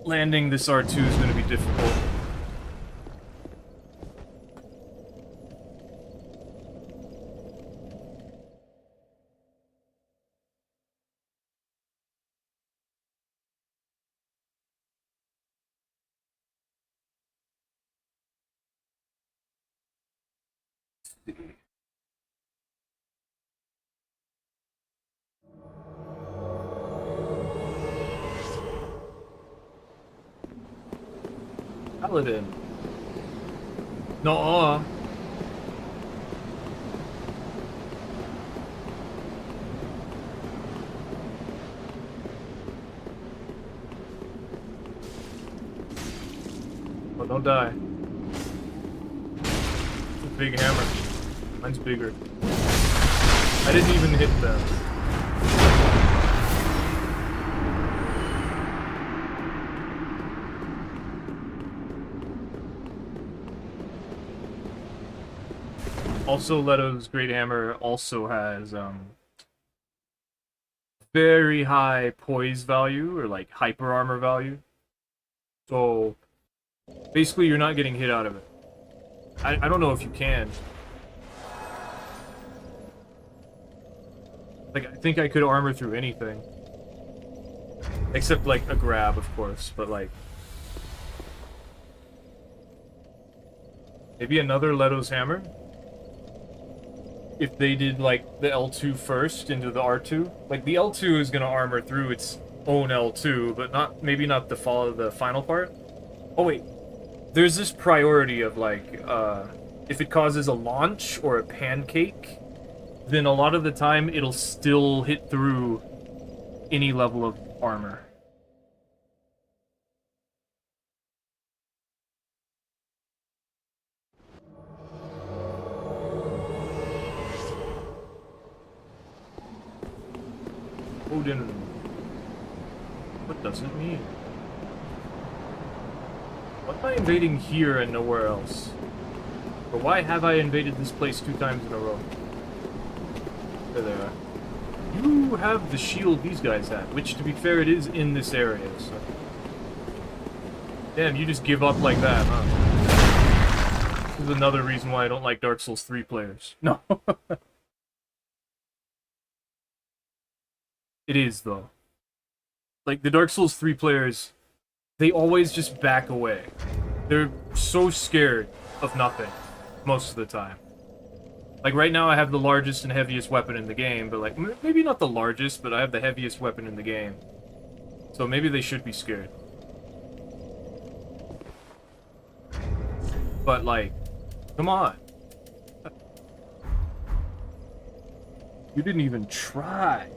Landing this R2 is going to be difficult. Pallydan. No. Oh, don't die. It's a big hammer. Mine's bigger. I didn't even hit them. Also, Leto's Great Hammer also has very high poise value, or like hyper armor value. So basically you're not getting hit out of it. I don't know if you can. Like, I think I could armor through anything. Except, like, a grab, of course, but, like... Maybe another Leto's Hammer? If they did, like, the L2 first into the R2? Like, the L2 is gonna armor through its own L2, but not maybe not the final part? Oh, wait. There's this priority of, like, if it causes a launch or a pancake, then a lot of the time it'll still hit through any level of armor. Odin. What does it mean? Why am I invading here and nowhere else? Or why have I invaded this place 2 times in a row? There they are. You have the shield these guys have, which, to be fair, it is in this area, so... Damn, you just give up like that, huh? This is another reason why I don't like Dark Souls 3 players. No. It is, though. Like, the Dark Souls 3 players, they always just back away. They're so scared of nothing, most of the time. Like, right now I have the largest and heaviest weapon in the game, but, like, maybe not the largest, but I have the heaviest weapon in the game. So maybe they should be scared. But, like, come on. You didn't even try.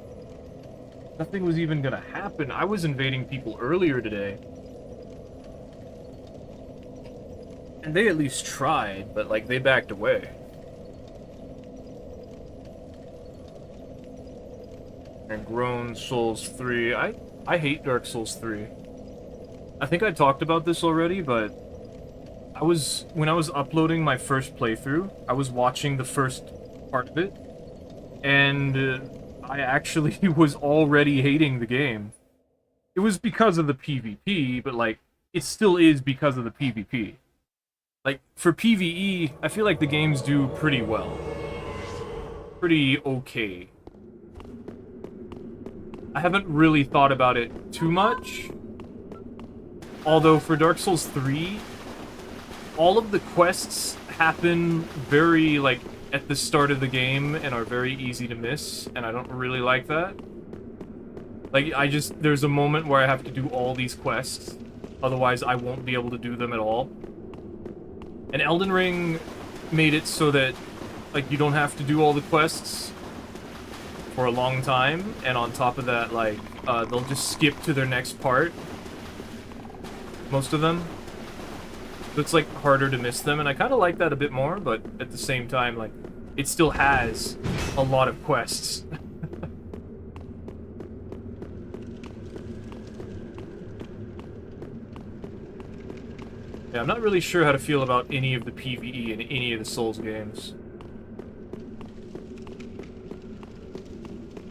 Nothing was even gonna happen. I was invading people earlier today. And they at least tried, but, like, they backed away. And grown Souls 3. I hate Dark Souls 3. I think I talked about this already, but when I was uploading my first playthrough, I was watching the first part of it, and I actually was already hating the game. It was because of the PvP, but, like, it still is because of the PvP. Like, for PvE, I feel like the games do pretty well. Pretty okay. I haven't really thought about it too much. Although, for Dark Souls 3, all of the quests happen very, like, at the start of the game and are very easy to miss, and I don't really like that. Like, there's a moment where I have to do all these quests, otherwise I won't be able to do them at all. And Elden Ring made it so that, like, you don't have to do all the quests for a long time, and on top of that, like, they'll just skip to their next part. Most of them. So it's, like, harder to miss them, and I kind of like that a bit more, but at the same time, like, it still has a lot of quests. Yeah, I'm not really sure how to feel about any of the PvE in any of the Souls games.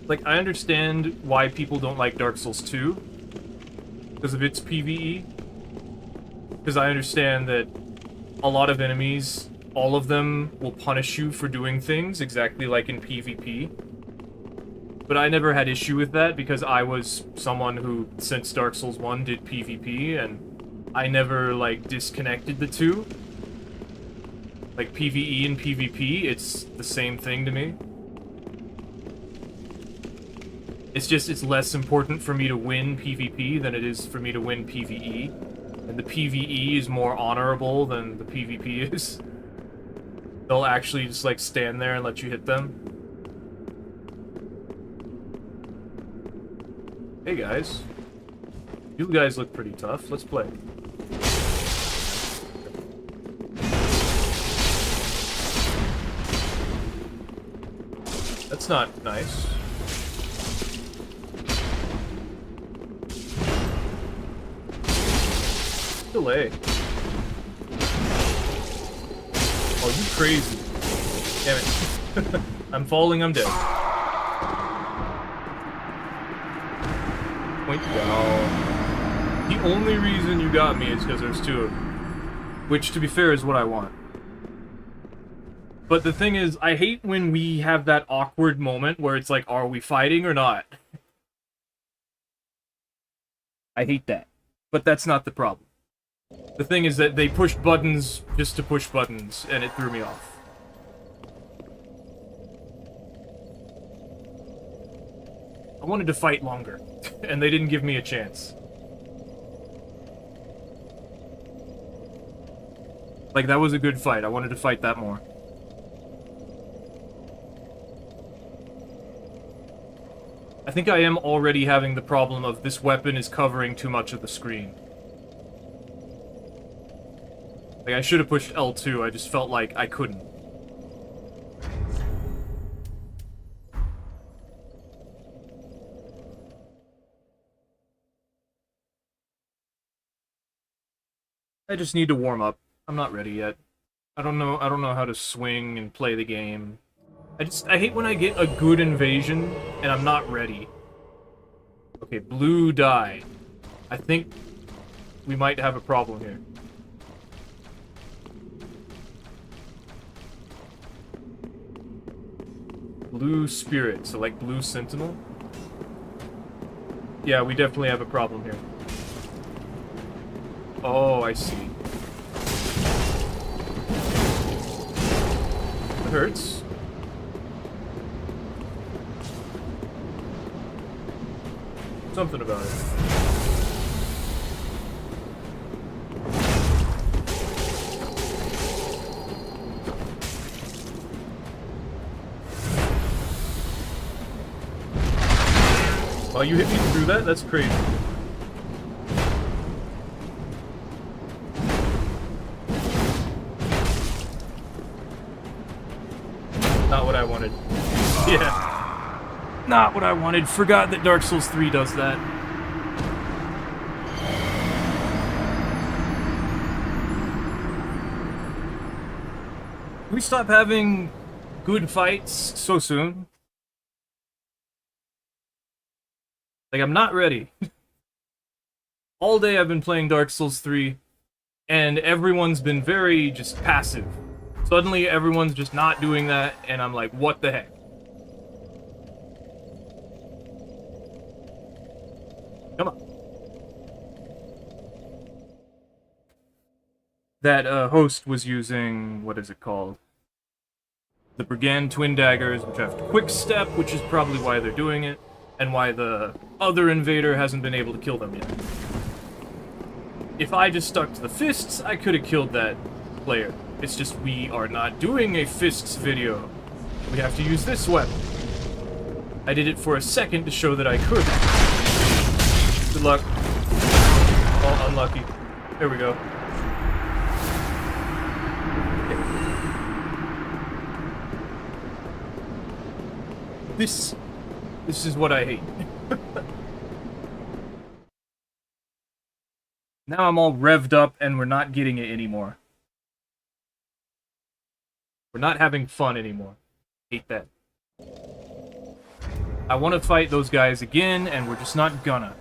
Like, I understand why people don't like Dark Souls 2 because of its PvE. Because I understand that a lot of enemies, all of them will punish you for doing things exactly like in PvP. But I never had issue with that because I was someone who, since Dark Souls 1, did PvP, and I never, like, disconnected the two. Like, PvE and PvP, it's the same thing to me. It's just, it's less important for me to win PvP than it is for me to win PvE. And the PvE is more honorable than the PvP is. They'll actually just, like, stand there and let you hit them. Hey guys. You guys look pretty tough. Let's play. That's not nice. Delay. Oh, you crazy. Damn it. I'm falling, I'm dead. Point down. The only reason you got me is because there's two of them. Which, to be fair, is what I want. But the thing is, I hate when we have that awkward moment where it's like, are we fighting or not? I hate that. But that's not the problem. The thing is that they pushed buttons just to push buttons, and it threw me off. I wanted to fight longer, and they didn't give me a chance. Like, that was a good fight. I wanted to fight that more. I think I am already having the problem of this weapon is covering too much of the screen. Like, I should have pushed L2, I just felt like I couldn't. I just need to warm up. I'm not ready yet. I don't know how to swing and play the game. I hate when I get a good invasion and I'm not ready. Okay, blue die. I think we might have a problem here. Blue spirit, so like blue sentinel? Yeah, we definitely have a problem here. Oh, I see. It hurts. Something about it. Oh, you hit me through that? That's crazy. Not what I wanted. Yeah. Not what I wanted. Forgot that Dark Souls 3 does that. Can we stop having good fights so soon? Like, I'm not ready. All day I've been playing Dark Souls 3, and everyone's been very just passive. Suddenly everyone's just not doing that, and I'm like, what the heck? Come on. That host was using, what is it called? The Brigand Twin Daggers, which have quick step, which is probably why they're doing it, and why the other invader hasn't been able to kill them yet. If I just stuck to the fists, I could have killed that player. It's just we are not doing a fists video. We have to use this weapon. I did it for a second to show that I could. Good luck. Oh, unlucky. There we go. This is what I hate. Now I'm all revved up and we're not getting it anymore. We're not having fun anymore. Hate that. I want to fight those guys again, and we're just not gonna.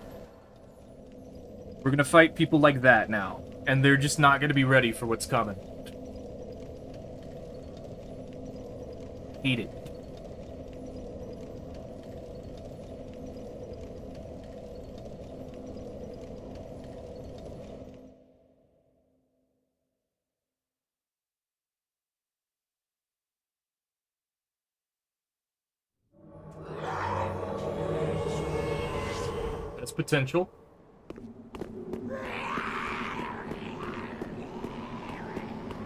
We're gonna fight people like that now, and they're just not gonna be ready for what's coming. Hate it. That's potential.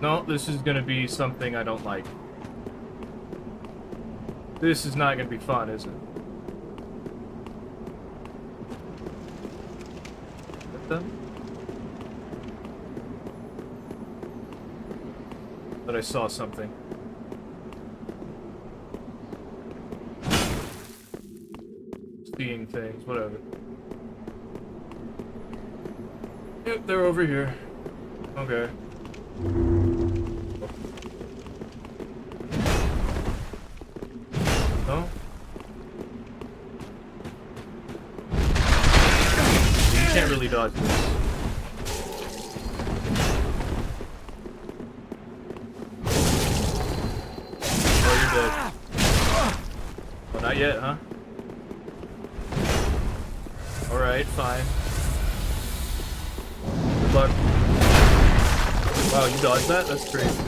No, this is gonna be something I don't like. This is not gonna be fun, is it? What the? But I saw something. Seeing things, whatever. Yep, they're over here. Okay. No? You can't really dodge this. Oh, you're dead. Well, not yet, huh? Alright, fine. Good luck. Wow, you dodged that? That's crazy.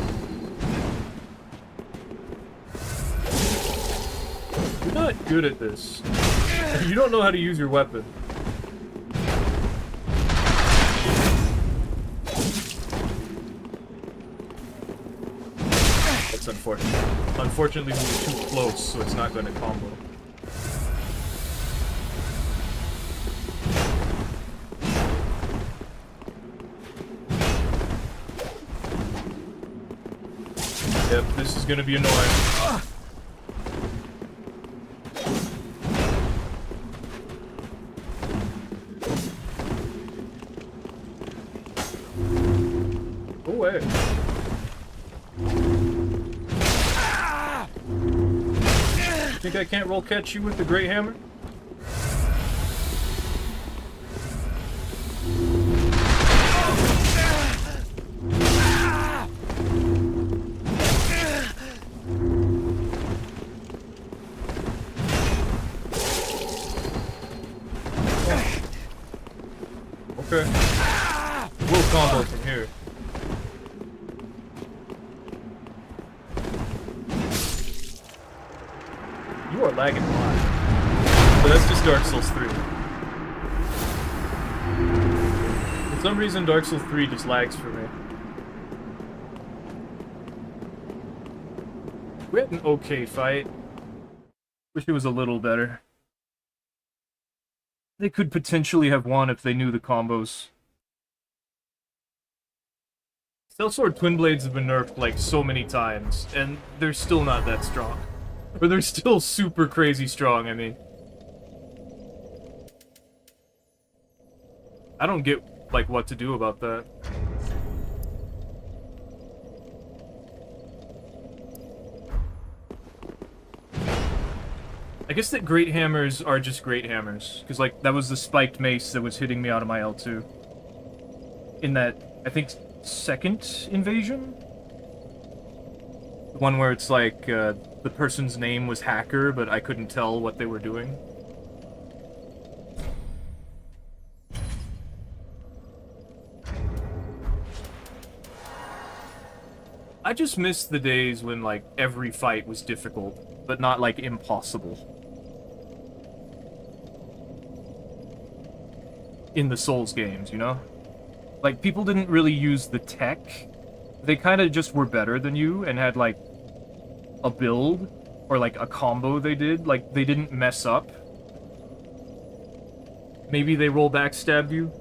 You're not good at this. You don't know how to use your weapon. That's unfortunate. Unfortunately, we were too close, so it's not going to combo. Yep, this is gonna be annoying. Go away. Think I can't roll catch you with the Great Hammer? Okay. We'll combo from here. You are lagging a lot. But that's just Dark Souls 3. For some reason, Dark Souls 3 just lags for me. We had an okay fight. Wish it was a little better. They could potentially have won if they knew the combos. Sellsword Twin Blades have been nerfed like so many times, and they're still not that strong. Or they're still super crazy strong, I mean. I don't get, like, what to do about that. I guess that Great Hammers are just Great Hammers. Because, like, that was the spiked mace that was hitting me out of my L2. In that, I think, second invasion? The one where it's like, the person's name was Hacker, but I couldn't tell what they were doing. I just miss the days when, like, every fight was difficult, but not, like, impossible. In the Souls games, you know? Like, people didn't really use the tech. They kind of just were better than you and had, like, a build or, like, a combo they did. Like, they didn't mess up. Maybe they roll backstabbed you.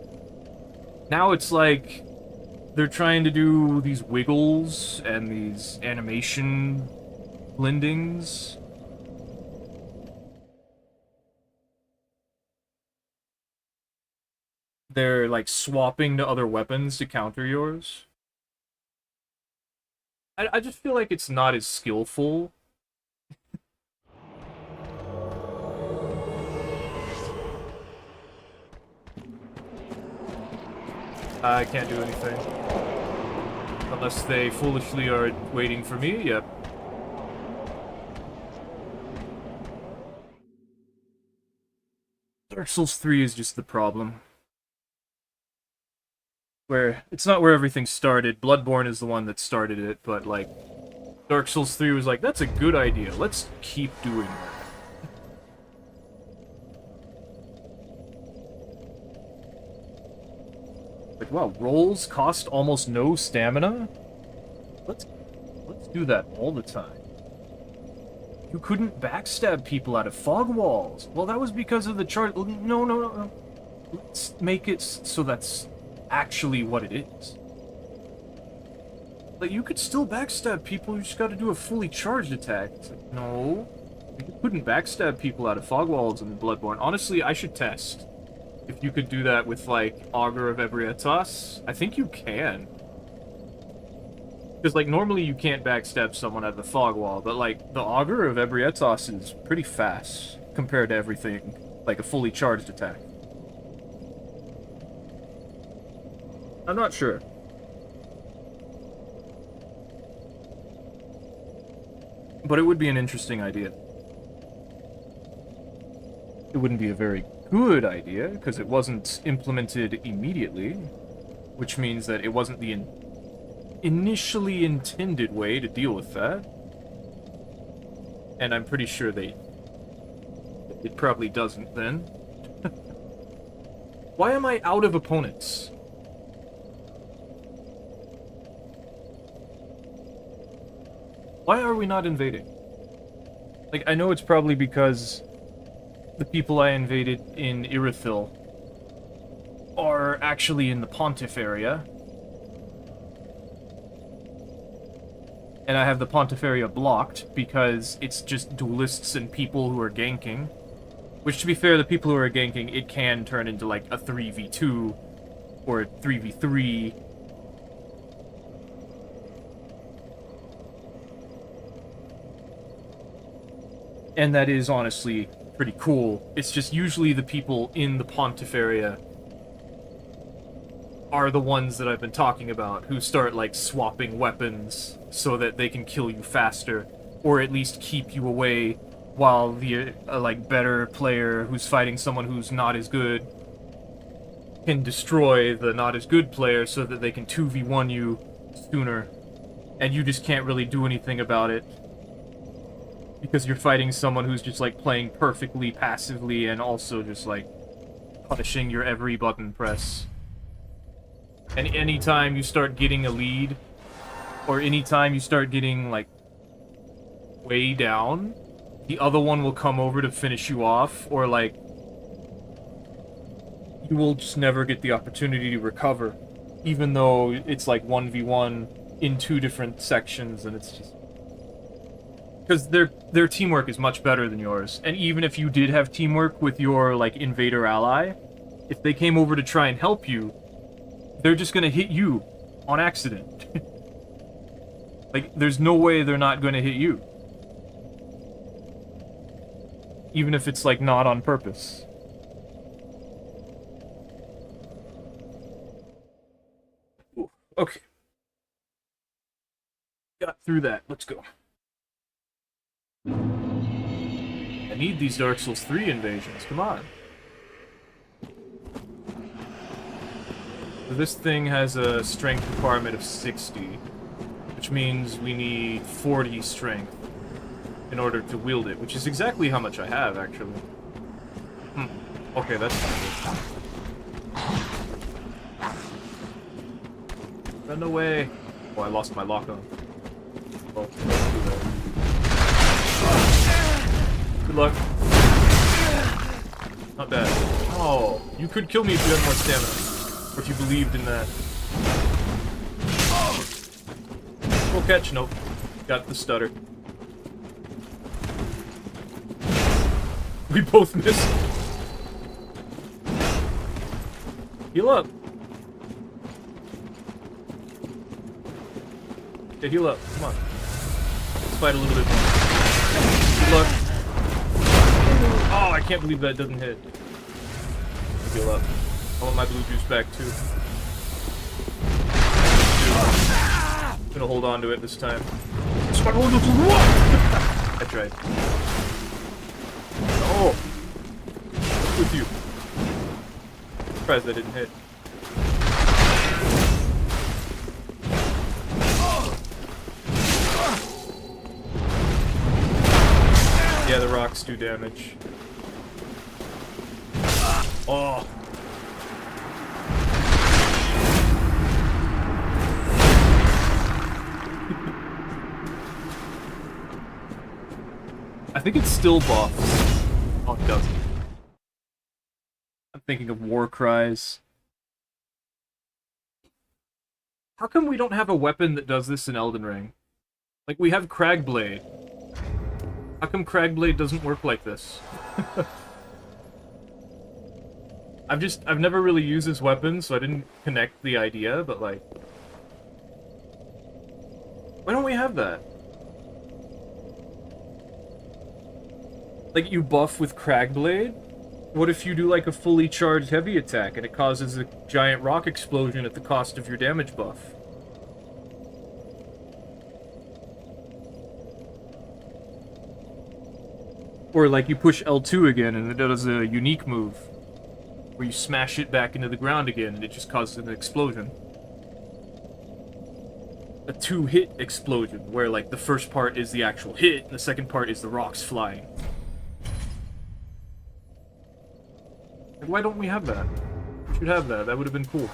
Now it's like they're trying to do these wiggles and these animation blendings. They're, like, swapping to other weapons to counter yours. I just feel like it's not as skillful. I can't do anything. Unless they foolishly are waiting for me, yep. Dark Souls 3 is just the problem. Where, it's not where everything started. Bloodborne is the one that started it, but, like, Dark Souls 3 was like, that's a good idea. Let's keep doing that. Like, wow, rolls cost almost no stamina? Let's do that all the time. You couldn't backstab people out of fog walls. Well, that was because of the chart. No. Let's make it so that's actually what it is. Like, you could still backstab people, you just gotta do a fully charged attack. It's like, no. You couldn't backstab people out of fog walls in Bloodborne. Honestly, I should test if you could do that with, like, Augur of Ebrietas. I think you can. Because, like, normally you can't backstab someone out of the fog wall, but, like, the Augur of Ebrietas is pretty fast compared to everything, like a fully charged attack. I'm not sure. But it would be an interesting idea. It wouldn't be a very good idea, because it wasn't implemented immediately, which means that it wasn't the initially intended way to deal with that. And I'm pretty sure it probably doesn't then. Why am I out of opponents? Why are we not invading? Like, I know it's probably because the people I invaded in Irithyll are actually in the Pontiff area. And I have the Pontiff area blocked because it's just duelists and people who are ganking. Which, to be fair, the people who are ganking, it can turn into, like, a 3v2 or a 3v3. And that is honestly pretty cool. It's just usually the people in the Pontiff area are the ones that I've been talking about, who start, like, swapping weapons so that they can kill you faster, or at least keep you away while the, like, better player who's fighting someone who's not as good can destroy the not as good player so that they can 2v1 you sooner, and you just can't really do anything about it. Because you're fighting someone who's just, like, playing perfectly passively and also just, like, punishing your every button press. And anytime you start getting a lead, or anytime you start getting, like, way down, the other one will come over to finish you off, or, like, you will just never get the opportunity to recover. Even though it's, like, 1v1 in 2 different sections, and it's just... Because their teamwork is much better than yours. And even if you did have teamwork with your, like, invader ally, if they came over to try and help you, they're just gonna hit you on accident. Like, there's no way they're not gonna hit you. Even if it's, like, not on purpose. Ooh, okay. Got through that. Let's go. I need these Dark Souls 3 invasions, come on. This thing has a strength requirement of 60, which means we need 40 strength in order to wield it, which is exactly how much I have, actually. Okay, that's not good. Run away! Oh, I lost my lock-on. Well, good luck. Not bad. Oh, you could kill me if you had more stamina. Or if you believed in that. Full catch, nope. Got the stutter. We both missed. Heal up. Okay, heal up. Come on. Let's fight a little bit more. Good luck. Oh, I can't believe that doesn't hit. Heal up. I want my blue juice back, too. I'm gonna hold on to it this time. I tried. Oh! What's with you? Surprised that didn't hit. Yeah, the rocks do damage. Oh! I think it's still buffs. Oh, it doesn't. I'm thinking of war cries. How come we don't have a weapon that does this in Elden Ring? Like, we have Cragblade. How come Cragblade doesn't work like this? I've never really used this weapon, so I didn't connect the idea, but like... Why don't we have that? Like, you buff with Cragblade? What if you do, like, a fully charged heavy attack and it causes a giant rock explosion at the cost of your damage buff? Or, like, you push L2 again and it does a unique move. Where you smash it back into the ground again and it just causes an explosion. A two-hit explosion, where, like, the first part is the actual hit and the second part is the rocks flying. Why don't we have that? We should have that. That would have been cool.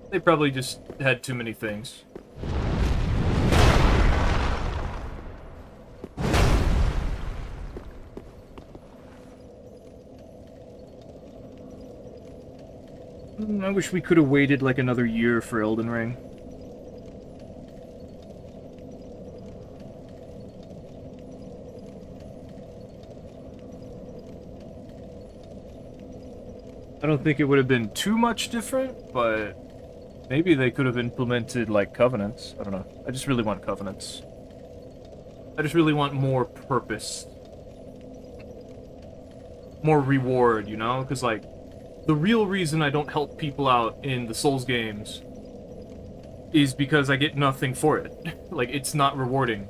They probably just had too many things. I wish we could have waited like another year for Elden Ring. I don't think it would have been too much different, but maybe they could have implemented, like, covenants. I don't know. I just really want covenants. I just really want more purpose. More reward, you know? Because, like, the real reason I don't help people out in the Souls games is because I get nothing for it. Like, it's not rewarding.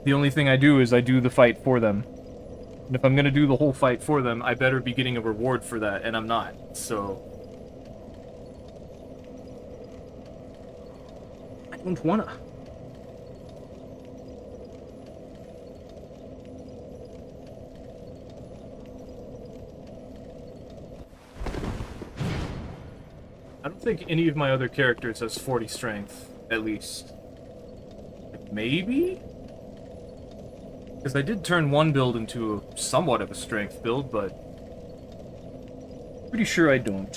The only thing I do is I do the fight for them. And if I'm gonna do the whole fight for them, I better be getting a reward for that, and I'm not, so... I don't wanna. I don't think any of my other characters has 40 strength, at least. Maybe? Because I did turn one build into somewhat of a strength build, but... pretty sure I don't.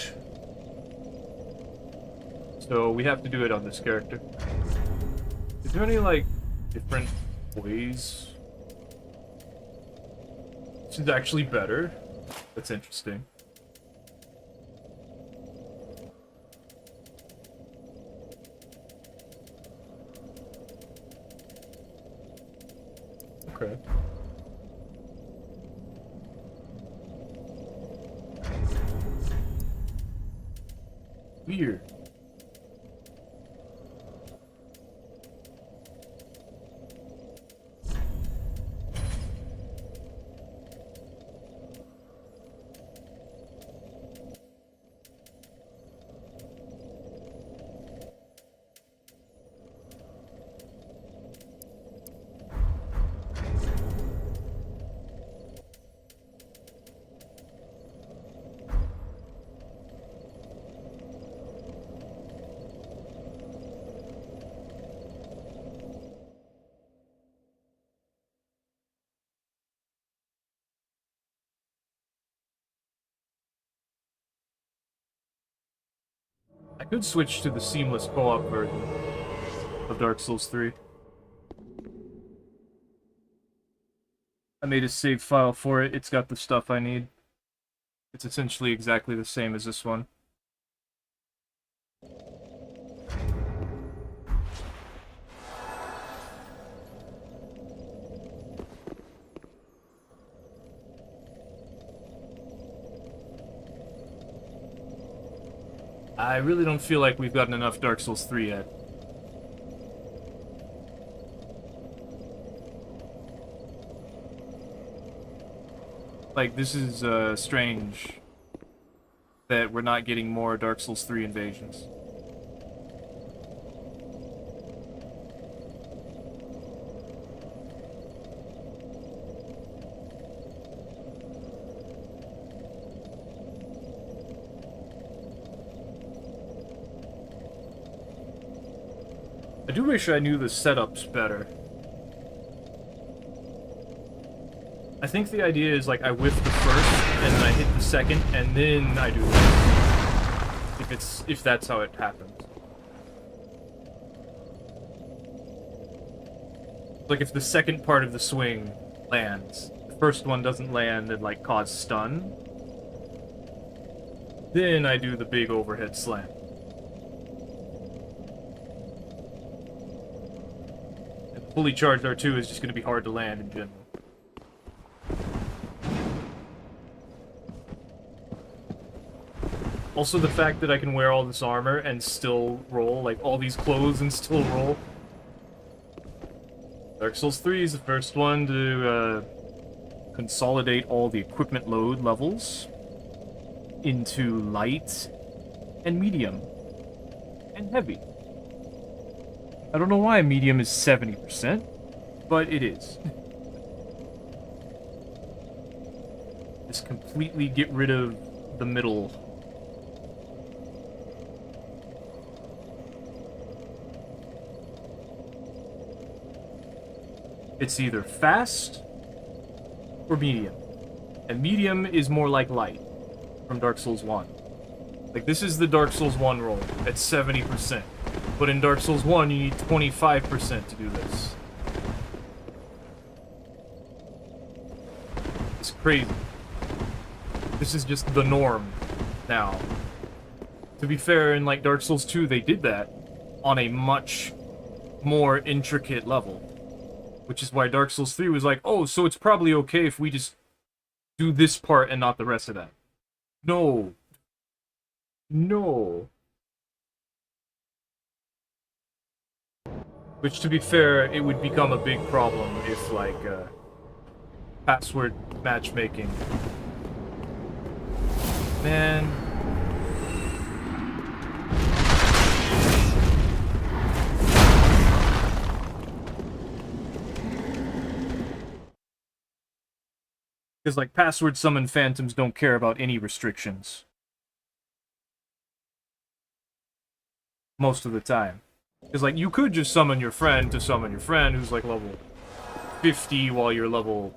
So we have to do it on this character. Is there any, like, different ways? This is actually better. That's interesting. Okay. Weird. I could switch to the seamless co-op version of Dark Souls 3. I made a save file for it. It's got the stuff I need. It's essentially exactly the same as this one. I really don't feel like we've gotten enough Dark Souls 3 yet. Like, this is, strange that we're not getting more Dark Souls 3 invasions. I do wish I knew the setups better. I think the idea is, like, I whiff the first, and then I hit the second, and then I do this. If that's how it happens. Like, if the second part of the swing lands, the first one doesn't land and, like, cause stun, then I do the big overhead slam. Fully charged R2 is just going to be hard to land in general. Also, the fact that I can wear all this armor and still roll, like all these clothes and still roll. Dark Souls 3 is the first one to consolidate all the equipment load levels into light and medium and heavy. I don't know why medium is 70%, but it is. Just completely get rid of the middle. It's either fast or medium. And medium is more like light from Dark Souls 1. Like, this is the Dark Souls 1 roll at 70%. But in Dark Souls 1, you need 25% to do this. It's crazy. This is just the norm now. To be fair, in like Dark Souls 2, they did that on a much more intricate level. Which is why Dark Souls 3 was like, oh, so it's probably okay if we just do this part and not the rest of that. No. No. Which, to be fair, it would become a big problem if, like, password matchmaking. Man. Because, like, password summon phantoms don't care about any restrictions. Most of the time. Because, like, you could just summon your friend to summon your friend who's, like, level 50 while you're level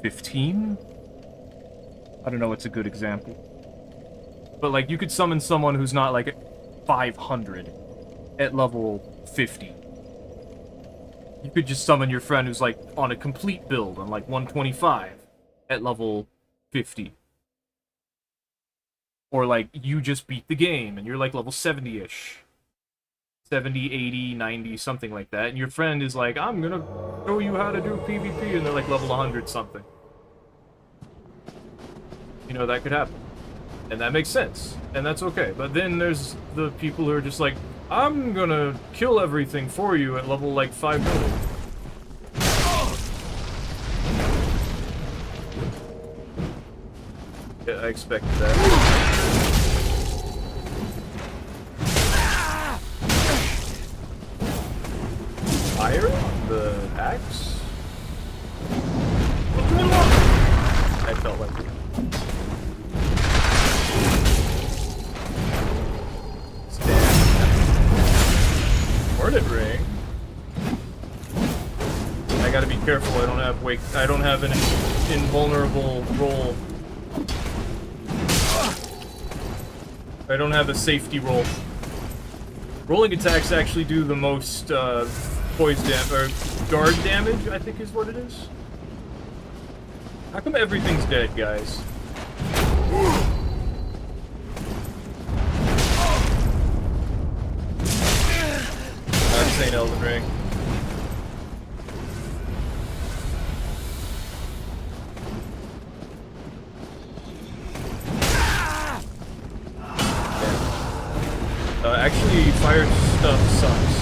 15? I don't know what's a good example. But, like, you could summon someone who's not, like, 500 at level 50. You could just summon your friend who's, like, on a complete build on, like, 125 at level 50. Or, like, you just beat the game, and you're, like, level 70-ish. 70, 80, 90, something like that. And your friend is like, I'm gonna show you how to do PvP, and they're, like, level 100 something. You know, that could happen. And that makes sense. And that's okay. But then there's the people who are just like, I'm gonna kill everything for you at level, like, 500. Yeah, I expected that. Fire on the axe? I felt like it. Hornet ring. I gotta be careful. I don't have I don't have an invulnerable roll. I don't have a safety roll. Rolling attacks actually do the most poise damage or guard damage, I think is what it is. How come everything's dead, guys? This ain't Elden Ring. Apparently, fire stuff sucks.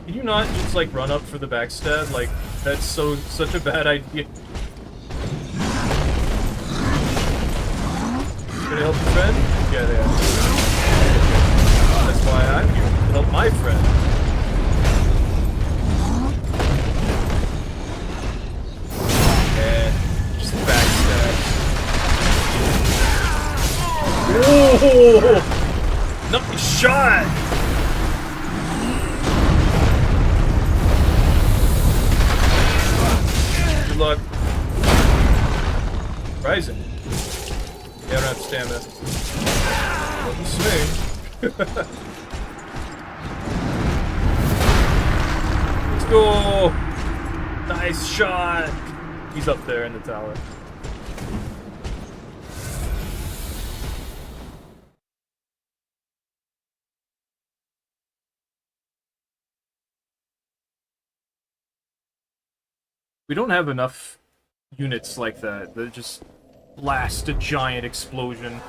Can you not just, like, run up for the backstab? Like, that's such a bad idea. Gonna help your friend? Yeah, they are. That's why I'm here. To help my friend. Yeah, just backstab. Oh! Nice shot! Good luck. Rising. Yeah, I don't have stamina. Let me swing. Let's go! Nice shot! He's up there in the tower. We don't have enough units like that just blast a giant explosion.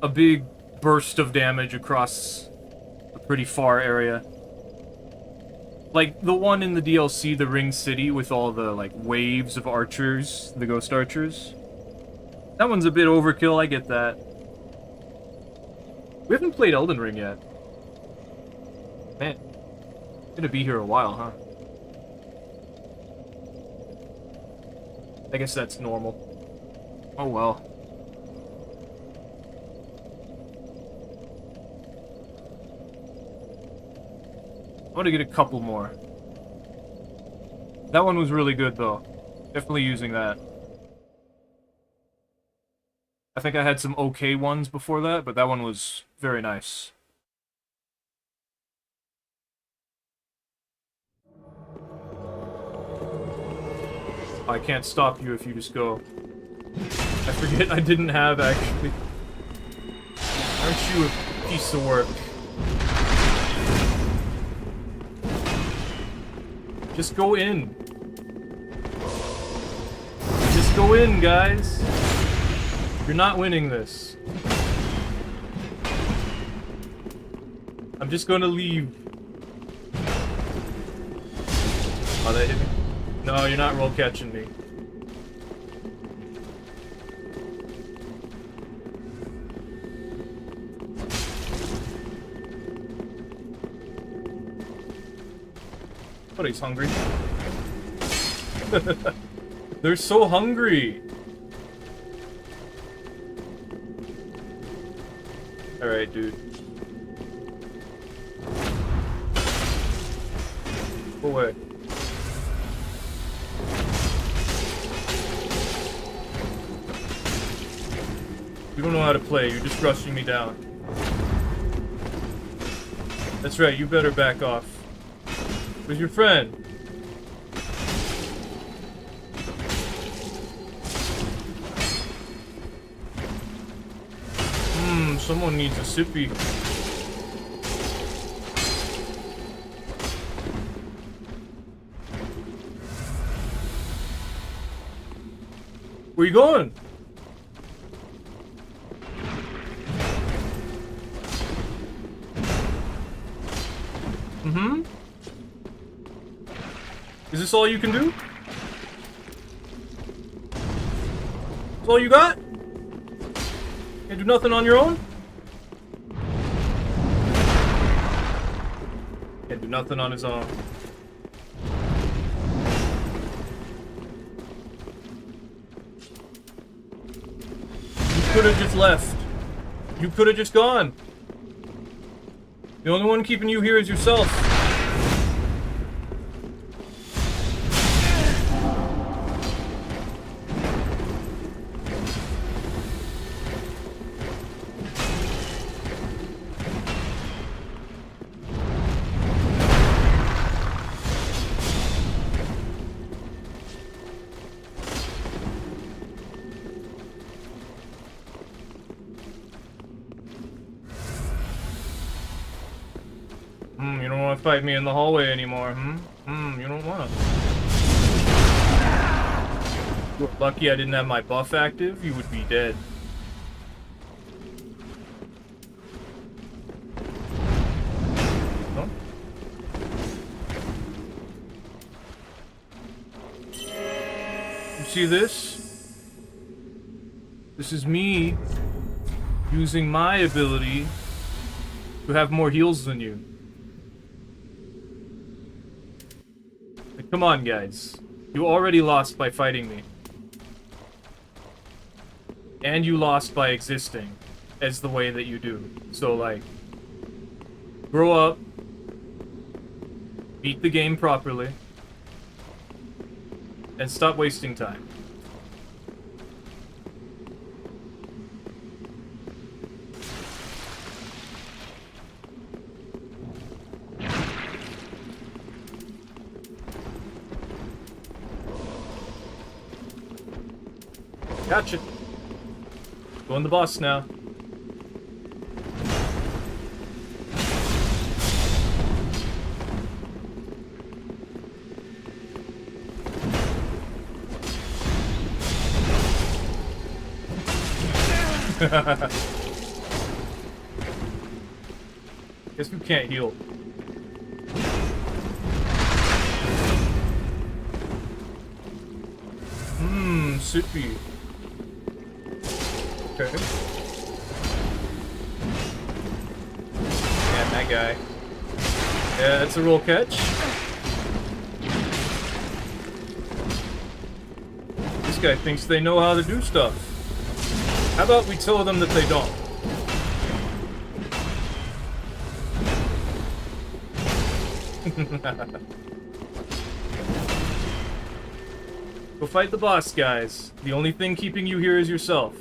A big burst of damage across a pretty far area. Like, the one in the DLC, the Ring City, with all the, like, waves of archers, the ghost archers. That one's a bit overkill, I get that. We haven't played Elden Ring yet. Man, gonna be here a while, huh? I guess that's normal. Oh well. I want to get a couple more. That one was really good, though. Definitely using that. I think I had some okay ones before that, but that one was very nice. I can't stop you if you just go. I forget I didn't have, actually. Aren't you a piece of work? Just go in. Just go in, guys. You're not winning this. I'm just gonna leave. Oh, that hit me. No, you're not roll catching me. But he's hungry. They're so hungry. Alright, dude. Go away. You don't know how to play, you're just rushing me down. That's right, you better back off. Where's your friend? Someone needs a sippy. Where you going? Is this all you can do? That's all you got? Can't do nothing on your own? Can't do nothing on his own. You could have just left. You could have just gone. The only one keeping you here is yourself. You don't want to fight me in the hallway anymore, you don't want to. You were lucky I didn't have my buff active, you would be dead. Huh? You see this? This is me using my ability to have more heals than you. Like, come on, guys. You already lost by fighting me. And you lost by existing as the way that you do. So, like, grow up. Beat the game properly. And stop wasting time. Gotcha. Going the boss now. Guess we can't heal. Sippy. Okay. And that guy. Yeah, that's a roll catch. This guy thinks they know how to do stuff. How about we tell them that they don't? Go fight the boss, guys. The only thing keeping you here is yourself.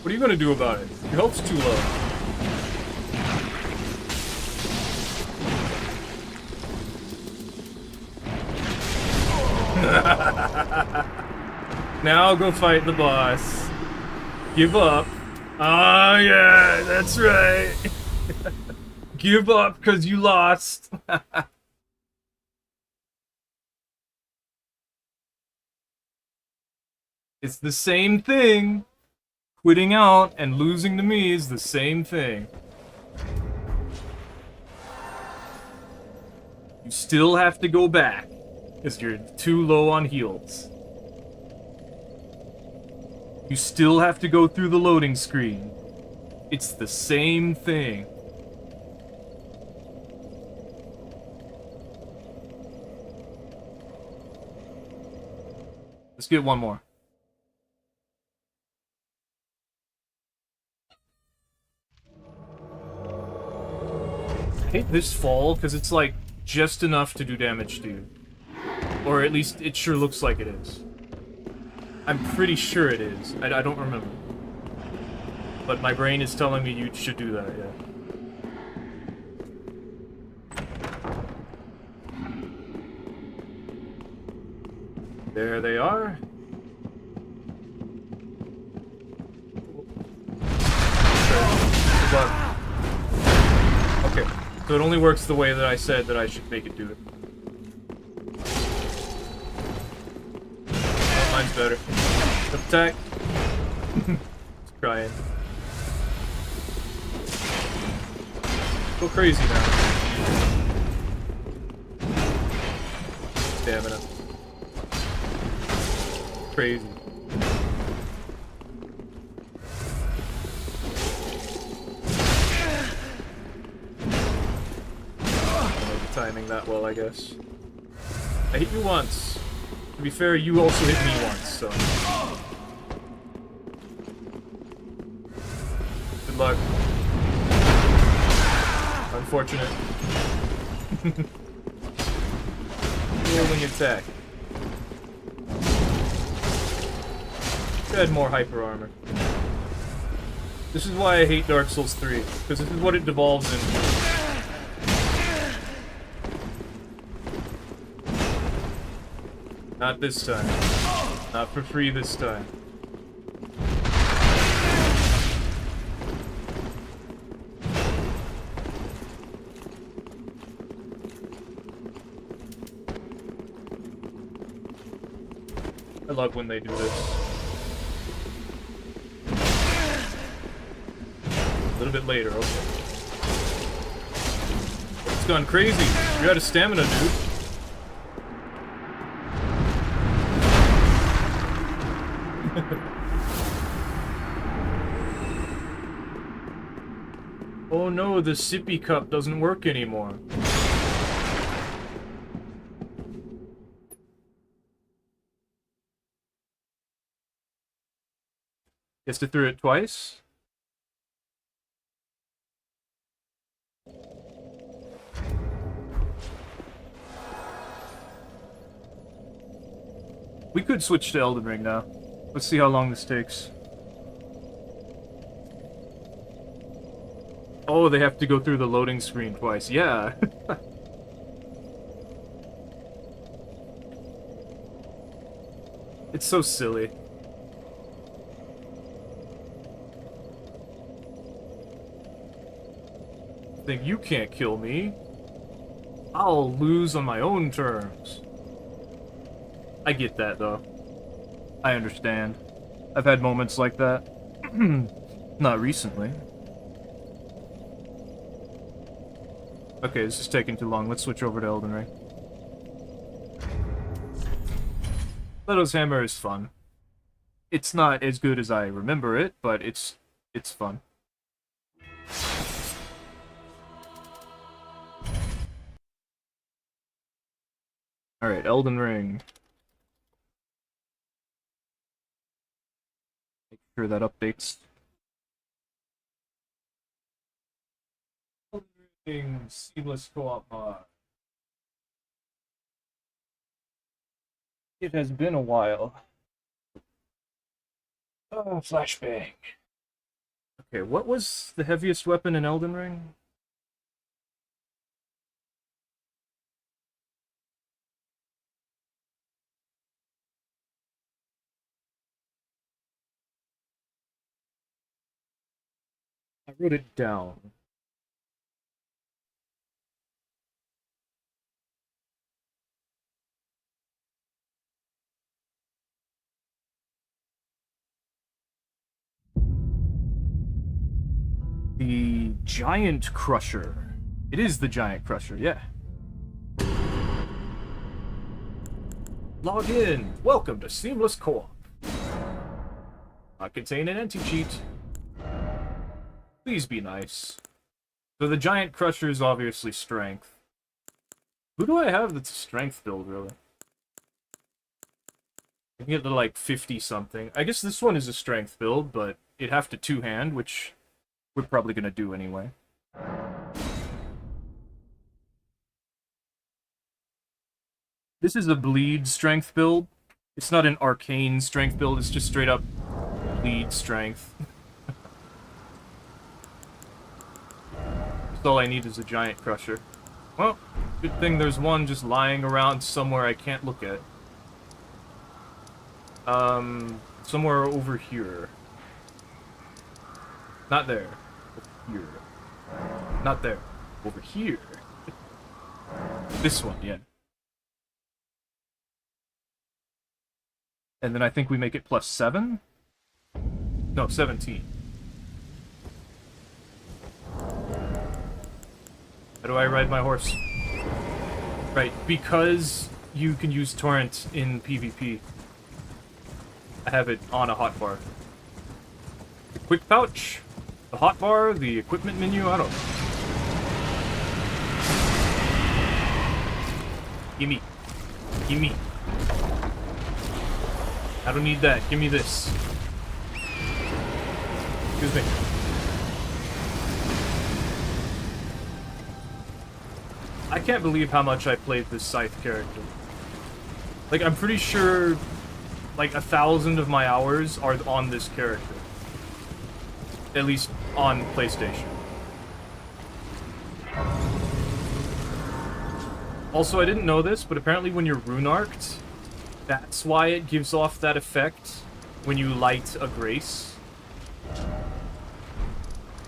What are you gonna do about it? Your health's too low. Now go fight the boss. Give up. Oh yeah, that's right. Give up because you lost. It's the same thing. Quitting out and losing to me is the same thing. You still have to go back, because you're too low on heals. You still have to go through the loading screen. It's the same thing. Let's get one more. I hate this fall, because it's like just enough to do damage to you. Or at least it sure looks like it is. I'm pretty sure it is. I don't remember. But my brain is telling me you should do that, yeah. There they are. Good luck. Okay, so it only works the way that I said that I should make it do it. Oh, mine's better. Attack. It's crying. Go crazy now. Stamina. Crazy. Timing that well, I guess. I hit you once. To be fair, you also hit me once, so... Good luck. Unfortunate. Rolling attack. Add more hyper armor. This is why I hate Dark Souls 3, because this is what it devolves into. Not this time. Not for free this time. I love when they do this. A little bit later, okay. It's gone crazy. You're out of stamina, dude. Oh no, the sippy cup doesn't work anymore. Guess I threw it twice? We could switch to Elden Ring now. Let's see how long this takes. Oh, they have to go through the loading screen twice. Yeah. It's so silly. Think you can't kill me. I'll lose on my own terms. I get that, though. I understand. I've had moments like that. Not recently. Okay, this is taking too long. Let's switch over to Elden Ring. Leto's Hammer is fun. It's not as good as I remember it, but it's fun. Alright, Elden Ring. Make sure that updates. Elden Ring seamless co-op mod. It has been a while. Oh, flashbang. Okay, what was the heaviest weapon in Elden Ring? I wrote it down. The Giant Crusher. It is the Giant Crusher, yeah. Log in. Welcome to Seamless Co-op. Not contain an anti-cheat. Please be nice. So the Giant Crusher is obviously strength. Who do I have that's a strength build, really? I can get to like 50-something. I guess this one is a strength build, but it'd have to two-hand, which we're probably gonna do anyway. This is a bleed strength build. It's not an arcane strength build, it's just straight up bleed strength. Just all I need is a Giant Crusher. Well, good thing there's one just lying around somewhere I can't look at. Somewhere over here. Not there. Over here. Not there. Over here. This one, yeah. And then I think we make it +7? No, 17. How do I ride my horse? Right, because you can use Torrent in PvP. I have it on a hotbar. The quick pouch, the hotbar, the equipment menu, I don't know. Gimme. Gimme. I don't need that. Give me this. Excuse me. I can't believe how much I played this Scythe character. Like, I'm pretty sure like 1,000 of my hours are on this character. At least on PlayStation. Also, I didn't know this, but apparently when you're rune-arced, that's why it gives off that effect when you light a grace.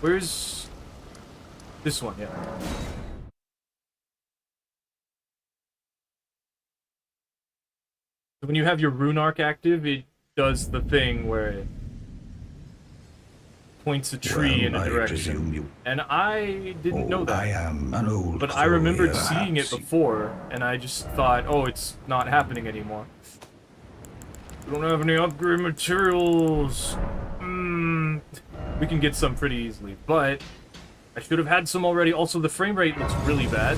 Where's... this one, yeah. When you have your rune arc active, it does the thing where it points a tree in a direction. And I didn't know that. I am an old But I remembered crowd, seeing it perhaps. before, and I just thought, oh, it's not happening anymore. We don't have any upgrade materials. We can get some pretty easily, but I should have had some already. Also, the frame rate looks really bad.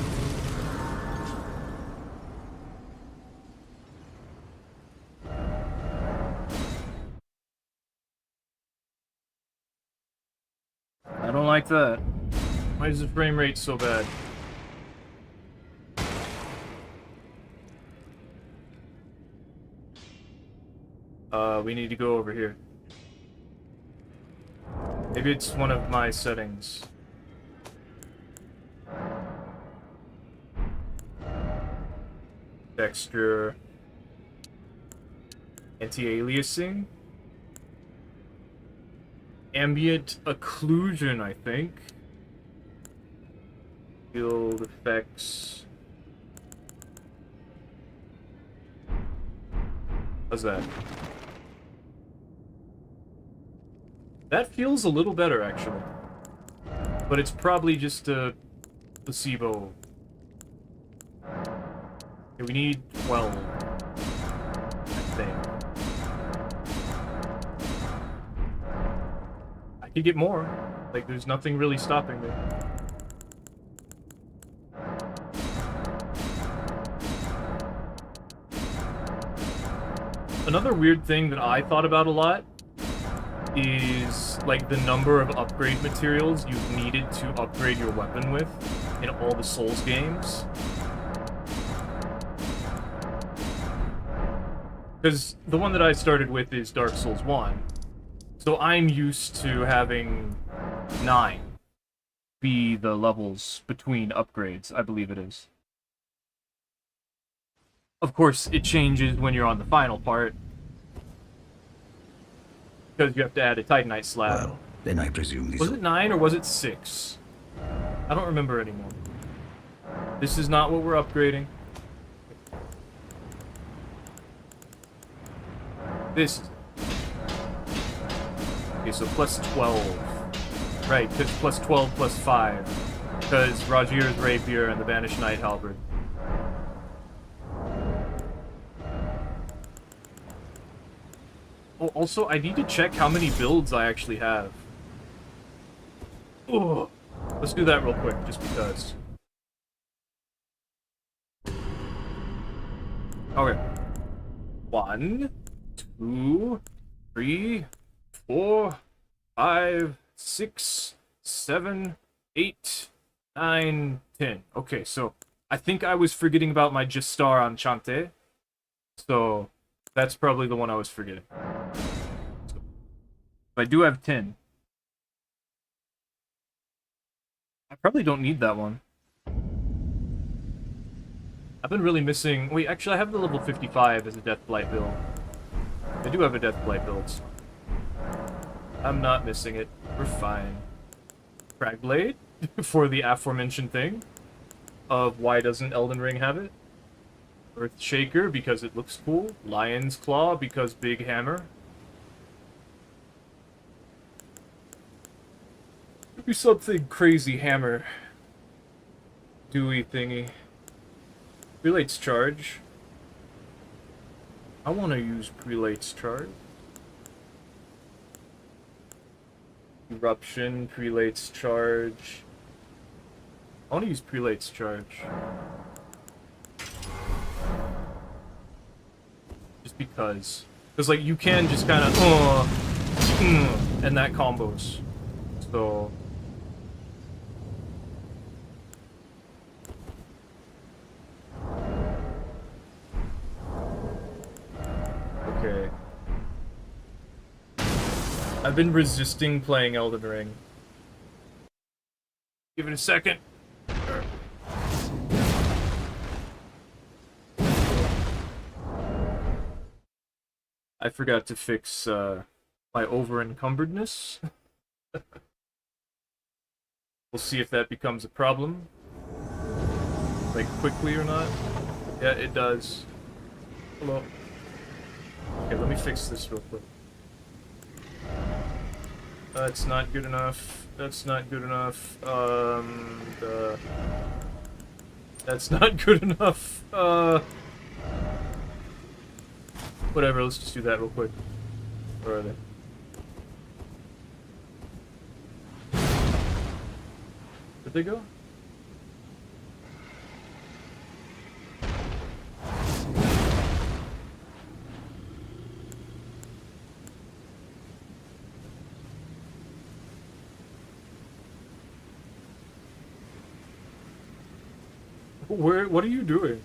I don't like that. Why is the frame rate so bad? We need to go over here. Maybe it's one of my settings. Texture. Anti-aliasing. Ambient occlusion, I think. Field effects. How's that? That feels a little better, actually. But it's probably just a placebo. Okay, we need 12. I think. I could get more. Like, there's nothing really stopping me. Another weird thing that I thought about a lot is, like, the number of upgrade materials you've needed to upgrade your weapon with in all the Souls games. Because the one that I started with is Dark Souls 1. So I'm used to having 9 be the levels between upgrades, I believe it is. Of course, it changes when you're on the final part. Because you have to add a Titanite slab. Well, then I presume these... Was it 9 or was it 6? I don't remember anymore. This is not what we're upgrading. This is... Okay, so plus 12. Right, because plus 12 plus 5. Because Rajir's Rapier and the Banished Knight Halberd. Oh, also, I need to check how many builds I actually have. Ugh. Let's do that real quick, just because. Okay. 1, 2, 3, 4, 5, 6, 7, 8, 9, 10. Okay, so I think I was forgetting about my Gestar Enchante. So that's probably the one I was forgetting. But I do have 10. I probably don't need that one. I've been really missing... Wait, actually I have the level 55 as a Deathblight build. I do have a Deathblight build. So I'm not missing it. We're fine. Cragblade for the aforementioned thing of why doesn't Elden Ring have it. Earthshaker because it looks cool. Lion's Claw because big hammer. Could be something crazy hammer. Dewy thingy. Prelate's Charge. I want to use Prelate's Charge. Eruption, Prelate's Charge. I want to use Prelate's Charge. Just because. Because, like, you can just kind of, and that combos. So... Okay. I've been resisting playing Elden Ring. Give it a second. I forgot to fix my over-encumberdness. We'll see if that becomes a problem. Like, quickly or not. Yeah, it does. Hello. Okay, let me fix this real quick. That's not good enough. That's not good enough. That's not good enough. Whatever, let's just do that real quick. Where are they? Where'd they go? Where? What are you doing?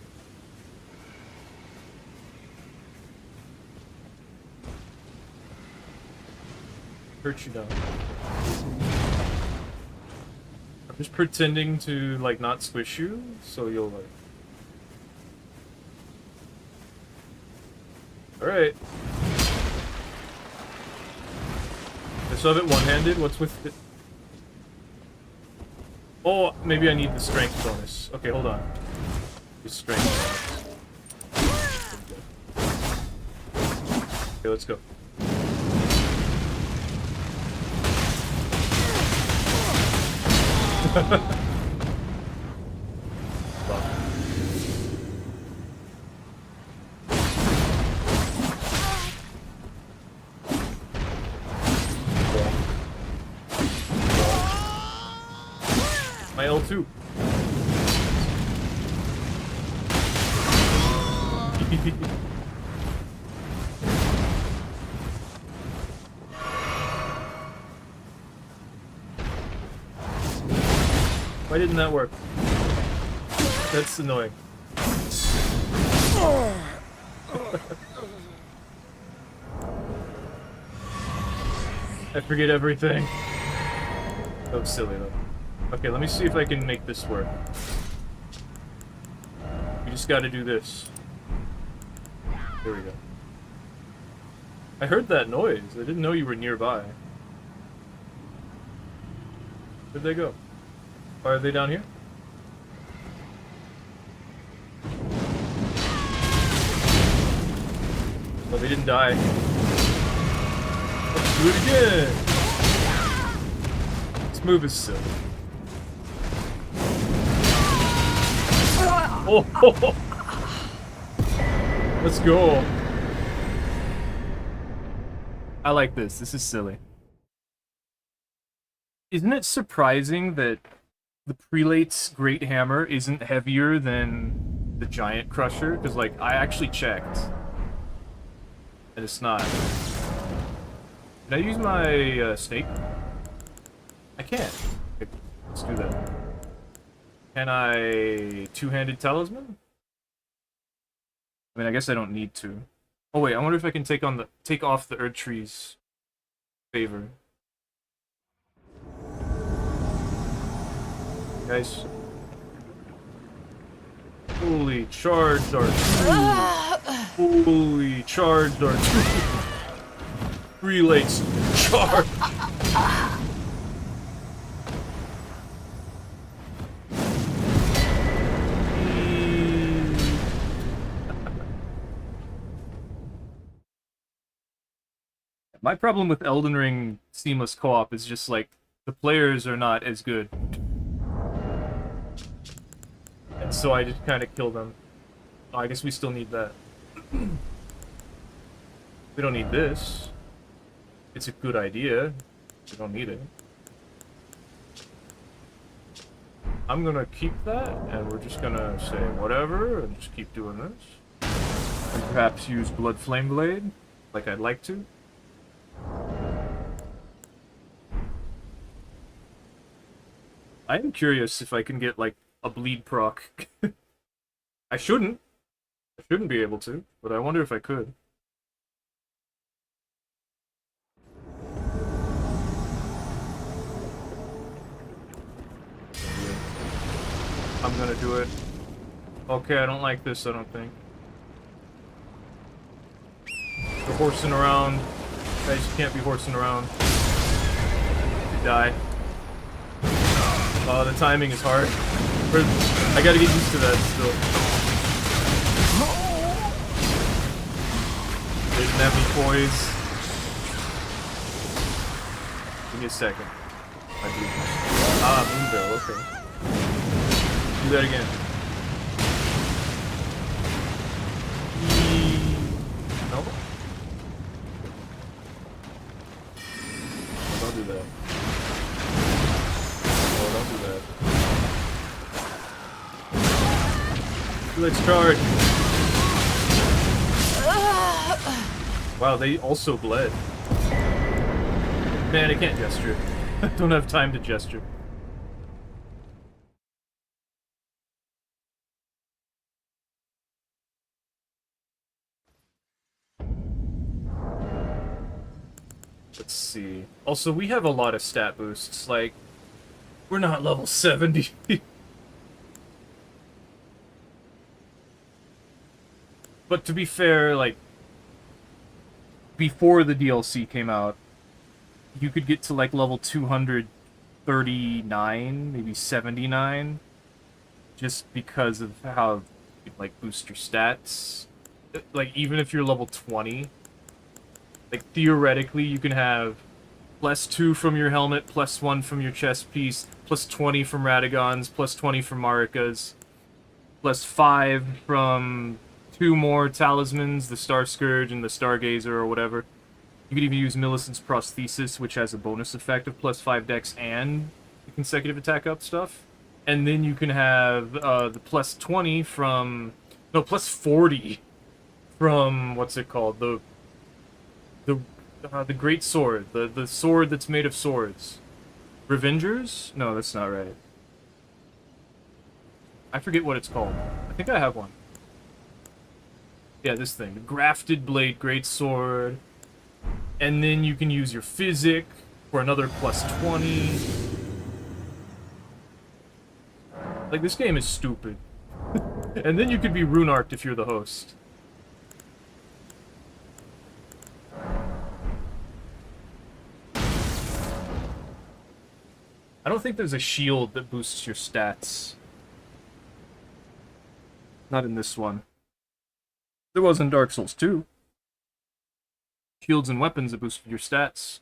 Hurt you down. I'm just pretending to, like, not squish you, so you'll, like... Alright. I still have it one-handed? What's with it? Oh, maybe I need the strength bonus. Okay, hold on. The strength bonus. Okay, let's go. My L2. Why didn't that work? That's annoying. I forget everything. That was silly though. Okay, let me see if I can make this work. You just gotta do this. There we go. I heard that noise. I didn't know you were nearby. Where'd they go? Are they down here? Oh, they didn't die. Let's do it again! This move is silly. Oh! Let's go! I like this. This is silly. Isn't it surprising that the Prelate's Great Hammer isn't heavier than the Giant Crusher? Because, like, I actually checked. And it's not. Can I use my snake? I can't. Okay, let's do that. Can I two-handed talisman? I mean, I guess I don't need to. Oh wait, I wonder if I can take off the Erdtree's favor. Guys. Fully charged our fully charged our Prelates charged. My problem with Elden Ring seamless co-op is just like the players are not as good. And so I just kind of kill them. Oh, I guess we still need that. We don't need this. It's a good idea. We don't need it. I'm gonna keep that, and we're just gonna say whatever, and just keep doing this. And perhaps use Blood Flame Blade, like I'd like to. I am curious if I can get, like, a bleed proc. I shouldn't. I shouldn't be able to, but I wonder if I could. I'm gonna do it. Okay, I don't like this, I don't think. They're horsing around. Guys, you can't be horsing around. You die. The timing is hard. I gotta get used to that still. They didn't have me poise. Give me a second. Moonveil, okay. Do that again. No? Oh, don't do that. Oh, don't do that. Let's charge. Wow, they also bled. Man, I can't gesture. I don't have time to gesture. Let's see. Also, we have a lot of stat boosts. Like, we're not level 70. But to be fair, like, before the DLC came out, you could get to, like, level 239, maybe 79, just because of how you, like, boost your stats. Like, even if you're level 20, like, theoretically, you can have +2 from your helmet, +1 from your chest piece, +20 from Radagons, +20 from Marika's, +5 from 2 more talismans, the Star Scourge and the Stargazer or whatever. You could even use Millicent's Prosthesis, which has a bonus effect of +5 dex and the consecutive attack up stuff. And then you can have the +20 from... No, +40 from... What's it called? The Great Sword. The sword that's made of swords. Revengers? No, that's not right. I forget what it's called. I think I have one. Yeah, this thing. The Grafted Blade Great Sword. And then you can use your Physic for another +20. Like, this game is stupid. And then you could be Rune-Arced if you're the host. I don't think there's a shield that boosts your stats. Not in this one. There was in Dark Souls 2. Shields and weapons that boosted your stats.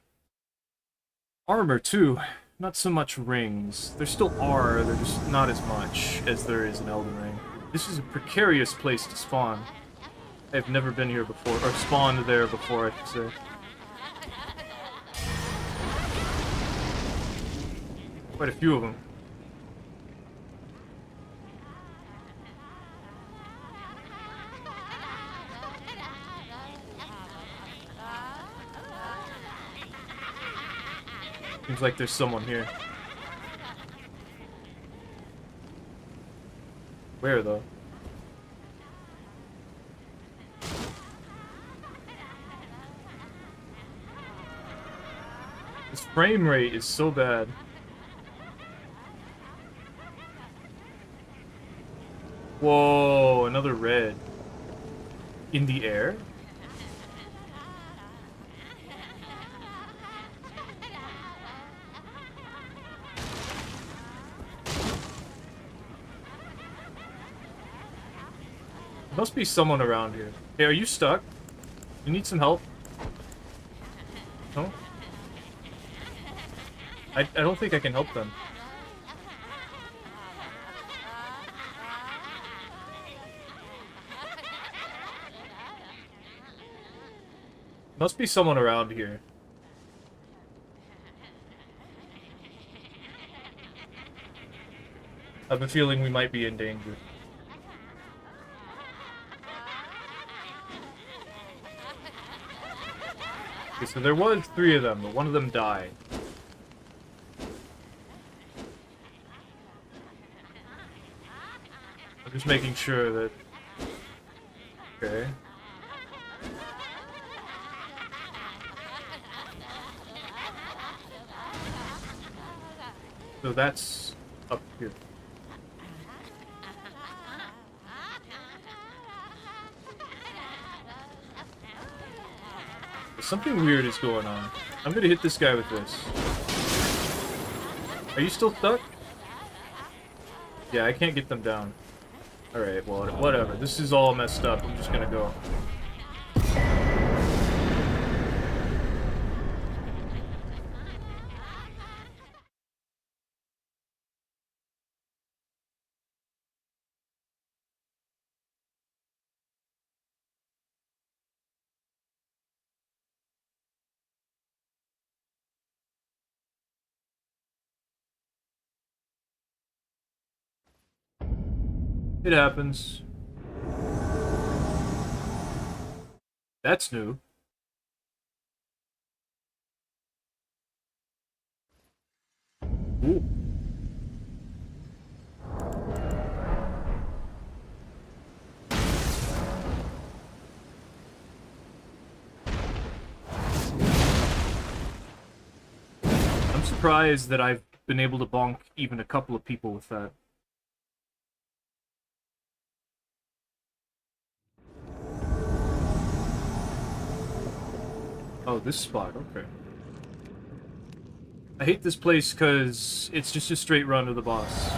Armor, too. Not so much rings. There still are, they're just not as much as there is in Elden Ring. This is a precarious place to spawn. I've never been here before, or spawned there before, I should say. Quite a few of them. Seems like there's someone here. Where, though? This frame rate is so bad. Whoa, another red. In the air? There must be someone around here. Hey, are you stuck? You need some help? No? I don't think I can help them. Must be someone around here. I have a feeling we might be in danger. Okay, so there was 3 of them, but one of them died. I'm just making sure that... Okay. So that's up here. Something weird is going on. I'm gonna hit this guy with this. Are you still stuck? Yeah, I can't get them down. Alright, well, whatever. This is all messed up. I'm just gonna go. It happens. That's new. Ooh. I'm surprised that I've been able to bonk even a couple of people with that. Oh, this spot, okay. I hate this place because it's just a straight run to the boss.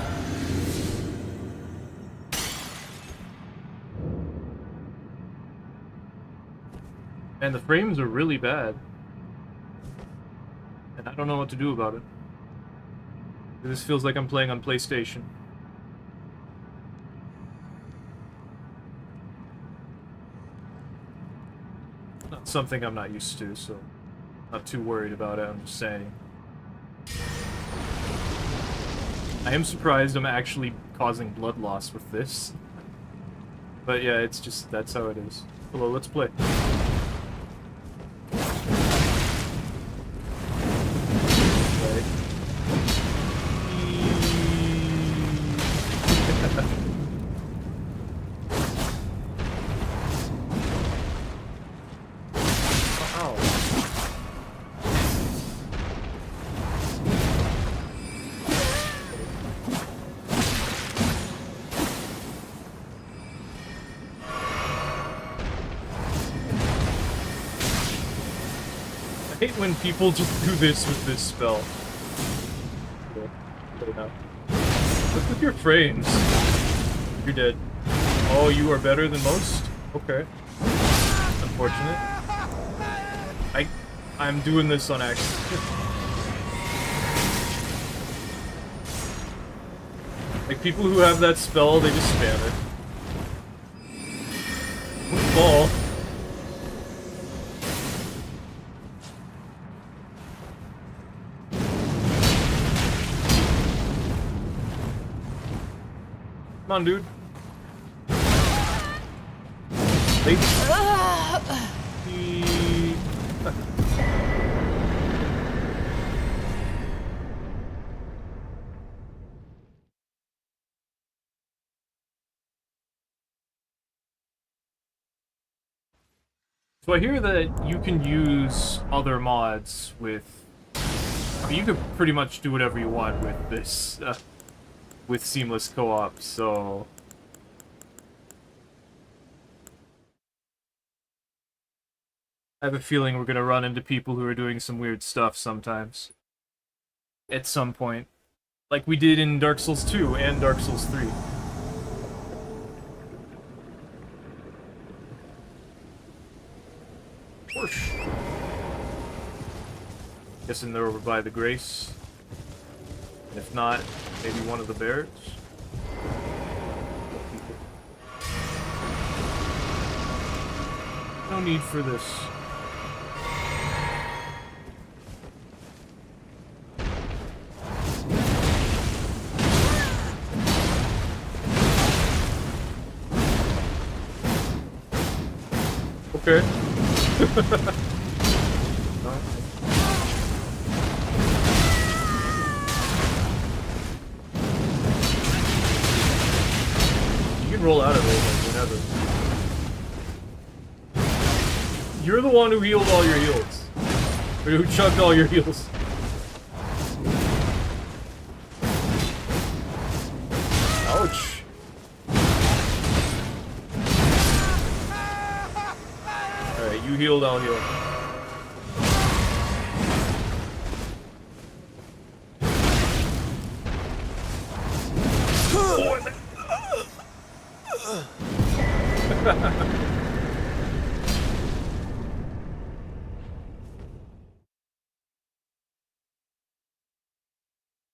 And the frames are really bad. And I don't know what to do about it. This feels like I'm playing on PlayStation. Not something I'm not used to, so not too worried about it, I'm just saying. I am surprised I'm actually causing blood loss with this. But yeah, it's just, that's how it is. Hello, let's play. I hate when people just do this with this spell. What's with your frames? You're dead. Oh, you are better than most? Okay. Unfortunate. I'm doing this on accident. Like, people who have that spell, they just spam it. Fall. Come on, dude. So I hear that you can use other mods with... I mean, you could pretty much do whatever you want with this, with seamless co-op, so... I have a feeling we're gonna run into people who are doing some weird stuff sometimes. At some point. Like we did in Dark Souls 2 and Dark Souls 3. Whoosh. Guessing they're over by the Grace. If not, maybe one of the bears. No need for this. Okay. You can roll out of it like whenever. You're the one who healed all your heals. Or who chugged all your heals. Ouch. You healed, I'll heal.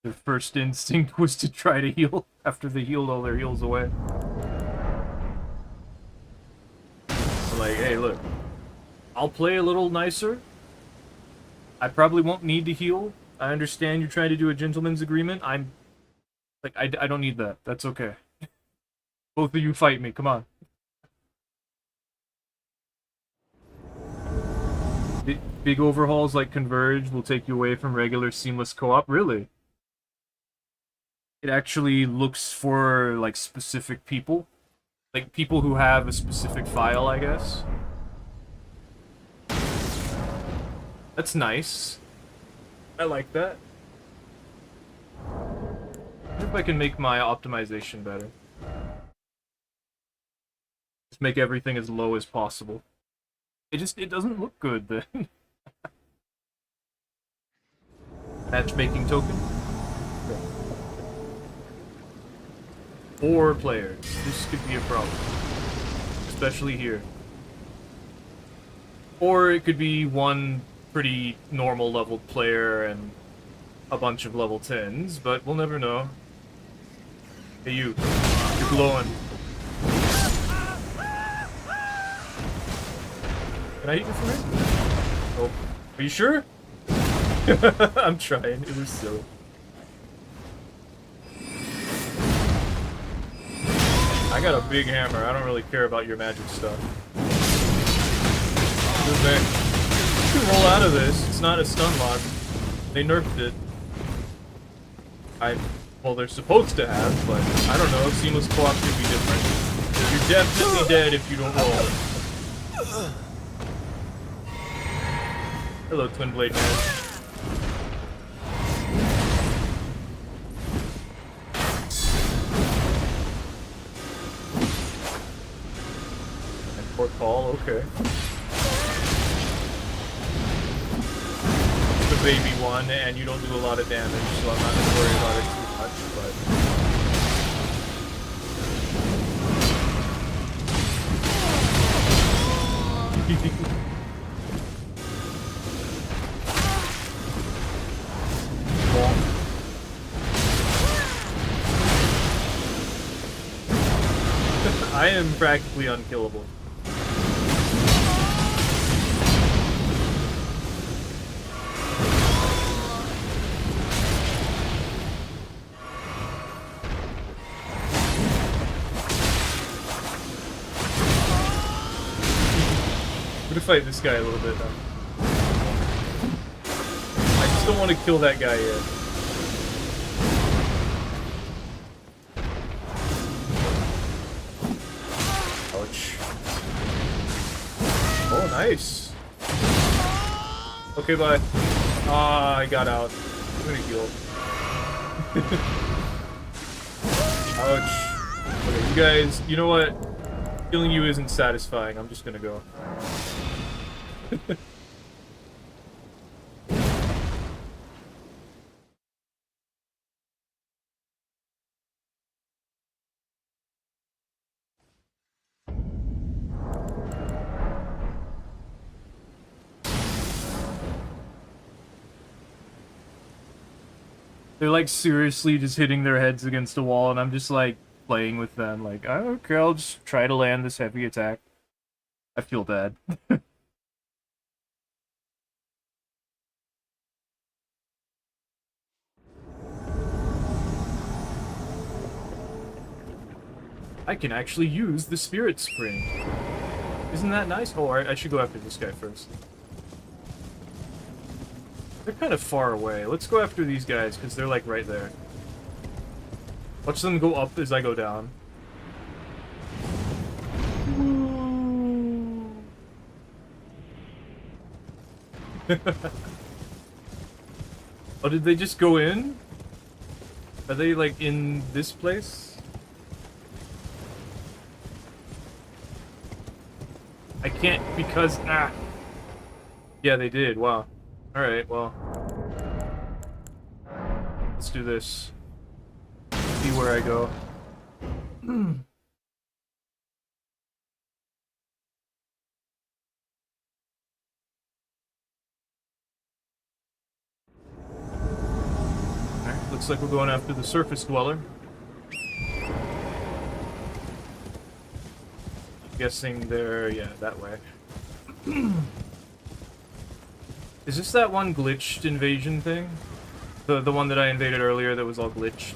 Their first instinct was to try to heal after they healed all their heals away. I'm like, hey, look, I'll play a little nicer. I probably won't need to heal. I understand you're trying to do a gentleman's agreement. I'm like, I don't need that. That's okay. Both of you fight me. Come on. Big overhauls like Converge will take you away from regular seamless co-op. Really? It actually looks for like specific people, like people who have a specific file, I guess. That's nice. I like that. I wonder if I can make my optimization better. Just make everything as low as possible. It doesn't look good then. Matchmaking token? 4 players. This could be a problem. Especially here. Or it could be one pretty normal leveled player and a bunch of level 10s, but we'll never know. Hey you. You're glowing. Can I eat you from here? Oh. Are you sure? I'm trying. It was silly. I got a big hammer. I don't really care about your magic stuff. Good thing. You can roll out of this. It's not a stun lock. They nerfed it. Well, they're supposed to have, but I don't know. Seamless co-op could be different. You're definitely dead if you don't roll. Hello, Twin Blade Man. And Port Call, okay. The baby one, and you don't do a lot of damage, so I'm not gonna worry about it too much, but... I am practically unkillable. I'm gonna fight this guy a little bit now. I just don't want to kill that guy yet. Ouch. Oh, nice. Okay, bye. Ah, I got out. I'm gonna heal. Ouch. Okay, you guys, you know what? Killing you isn't satisfying. I'm just gonna go. They're like seriously just hitting their heads against the wall, and I'm just like playing with them. Like, oh, okay, I'll just try to land this heavy attack. I feel bad. I can actually use the Spirit Spring. Isn't that nice? Oh, I should go after this guy first. They're kind of far away. Let's go after these guys, because they're like right there. Watch them go up as I go down. Oh, did they just go in? Are they like in this place? I can't because yeah, they did. Wow. All right. Well, let's do this. See where I go. Alright, Looks like we're going after the surface dweller. I'm guessing they're, yeah, that way. Is this that one glitched invasion thing? The one that I invaded earlier that was all glitched?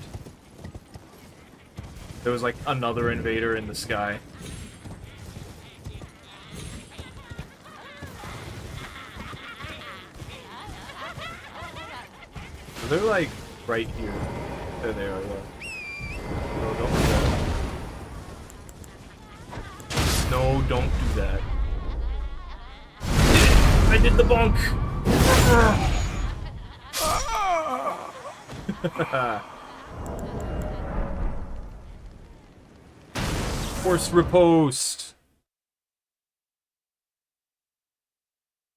There was like another invader in the sky. So they're like right here. There they are, yeah. No, don't do that. No, don't do that. I did the bonk! Force riposte.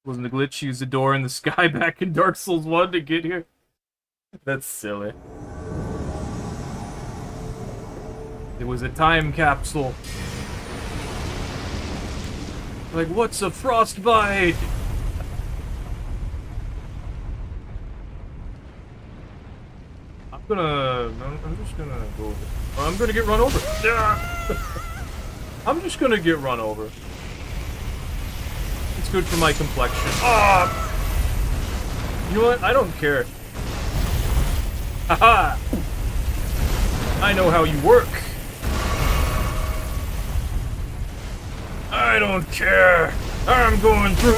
Wasn't a glitch. Use the door in the sky back in Dark Souls 1 to get here. That's silly. It was a time capsule. Like, what's a frostbite? I'm just gonna go over. I'm gonna get run over. I'm just gonna get run over. It's good for my complexion. Ah! You know what? I don't care. Haha! I know how you work. I don't care. I'm going through.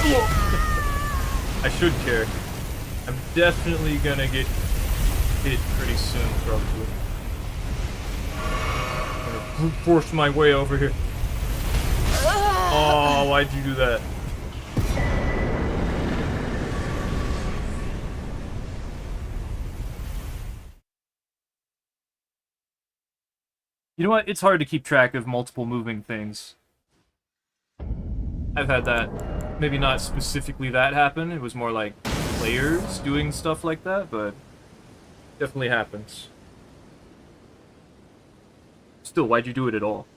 I should care. I'm definitely gonna get hit pretty soon, probably. I'm gonna brute force my way over here. Oh, why'd you do that? You know what? It's hard to keep track of multiple moving things. I've had that. Maybe not specifically that happen. It was more like players doing stuff like that, but definitely happens. Still, why'd you do it at all?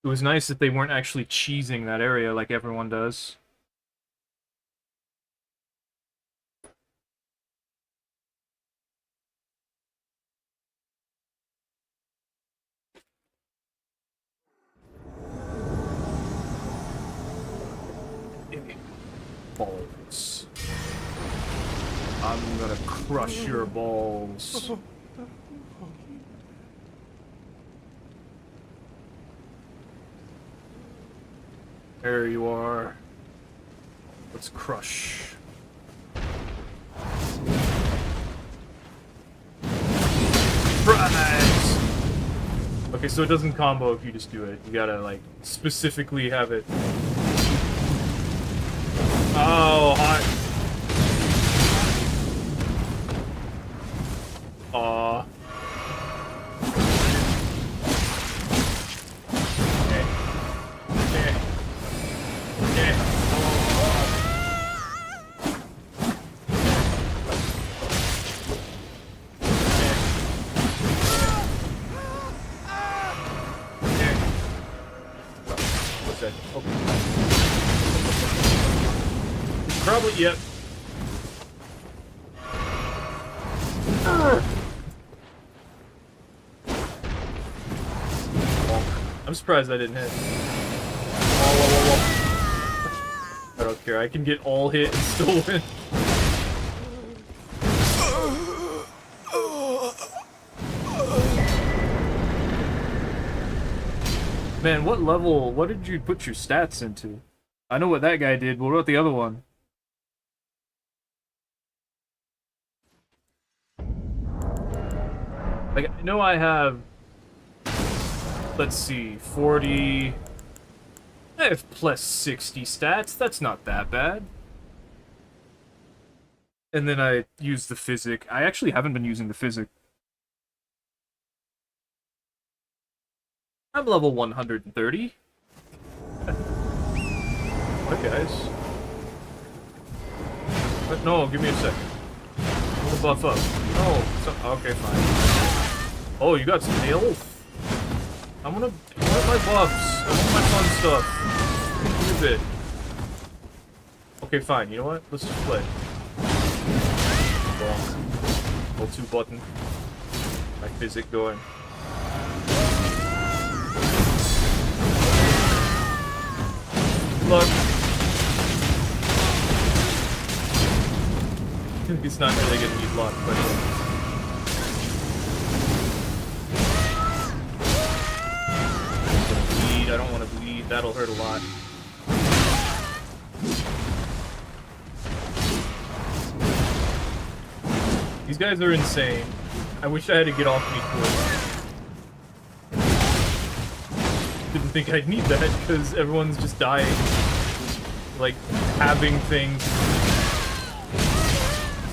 It was nice that they weren't actually cheesing that area like everyone does. Balls. I'm gonna crush your balls. There you are. Let's crush. Surprise! Okay, so it doesn't combo if you just do it. You gotta, like, specifically have it. Oh, hot. Aw. Okay. Okay. Okay. Okay. What's that? Okay. Probably, yep. I'm surprised I didn't hit. Whoa. I don't care, I can get all hit and still win. Man, what did you put your stats into? I know what that guy did, but what about the other one? Like, I know I have, let's see, 40... I have plus 60 stats, that's not that bad. And then I use the physic. I actually haven't been using the physic. I'm level 130. What, guys? But no, give me a second. We'll buff up. No, okay, fine. Oh, you got some health? I want my buffs. I want my fun stuff. Give me a bit. Okay, fine. You know what? Let's just play. Bonk. L2 button. My physic going. Good luck. It's not really gonna need luck, but bleed. I don't want to bleed. That'll hurt a lot. These guys are insane. I wish I had to get off me quick. Didn't think I'd need that because everyone's just dying. Like having things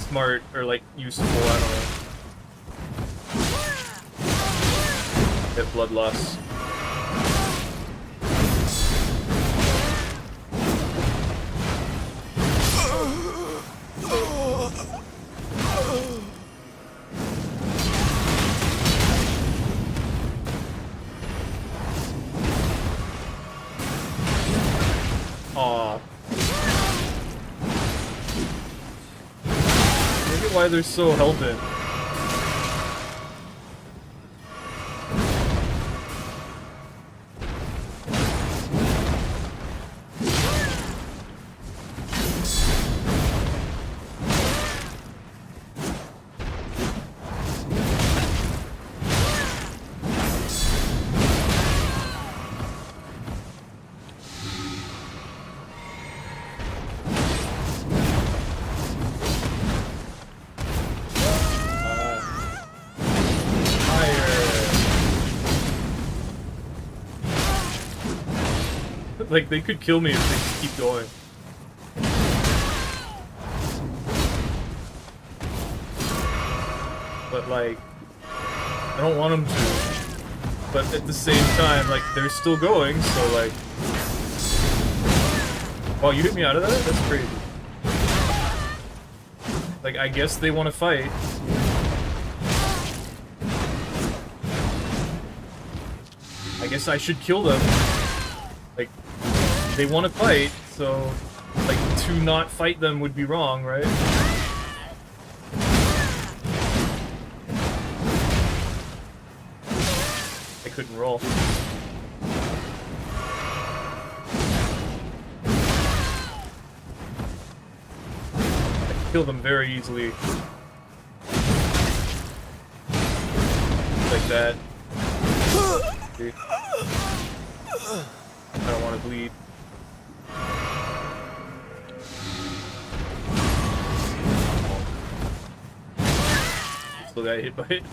smart or like useful, I don't know. Get bloodlust. Aw. Maybe why they're so hell-bent. Like, they could kill me if they just keep going. But, like, I don't want them to. But at the same time, like, they're still going, so, like... Oh, you hit me out of that? That's crazy. Like, I guess they want to fight. I guess I should kill them. Like, they want to fight, so, like, to not fight them would be wrong, right? I couldn't roll. I can kill them very easily. Like that. See? I don't want to bleed. Still got hit by it.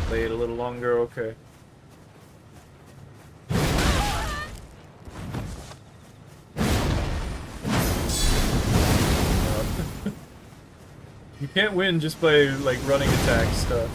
Play it a little longer, okay. You can't win just by, like, running attack stuff.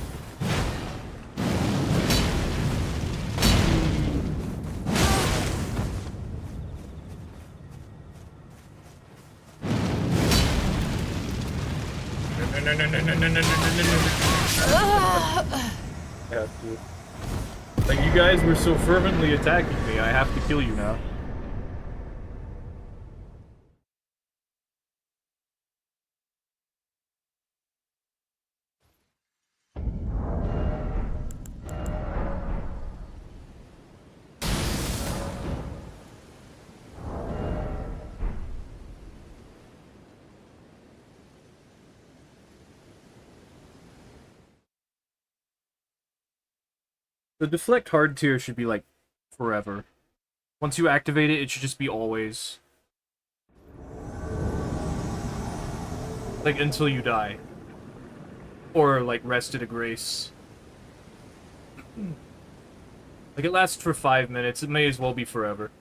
I have to. Like, you guys were so fervently attacking me, I have to kill you now. The deflect hard tier should be, like, forever. Once you activate it, it should just be always. Like, until you die. Or, like, rested a grace. Like, it lasts for 5 minutes, it may as well be forever.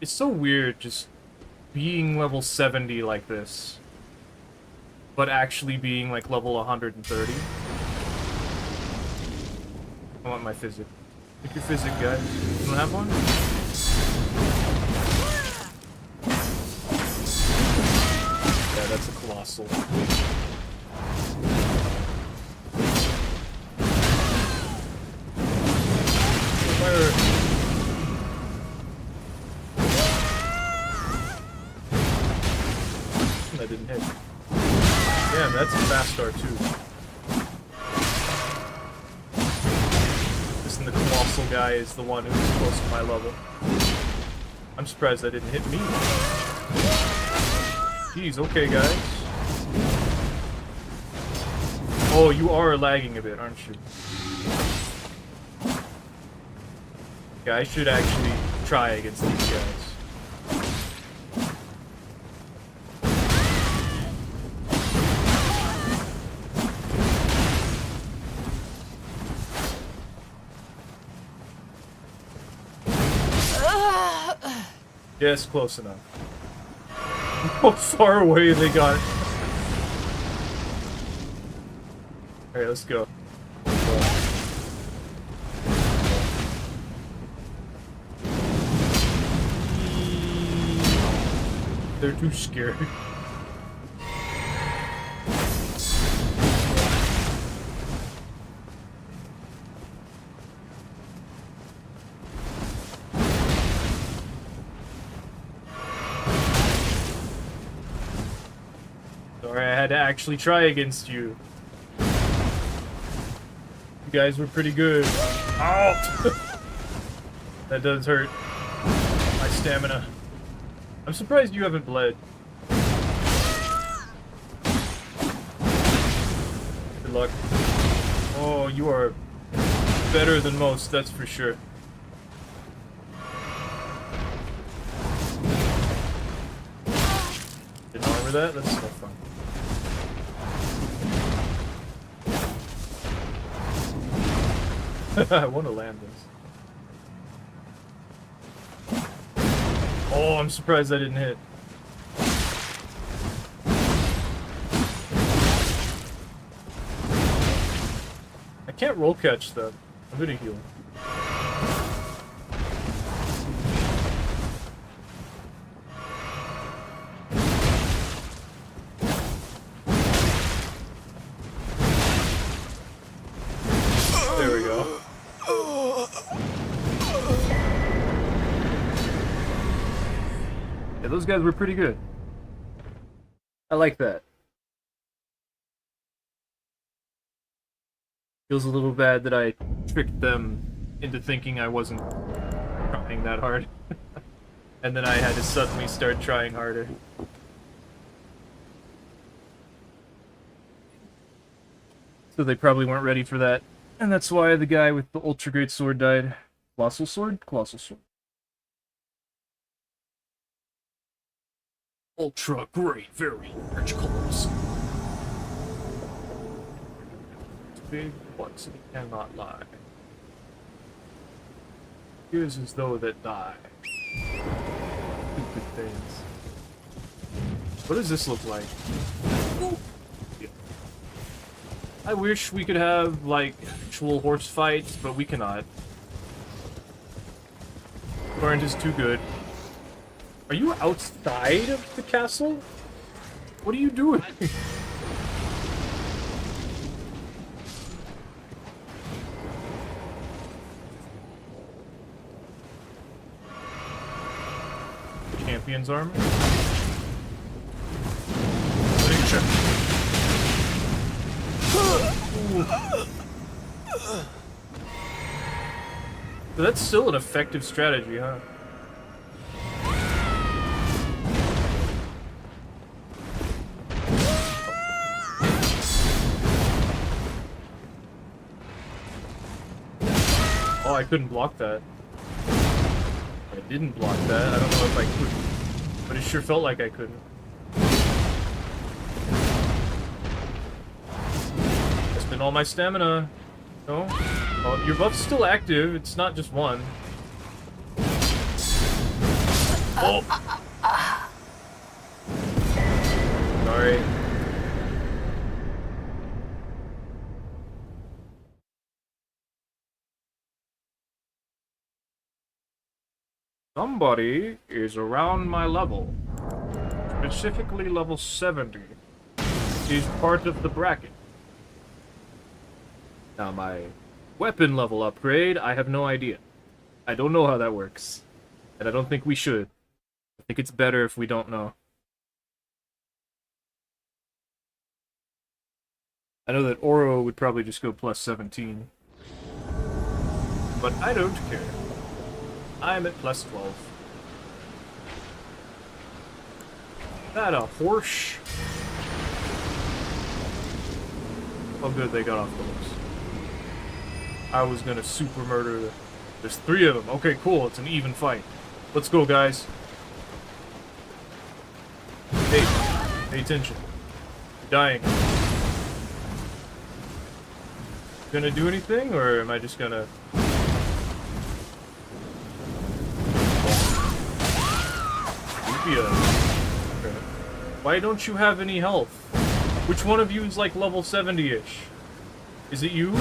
It's so weird just being level 70 like this, but actually being like level 130. I want my physic. Pick your physic, guys. You don't have one? Yeah, that's a colossal. That didn't hit. Damn, that's a fast start too. This and the colossal guy is the one who's close to my level. I'm surprised that didn't hit me. Jeez, okay guys. Oh, you are lagging a bit, aren't you? Yeah, I should actually try against these guys. Yes, close enough. How far away they got. Alright, let's go. They're too scared. Sorry, I had to actually try against you. You guys were pretty good. Ow! That does hurt. My stamina. I'm surprised you haven't bled. Good luck. Oh, you are better than most, that's for sure. Didn't armor that? That's no fun. I want to land this. Oh, I'm surprised I didn't hit. I can't roll catch though. I'm gonna heal. There we go. Yeah, those guys were pretty good. I like that. Feels a little bad that I tricked them into thinking I wasn't trying that hard. And then I had to suddenly start trying harder. So they probably weren't ready for that. And that's why the guy with the ultra great sword died. Colossal sword? Colossal sword. Ultra great, very large, colossal. It's big, once it cannot lie. Here's as though that die. Stupid things. What does this look like? Ooh. Yeah. I wish we could have, like, actual horse fights, but we cannot. Torrent is too good. Are you outside of the castle? What are you doing? Champion's armor? So that's still an effective strategy, huh? Oh, I couldn't block that. I didn't block that. I don't know if I could, but it sure felt like I couldn't. I spent all my stamina. No? Oh, your buff's still active. It's not just one. Oh! Sorry. Somebody is around my level. Specifically level 70. Is part of the bracket. Now my weapon level upgrade, I have no idea. I don't know how that works. And I don't think we should. I think it's better if we don't know. I know that Oro would probably just go plus 17. But I don't care. I'm at plus 12. Is that a horse? Oh good, they got off the horse. I was gonna super murder them. There's 3 of them. Okay, cool. It's an even fight. Let's go, guys. Hey, pay attention. You're dying. Gonna do anything, or am I just gonna... Okay. Why don't you have any health? Which one of you is like level 70-ish? Is it you?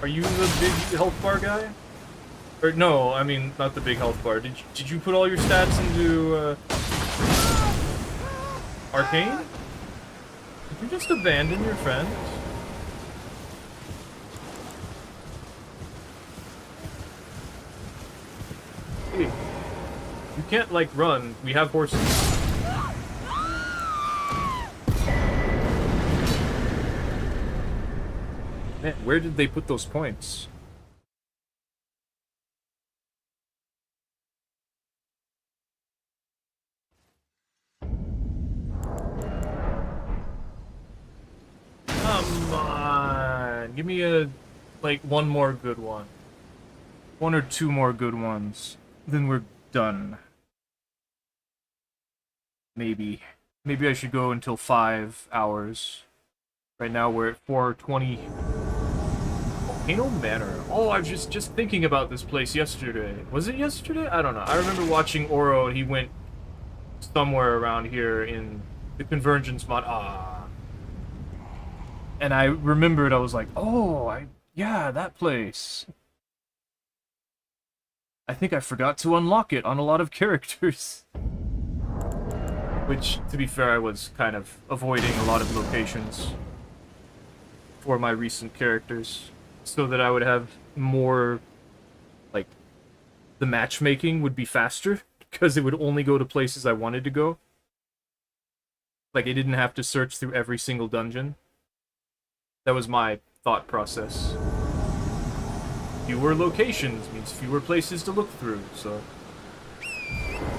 Are you the big health bar guy? Or no, I mean not the big health bar. Did you put all your stats into Arcane? Did you just abandon your friends? Hey, you can't like run. We have horses. Man, where did they put those points? Come on, give me like one more good one. 1 or 2 more good ones. Then we're done. Maybe. Maybe I should go until 5 hours. Right now we're at 4:20. Volcano Manor. Oh, I was just thinking about this place yesterday. Was it yesterday? I don't know. I remember watching Oro and he went somewhere around here in the Convergence mod. And I remembered, I was like, oh, yeah, that place. I think I forgot to unlock it on a lot of characters. Which, to be fair, I was kind of avoiding a lot of locations for my recent characters, so that I would have more, like, the matchmaking would be faster, because it would only go to places I wanted to go. Like, I didn't have to search through every single dungeon. That was my thought process. Fewer locations means fewer places to look through, so...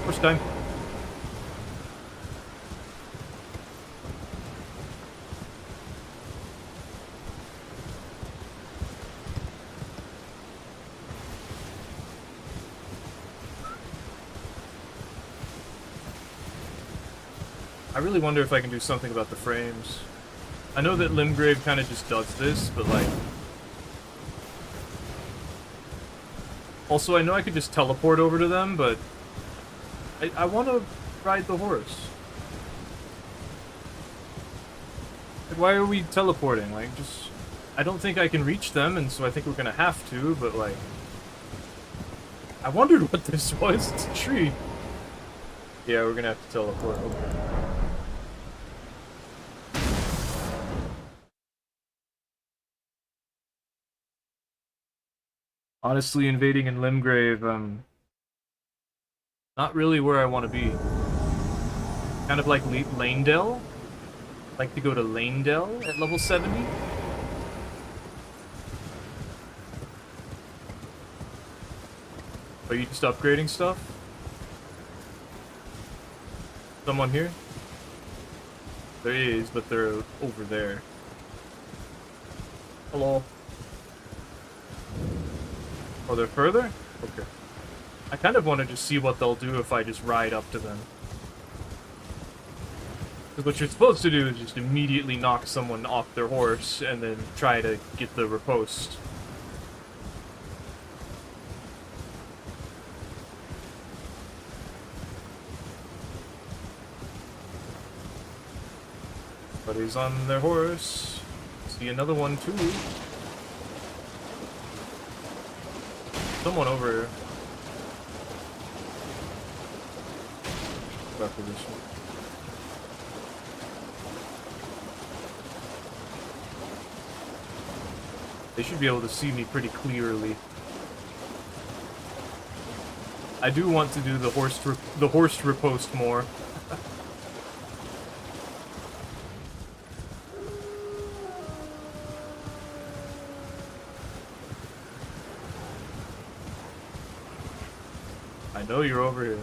First time. I really wonder if I can do something about the frames. I know that Limgrave kind of just does this, but like... Also, I know I could just teleport over to them, but... I want to ride the horse. Like, why are we teleporting? Like, just... I don't think I can reach them, and so I think we're gonna have to, but like... I wondered what this was. It's a tree. Yeah, we're gonna have to teleport. Okay. Honestly, invading in Limgrave, not really where I want to be. Kind of like Lanedale. Like to go to Lanedale at level 70. Are you just upgrading stuff? Someone here? There is, but they're over there. Hello. Oh, they're further? Okay. I kind of want to just see what they'll do if I just ride up to them. Because what you're supposed to do is just immediately knock someone off their horse and then try to get the riposte. But he's on their horse. See another one too. Someone over here. Back position. They should be able to see me pretty clearly. I do want to do the horse riposte more. I know you're over here.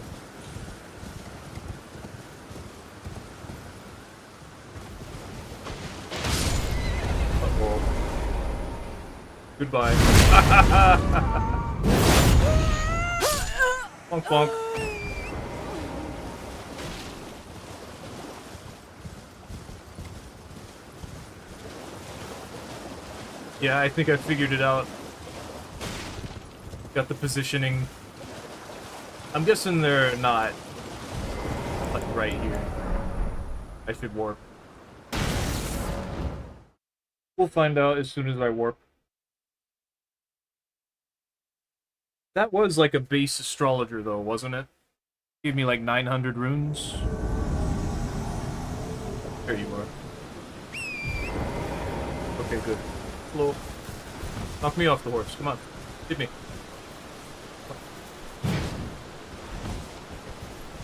Uh-oh. Goodbye. Bonk bonk. Yeah, I think I figured it out. Got the positioning. I'm guessing they're not, like, right here. I should warp. We'll find out as soon as I warp. That was like a base astrologer, though, wasn't it? Gave me like 900 runes. There you are. Okay, good. Hello. Knock me off the horse. Come on. Hit me.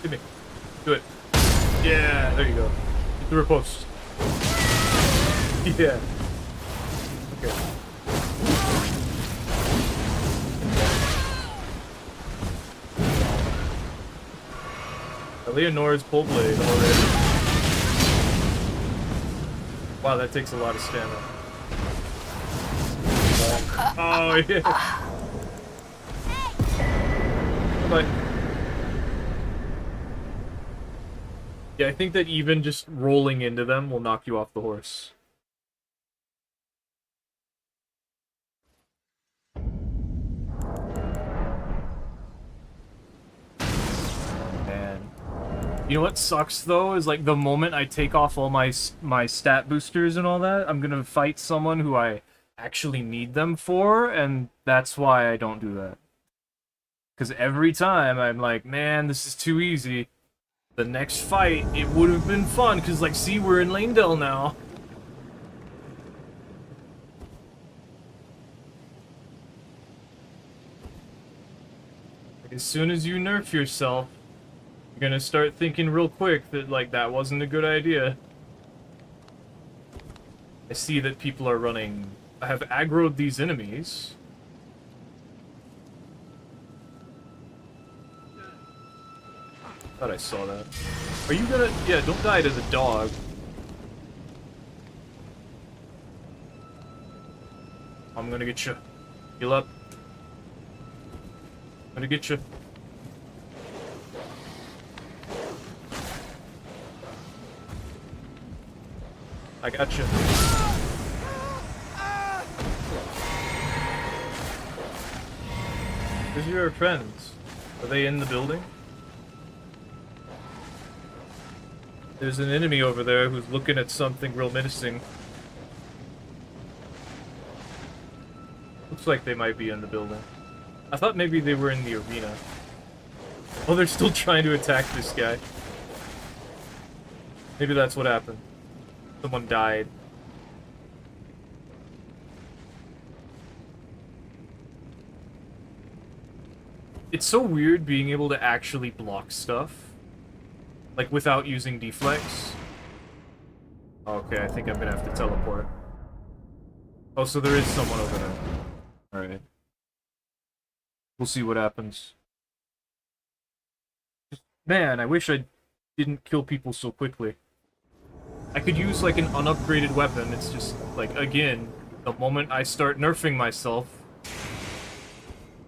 Hit me. Do it. Yeah, there you go. Get the riposte. Yeah. Okay. Leonora's pull blade already. Wow, that takes a lot of stamina. Oh, yeah. But yeah, I think that even just rolling into them will knock you off the horse. You know what sucks though is like the moment I take off all my stat boosters and all that, I'm gonna fight someone who I actually need them for, and that's why I don't do that. Because every time I'm like, man, this is too easy. The next fight, it would have been fun, because like, see, we're in Lanedell now. Like, as soon as you nerf yourself, you're gonna start thinking real quick that, like, that wasn't a good idea. I see that people are running... I have aggroed these enemies. Thought I saw that. Are you gonna... Yeah, don't die to the dog. I'm gonna get you. Heal up. I'm gonna get you. I got you. Where's your friends? Are they in the building? There's an enemy over there who's looking at something real menacing. Looks like they might be in the building. I thought maybe they were in the arena. Oh, they're still trying to attack this guy. Maybe that's what happened. Someone died. It's so weird being able to actually block stuff. Like, without using deflex. Okay, I think I'm gonna have to teleport. Oh, so there is someone over there. Alright. We'll see what happens. Man, I wish I didn't kill people so quickly. I could use, like, an unupgraded weapon. It's just, like, again, the moment I start nerfing myself,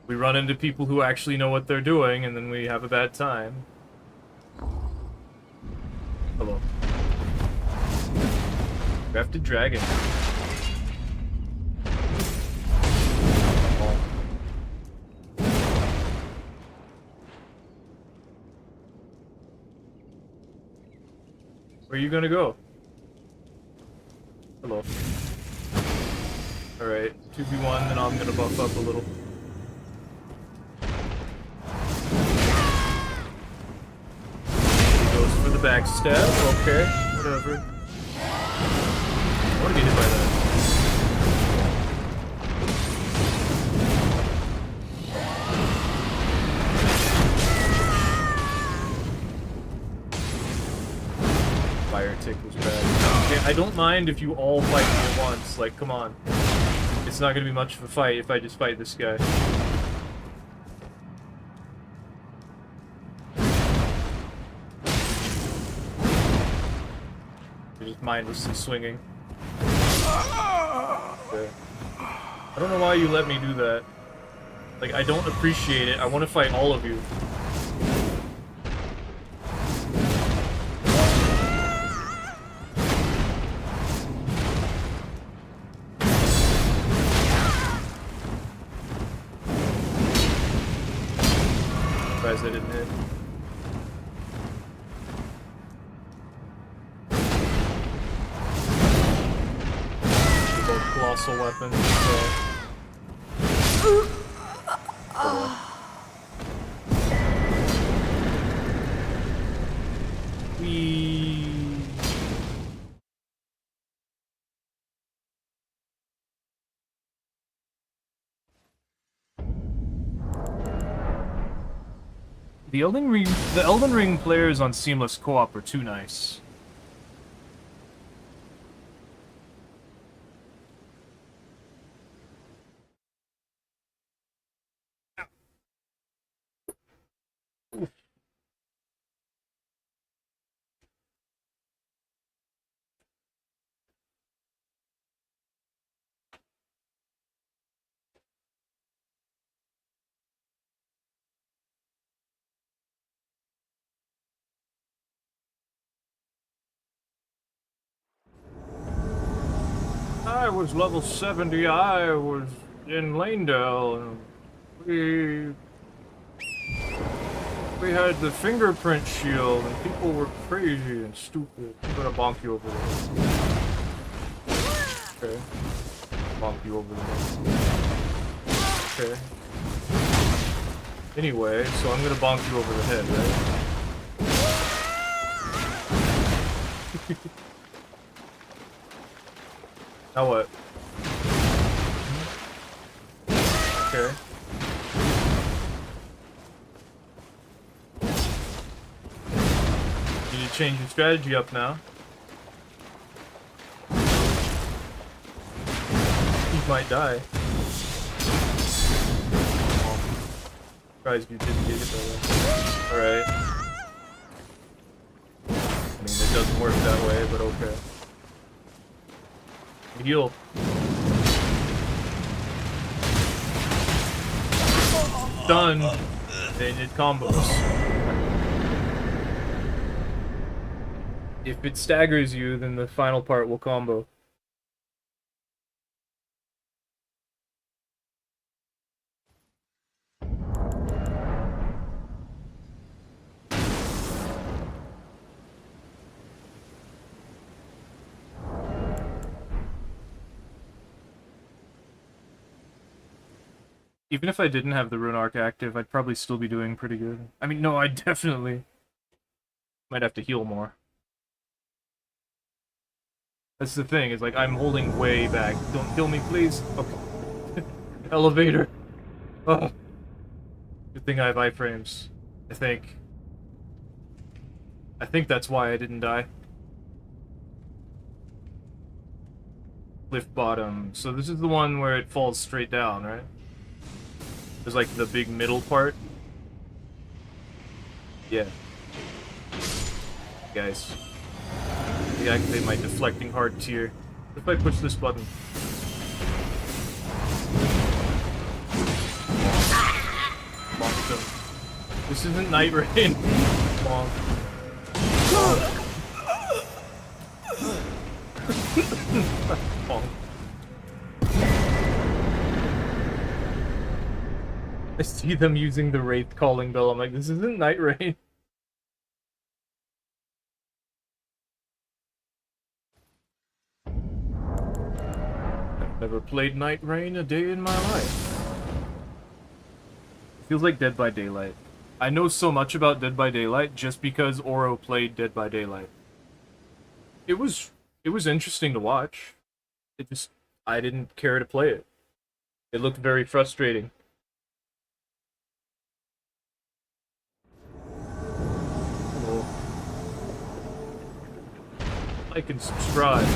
we run into people who actually know what they're doing, and then we have a bad time. Hello. Crafted dragon. Where are you gonna go? Hello. Alright, 2v1, then I'm gonna buff up a little. He goes for the backstab, okay, whatever. I wanna get hit by that. Fire tick was bad. Okay, I don't mind if you all fight me at once, like, come on. It's not gonna be much of a fight if I just fight this guy. You're just mindlessly swinging. Okay. I don't know why you let me do that. Like, I don't appreciate it. I want to fight all of you. Surprised I didn't hit. They're both colossal weapons, so... The Elden Ring players on Seamless Co-op are too nice. I was level 70, I was in Lanedale, and we had the fingerprint shield, and people were crazy and stupid. I'm gonna bonk you over the head. Okay. Bonk you over the head. Okay. Anyway, so I'm gonna bonk you over the head, right? Now what? Okay. You need to change your strategy up now. You might die. Surprised you didn't get it by that. Alright. I mean, it doesn't work that way, but okay. Heal. Done. They did combos. If it staggers you, then the final part will combo. Even if I didn't have the Rune Arc active, I'd probably still be doing pretty good. I mean, no, I definitely might have to heal more. That's the thing, is like, I'm holding way back. Don't kill me, please. Okay. Elevator. Oh. Good thing I have iframes. I think. I think that's why I didn't die. Cliff bottom. So this is the one where it falls straight down, right? There's like the big middle part. Yeah. Guys. Deactivate my deflecting hard tier. What if I push this button? Bonk them. This isn't Night Rain. Bonk. Bonk. I see them using the Wraith calling bell. I'm like, this isn't Night Rain. Never played Night Rain a day in my life. Feels like Dead by Daylight. I know so much about Dead by Daylight just because Oro played Dead by Daylight. It was interesting to watch. I didn't care to play it. It looked very frustrating. Hello. Like and subscribe.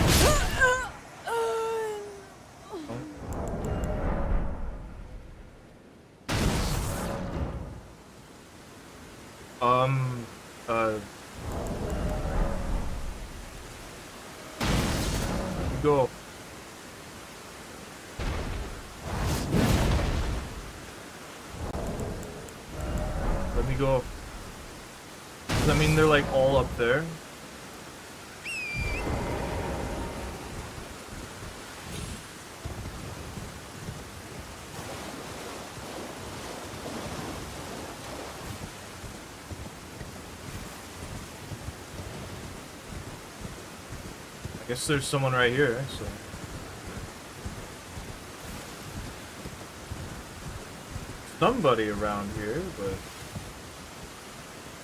Go. Let me go. Does that mean they're like all up there? I guess there's someone right here, so. Somebody around here, but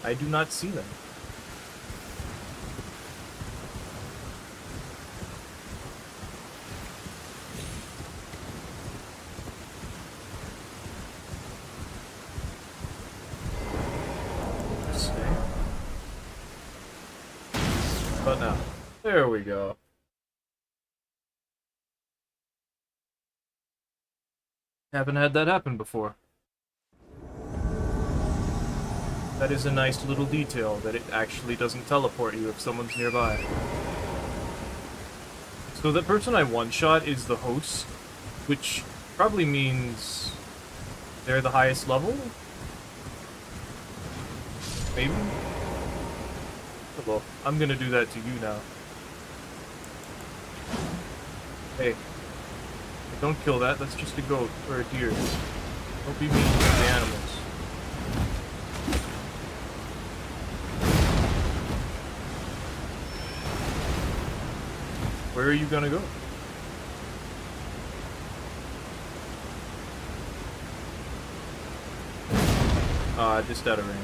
I do not see them. Let's see. But now, there we go. Haven't had that happen before. That is a nice little detail, that it actually doesn't teleport you if someone's nearby. So that person I one-shot is the host, which probably means they're the highest level? Maybe? Well, I'm gonna do that to you now. Hey. Don't kill that, that's just a goat, or a deer. Don't be mean to the animals. Where are you gonna go? Just out of range.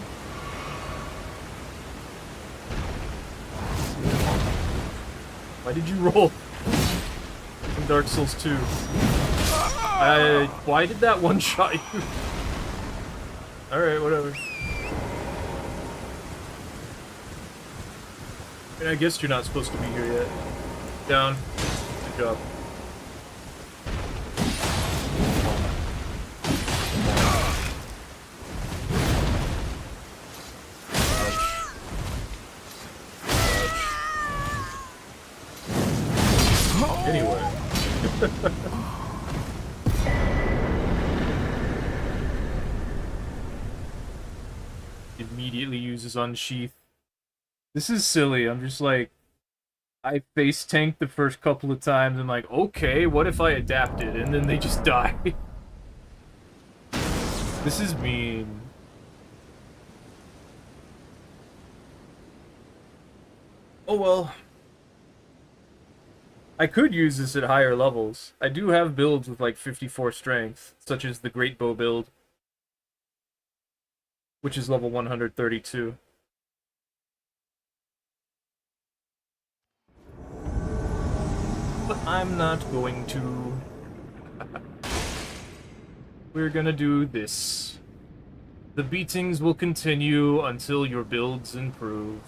Why did you roll? In Dark Souls 2. Why did that one shot you? Alright, whatever. I mean, I guess you're not supposed to be here yet. Down. Good job. Anyway. Immediately uses Unsheath. This is silly. I'm just like, I face tanked the first couple of times. I'm like, okay, what if I adapted? And then they just die. This is mean. Oh well. I could use this at higher levels. I do have builds with like 54 strength, such as the Great Bow build, which is level 132. But I'm not going to. We're gonna do this. The beatings will continue until your builds improve.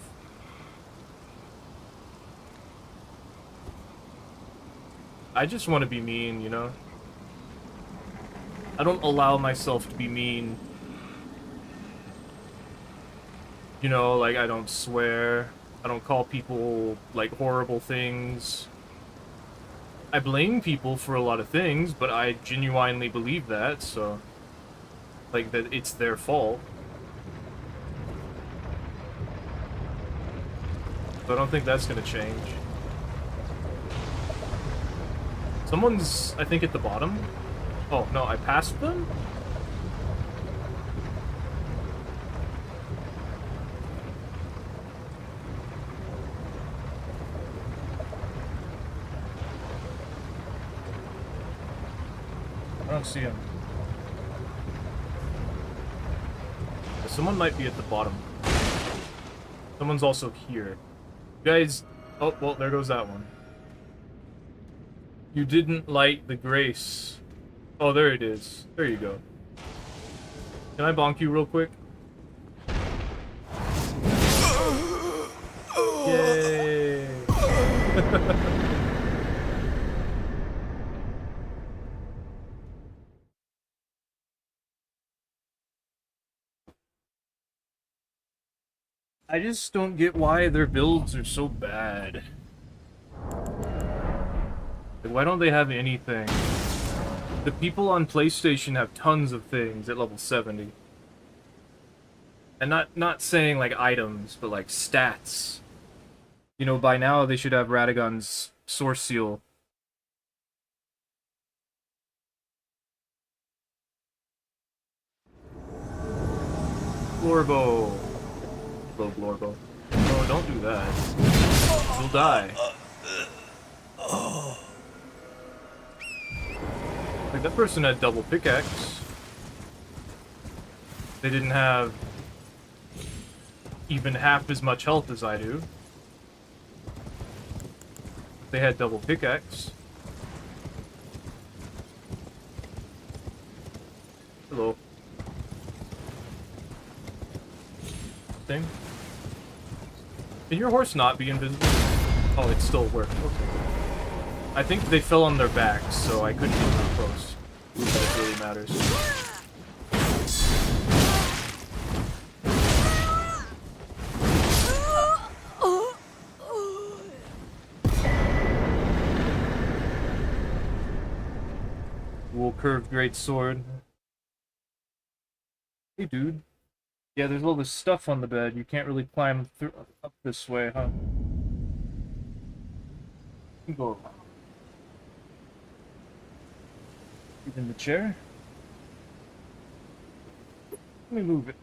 I just want to be mean, you know? I don't allow myself to be mean. You know, like, I don't swear. I don't call people, like, horrible things. I blame people for a lot of things, but I genuinely believe that, so... like, that it's their fault. So I don't think that's gonna change. Someone's, I think, at the bottom. Oh, no, I passed them? I don't see him. Someone might be at the bottom. Someone's also here. You guys... Oh, well, there goes that one. You didn't light the grace. Oh, there it is. There you go. Can I bonk you real quick? Yay! I just don't get why their builds are so bad. Like, why don't they have anything? The people on PlayStation have tons of things at level 70. And not saying like items, but like stats. You know, by now they should have Radagon's source seal. Glorbo. Hello, Glorbo. Oh, don't do that. You'll die. Like, that person had double pickaxe. They didn't have even half as much health as I do. They had double pickaxe. Hello. Thing. Can your horse not be invisible? Oh, it still worked. Okay. I think they fell on their backs, so I couldn't get too close. But it really matters. Wool curved great sword. Hey, dude. Yeah, there's all this stuff on the bed. You can't really climb through up this way, huh? You can go around. Get in the chair. Let me move it.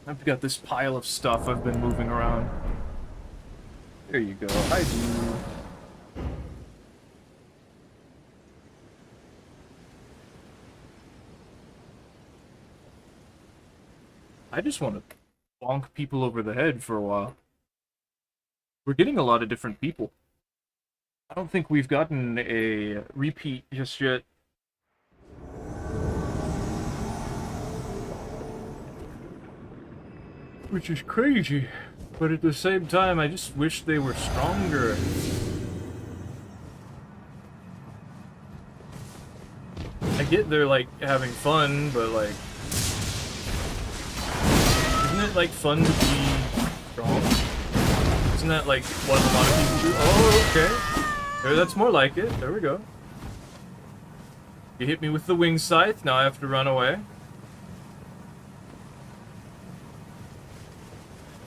I've got this pile of stuff I've been moving around. There you go. Hi, dude. I just want to bonk people over the head for a while. We're getting a lot of different people. I don't think we've gotten a repeat just yet. Which is crazy, but at the same time, I just wish they were stronger. I get they're like having fun, but like, isn't it like fun to be strong? Isn't that like what a lot of people do? Oh, okay. There, that's more like it. There we go. You hit me with the wing scythe, now I have to run away.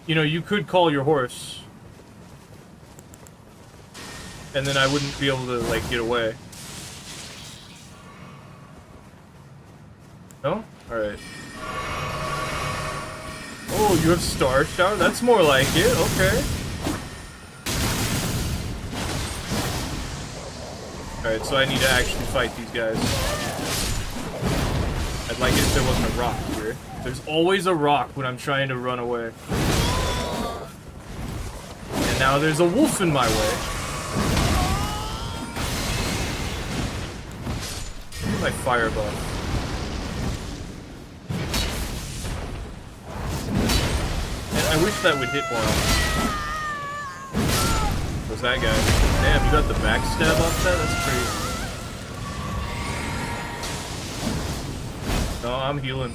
You know, you could call your horse. And then I wouldn't be able to, like, get away. No? Alright. Oh, you have Star Shower? That's more like it. Okay. Alright, so I need to actually fight these guys. I'd like it if there wasn't a rock here. There's always a rock when I'm trying to run away. And now there's a wolf in my way. Look at my fire buff. And I wish that would hit more. Was that guy? Damn, you got the backstab off that? That's crazy. No, I'm healing.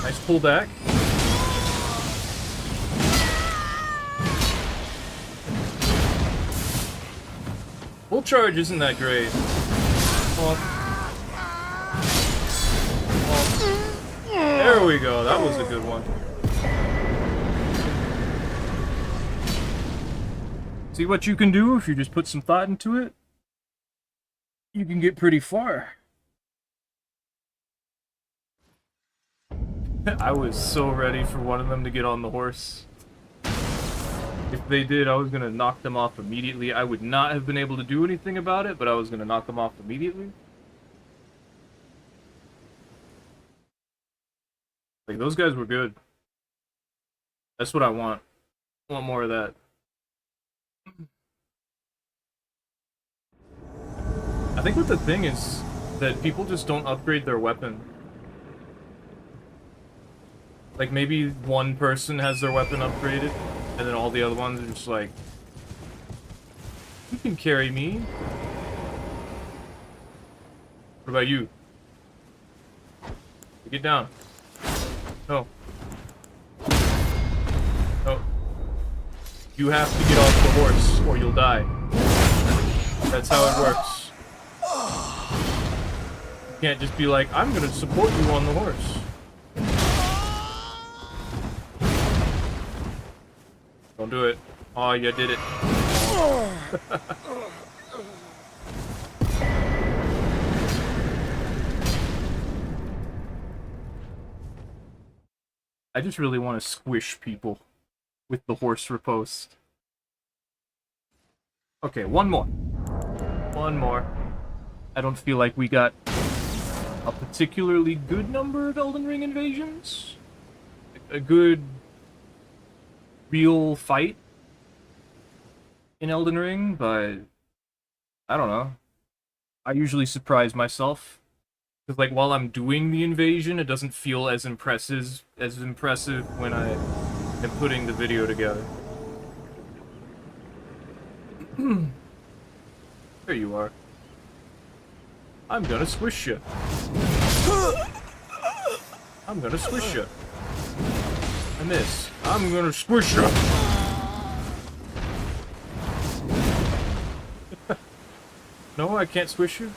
Nice pullback. Full charge isn't that great. There we go. That was a good one. See what you can do if you just put some thought into it? You can get pretty far. I was so ready for one of them to get on the horse. If they did, I was gonna knock them off immediately. I would not have been able to do anything about it, but I was gonna knock them off immediately. Like, those guys were good. That's what I want. I want more of that. I think what the thing is that people just don't upgrade their weapon. Like, maybe one person has their weapon upgraded, and then all the other ones are just like, you can carry me. What about you? Get down. No. No. You have to get off the horse, or you'll die. That's how it works. You can't just be like, I'm gonna support you on the horse. Don't do it. Oh, you did it. I just really want to squish people with the horse riposte. Okay, one more. One more. I don't feel like we got a particularly good number of Elden Ring invasions. A good, real fight in Elden Ring, but I don't know. I usually surprise myself. Because, like, while I'm doing the invasion, it doesn't feel as impressive when I am putting the video together. There you are. I'm gonna squish you. I'm gonna squish you. I miss. I'm gonna squish you. No, I can't squish you.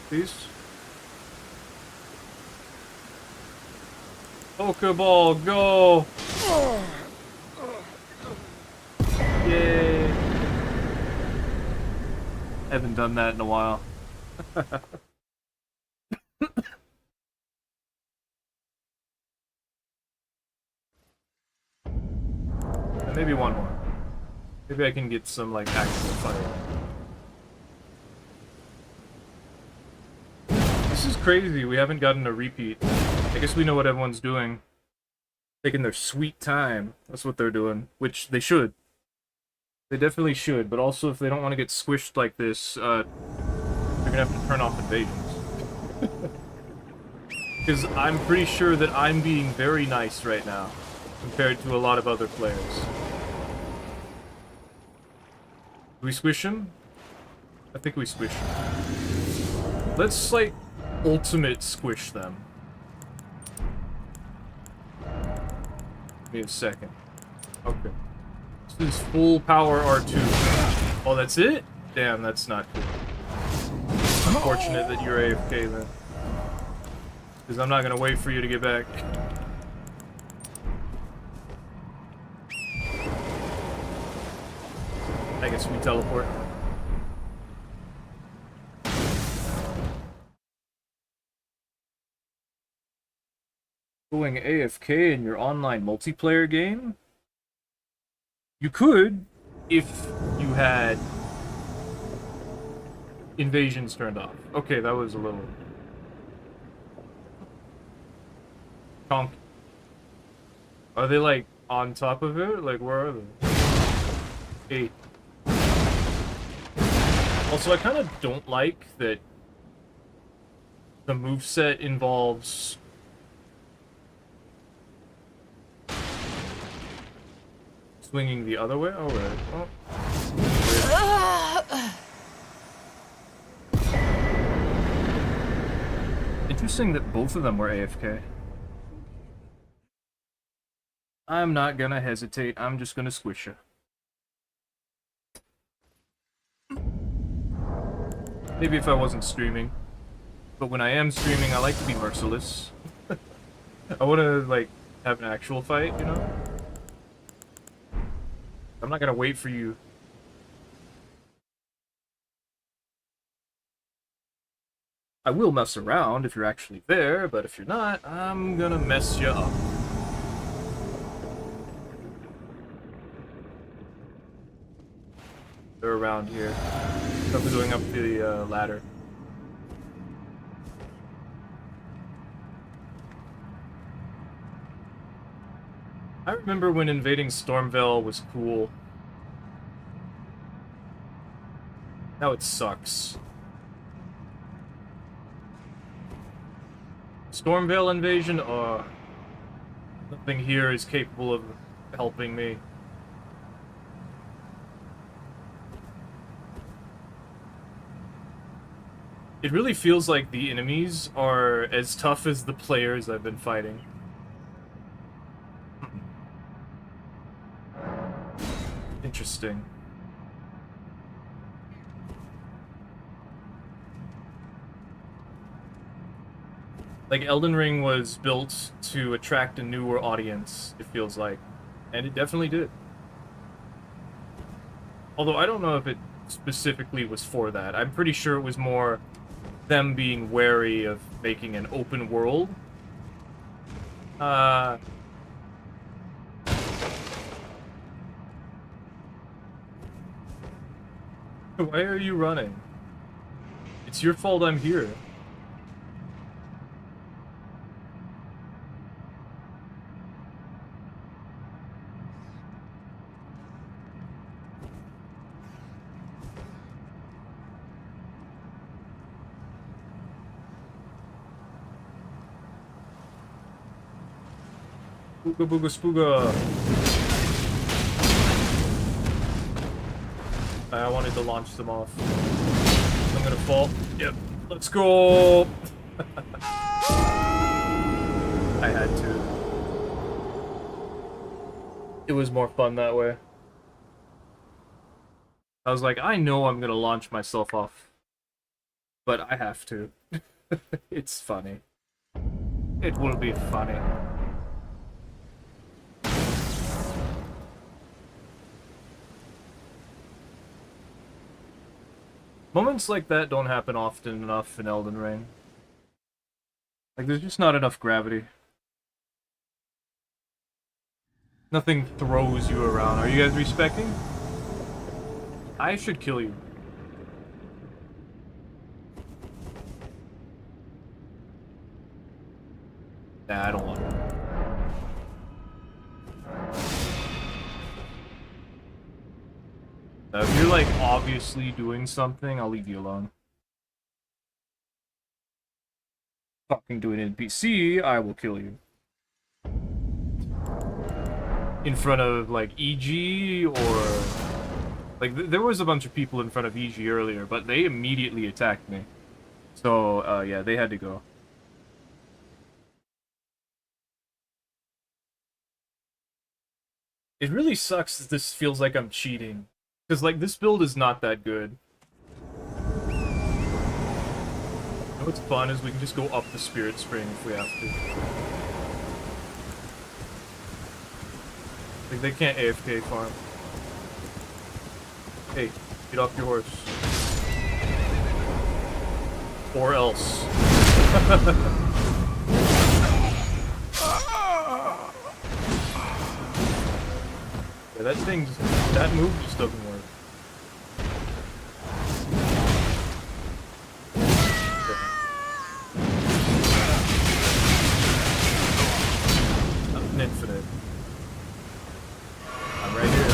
Please. Pokeball, go! Yay! Haven't done that in a while. And maybe one more. Maybe I can get some, like, actual fight. This is crazy, we haven't gotten a repeat. I guess we know what everyone's doing. Taking their sweet time. That's what they're doing. Which they should. They definitely should, but also if they don't want to get squished like this, they're gonna have to turn off invasions. Because I'm pretty sure that I'm being very nice right now, compared to a lot of other players. Do we squish him? I think we squish him. Let's, like, ultimate squish them. Give me a second. Okay. This is full power R2. Oh, that's it? Damn, that's not cool. Unfortunate that you're AFK then. Because I'm not gonna wait for you to get back. I guess we teleport. Going AFK in your online multiplayer game? You could, if you had invasions turned off. Okay, that was a little... Conk. Are they, like, on top of it? Like, where are they? 8. Also, I kind of don't like that the moveset involves... swinging the other way? Oh, right. Oh. Interesting that both of them were AFK. I'm not gonna hesitate. I'm just gonna squish you. Maybe if I wasn't streaming. But when I am streaming, I like to be merciless. I wanna, like, have an actual fight, you know? I'm I'm not gonna wait for you. I will mess around if you're actually there, but if you're not, I'm gonna mess you up. They're around here. Probably going up the ladder. I remember when invading Stormvale was cool. Now it sucks. Stormvale invasion? Nothing here is capable of helping me. It really feels like the enemies are as tough as the players I've been fighting. Interesting. Like, Elden Ring was built to attract a newer audience, it feels like. And it definitely did. Although I don't know if it specifically was for that. I'm pretty sure it was more them being wary of making an open world. Why are you running? It's your fault I'm here. Booga booga spooga. I wanted to launch them off. I'm gonna fall. Yep. Let's go! I had to. It was more fun that way. I was like, I know I'm gonna launch myself off. But I have to. It's funny. It will be funny. Moments like that don't happen often enough in Elden Ring. Like, there's just not enough gravity. Nothing throws you around. Are you guys respecting? I should kill you. Nah, I don't want to. If you're, like, obviously doing something, I'll leave you alone. Talking to an NPC, I will kill you. In front of, like, EG, or... Like, there was a bunch of people in front of EG earlier, but they immediately attacked me. So, yeah, they had to go. It really sucks that this feels like I'm cheating. Because, like, this build is not that good. You know what's fun is we can just go up the Spirit Spring if we have to. Like, they can't AFK farm. Hey, get off your horse. Or else. Yeah, that thing, that move just doesn't work. I'm an infinite. I'm right here.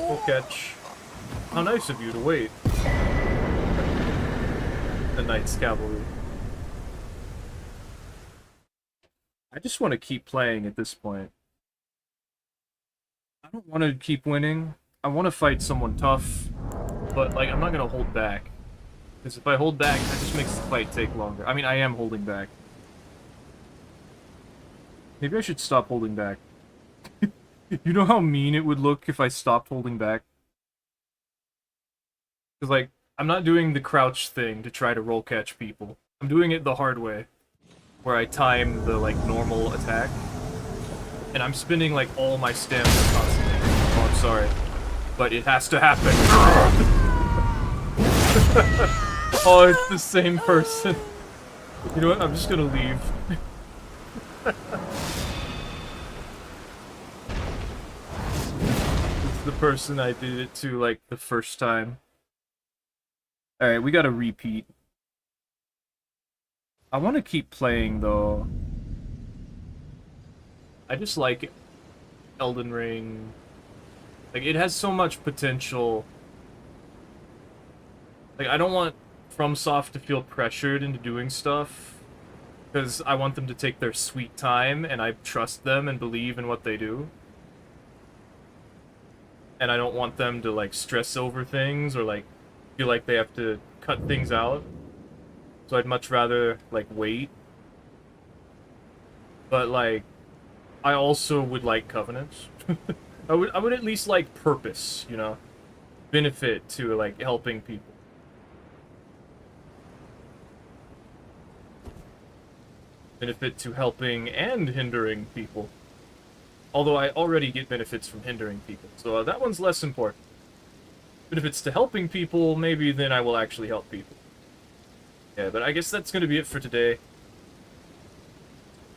Full catch. How nice of you to wait. The Knight's Cavalry. I just want to keep playing at this point. I don't want to keep winning. I want to fight someone tough, but, like, I'm not going to hold back. Because if I hold back, that just makes the fight take longer. I mean, I am holding back. Maybe I should stop holding back. You know how mean it would look if I stopped holding back? Because, like, I'm not doing the crouch thing to try to roll catch people. I'm doing it the hard way. Where I time the, like, normal attack. And I'm spending, like, all my stamina constantly. Oh, I'm sorry. But it has to happen. Oh, it's the same person. You know what? I'm just gonna leave. It's the person I did it to, like, the first time. Alright, we gotta repeat. I want to keep playing, though. I just like Elden Ring. Like, it has so much potential. Like, I don't want FromSoft to feel pressured into doing stuff, because I want them to take their sweet time, and I trust them and believe in what they do. And I don't want them to, like, stress over things, or, like, feel like they have to cut things out. So I'd much rather, like, wait. But, like, I also would like Covenants. I would at least like purpose, you know? Benefit to, like, helping people. Benefit to helping and hindering people. Although I already get benefits from hindering people, so that one's less important. Benefits to helping people, maybe then I will actually help people. Yeah, but I guess that's gonna be it for today.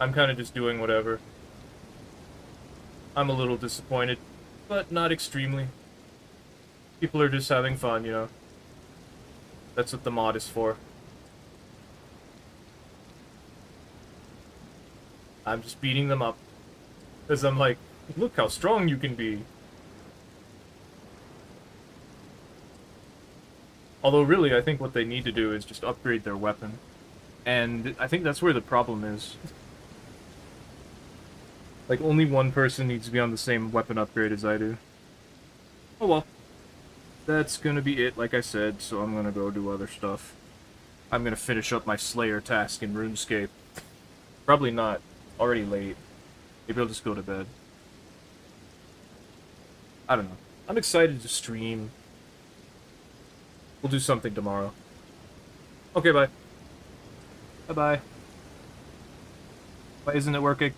I'm kind of just doing whatever. I'm a little disappointed, but not extremely. People are just having fun, you know? That's what the mod is for. I'm just beating them up. Because I'm like, look how strong you can be. Although really, I think what they need to do is just upgrade their weapon. And I think that's where the problem is. Like, only one person needs to be on the same weapon upgrade as I do. Oh well. That's gonna be it, like I said, so I'm gonna go do other stuff. I'm gonna finish up my Slayer task in RuneScape. Probably not. Already late. Maybe I'll just go to bed. I don't know. I'm excited to stream. We'll do something tomorrow. Okay, bye. Bye-bye. Why isn't it working?